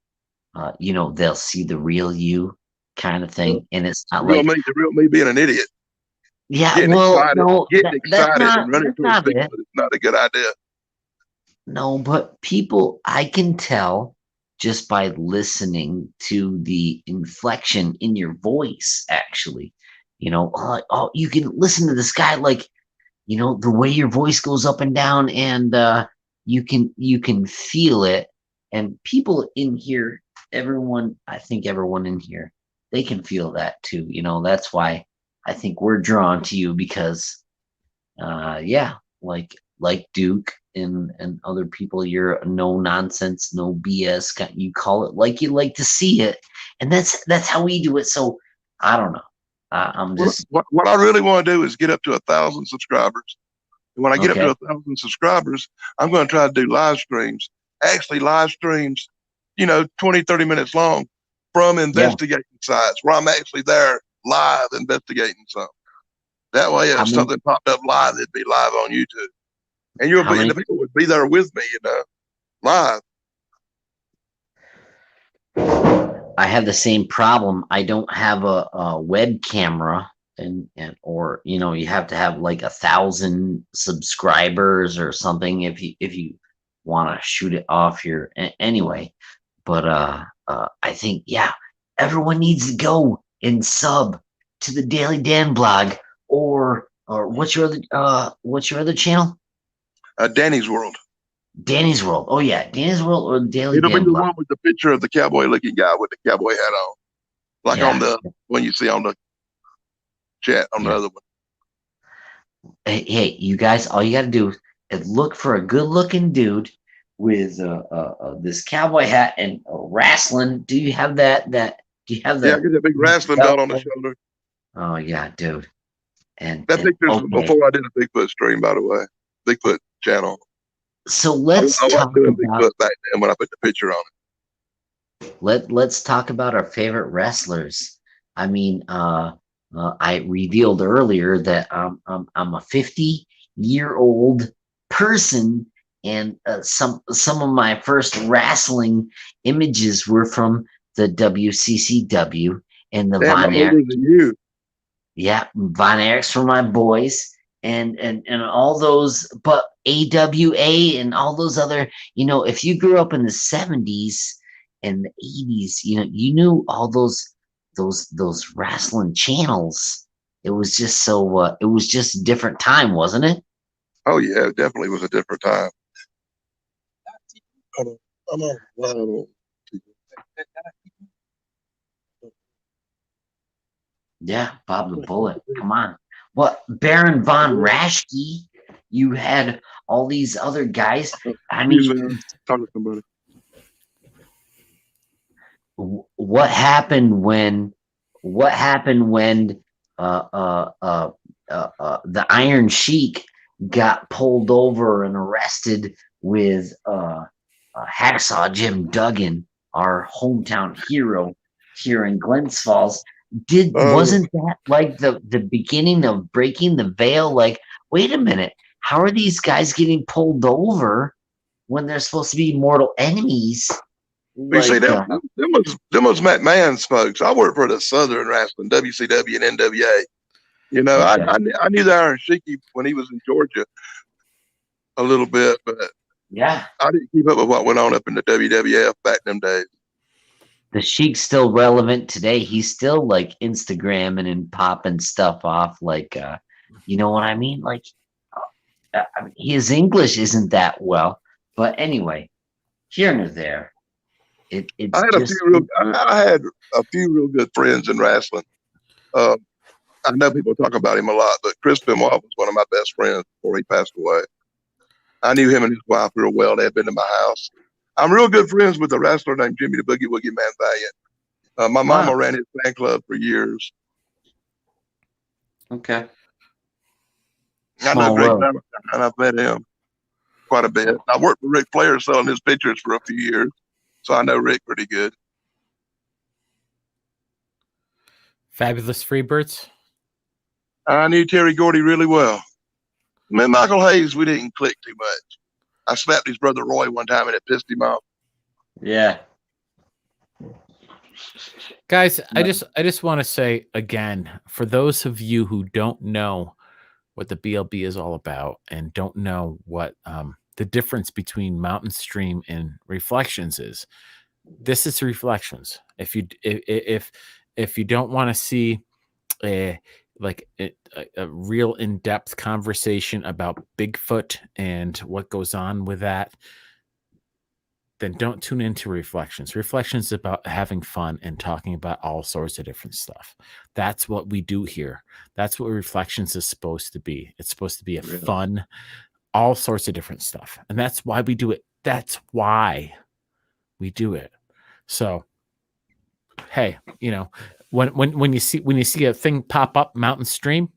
you know, they'll see the real you kind of thing. And it's not like the real me being an idiot. Yeah, getting well, excited, no, getting excited and running towards Bigfoot it. is not a good idea. No, but people, I can tell just by listening to the inflection in your voice, actually. You know, oh, you can listen to this guy, like, you know, the way your voice goes up and down, and you can feel it. And people in here, I think everyone in here, they can feel that too. You know, that's why I think we're drawn to you because, yeah, like Duke and other people, you're a no nonsense, no BS. You call it like you like to see it, and that's how we do it. So I don't know. I'm just what I really want to do is get up to 1,000 subscribers. And when I get up to 1,000 subscribers, I'm going to try to do live streams. Actually, live streams, you know, 20, 30 minutes long from investigating sites where I'm actually there live investigating something. That way, if something popped up live, it'd be live on YouTube. And the people would be there with me, you know, live. I have the same problem. I don't have a web camera, or you know, you have to have like 1,000 subscribers or something if you want to shoot it off your anyway. But I think everyone needs to go and sub to the Daily Dan blog or what's your other channel? Danny's World. Danny's World. Oh yeah, Danny's World or Daily Dan blog. It'll be the one with the picture of the cowboy-looking guy with the cowboy hat on, like on the one you see on the chat on the other one. Hey, you guys, all you got to do is look for a good-looking dude with this cowboy hat and wrestling. Do you have that? Do you have that? Yeah, I get that big wrestling belt on the shoulder. Oh yeah, dude. And that picture's before I did a Bigfoot stream, by the way. Bigfoot channel. So let's talk about Bigfoot back then when I put the picture on it. Let's talk about our favorite wrestlers. I mean, I revealed earlier that I'm a 50-year-old person, and some of my first wrestling images were from the WCCW and the Von Erichs. Yeah, Von Erichs for my boys. And all those, but AWA and all those other, you know, if you grew up in the 70s and the 80s, you know, you knew all those wrestling channels. It was just so, it was just a different time, wasn't it? Oh yeah, it definitely was a different time. Yeah, Bob the Bullet. Come on. What, Baron von Raschke? You had all these other guys. I mean, talk to somebody. What happened when the Iron Sheik got pulled over and arrested with Hacksaw Jim Duggan, our hometown hero here in Glens Falls? Wasn't that like the beginning of breaking the veil? Like, wait a minute, how are these guys getting pulled over when they're supposed to be mortal enemies? You see, them was McMahon's folks. I worked for the Southern Wrestling, WCW and NWA. You know, I knew the Iron Sheik when he was in Georgia a little bit, but I didn't keep up with what went on up in the WWF back in them days. The Sheik's still relevant today. He's still like Instagramming and popping stuff off. Like, you know what I mean? Like, his English isn't that well, but anyway, here and there. I had a few real good friends in wrestling. I know people talk about him a lot, but Chris Benoit was one of my best friends before he passed away. I knew him and his wife real well. They had been to my house. I'm real good friends with a wrestler named Jimmy the Boogie Woogie Man Valiant. My mama ran his fan club for years. Okay. I know Greg Valentine, and I've met him quite a bit. I worked for Ric Flair selling his pictures for a few years, so I know Rick pretty good. Fabulous Freebirds. I knew Terry Gordy really well. Me and Michael Hayes, we didn't click too much. I slapped his brother Roy one time and it pissed him off. Yeah. Guys, I just want to say again, for those of you who don't know what the BLB is all about and don't know what the difference between Mountain Stream and Reflekshunz is, this is Reflekshunz. If you don't want to see a real in-depth conversation about Bigfoot and what goes on with that, then don't tune into Reflekshunz. Reflekshunz is about having fun and talking about all sorts of different stuff. That's what we do here. That's what Reflekshunz is supposed to be. It's supposed to be a fun, all sorts of different stuff. And that's why we do it. That's why we do it. So, hey, you know, when you see a thing pop up Mountain Stream,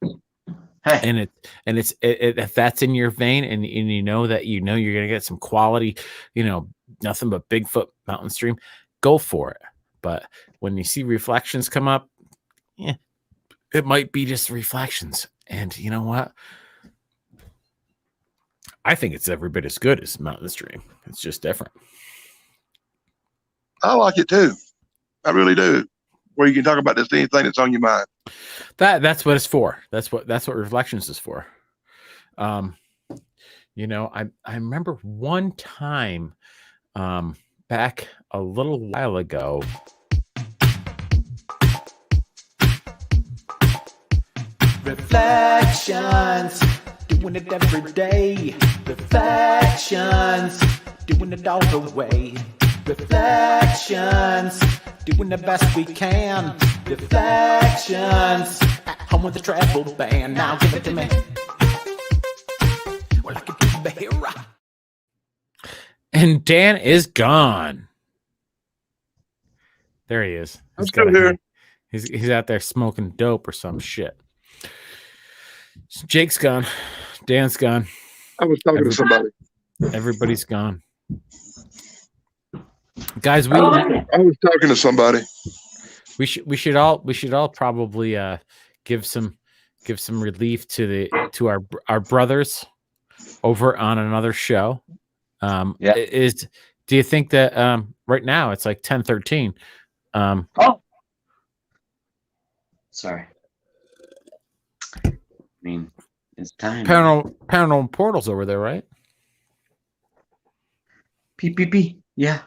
and if that's in your vein and you know you're gonna get some quality, you know, nothing but Bigfoot Mountain Stream, go for it. But when you see Reflekshunz come up, it might be just Reflekshunz. And you know what? I think it's every bit as good as Mountain Stream. It's just different. I like it too. I really do. Where you can talk about just anything that's on your mind. That's what it's for. That's what Reflekshunz is for. You know, I remember one time back a little while ago. Reflekshunz, doing it every day. Reflekshunz, doing it all the way. Reflekshunz, doing the best we can. Reflekshunz, at home with the travel band. Now give it to me. Well, I could be the hero. And Dan is gone. There he is. I'm still here. He's out there smoking dope or some shit. So Jake's gone. Dan's gone. I was talking to somebody. Everybody's gone. Guys, I was talking to somebody. We should all probably give some relief to our brothers over on another show. Do you think that right now it's like 10:13? Sorry. I mean, it's time. Paranormal Portal's over there, right? PPP. Yeah.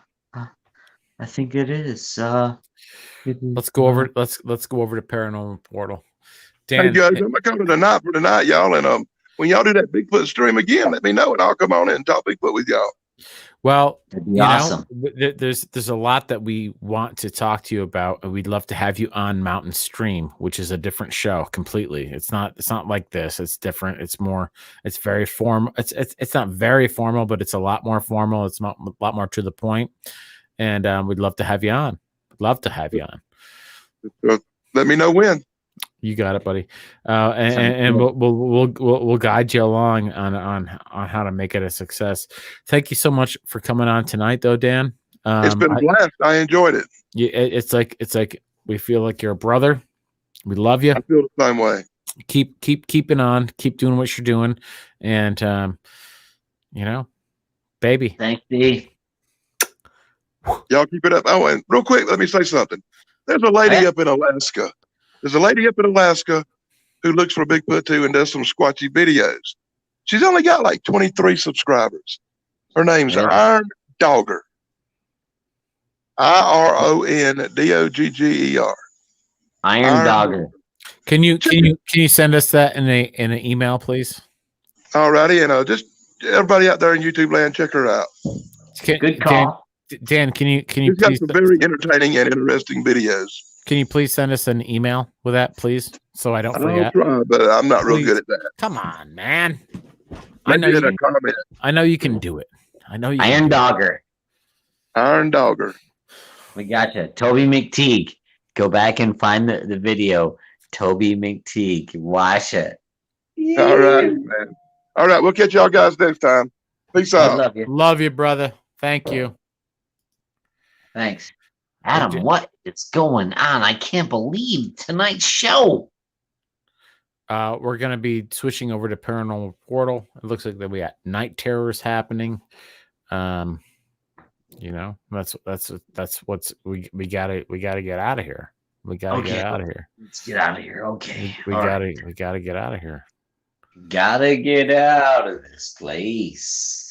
I think it is. Let's go over to Paranormal Portal. Dan, hey guys, I'm gonna call it a night for tonight, y'all. And when y'all do that Bigfoot stream again, let me know, and I'll come on in and talk Bigfoot with y'all. Well, awesome. There's a lot that we want to talk to you about, and we'd love to have you on Mountain Stream, which is a different show completely. It's not like this. It's different. It's more. It's very formal. It's not very formal, but it's a lot more formal. It's a lot more to the point. And we'd love to have you on. Love to have you on. Let me know when. You got it, buddy. And we'll guide you along on how to make it a success. Thank you so much for coming on tonight, though, Dan. It's been a blast. I enjoyed it. Yeah, it's like we feel like you're a brother. We love you. I feel the same way. Keep keeping on. Keep doing what you're doing, and you know, baby. Thanks, D. Y'all keep it up. Oh, and real quick, let me say something. There's a lady up in Alaska. There's a lady up in Alaska who looks for Bigfoot too and does some squatchy videos. She's only got like 23 subscribers. Her name's Iron Dogger. IRONDOGGER. Iron Dogger. Can you send us that in an email, please? Alrighty, and just everybody out there in YouTube land, check her out. Good call. Dan, can you He's got some very entertaining and interesting videos. Can you please send us an email with that, please, so I don't forget? I'll try, but I'm not real good at that. Come on, man. I know you can. I know you can do it. I know you. Iron Dogger. Iron Dogger. We got you, Toby McTeague. Go back and find the video. Toby McTeague. Watch it. All right, man. All right, we'll catch y'all guys next time. Peace out. Love you. Love you, brother. Thank you. Thanks. Adam, what is going on? I can't believe tonight's show. We're going to be switching over to Paranormal Portal. It looks like that we got night terrors happening. That's what's we gotta get out of here. We gotta get out of here. Let's get out of here. Okay. We gotta get out of here. Gotta get out of this place.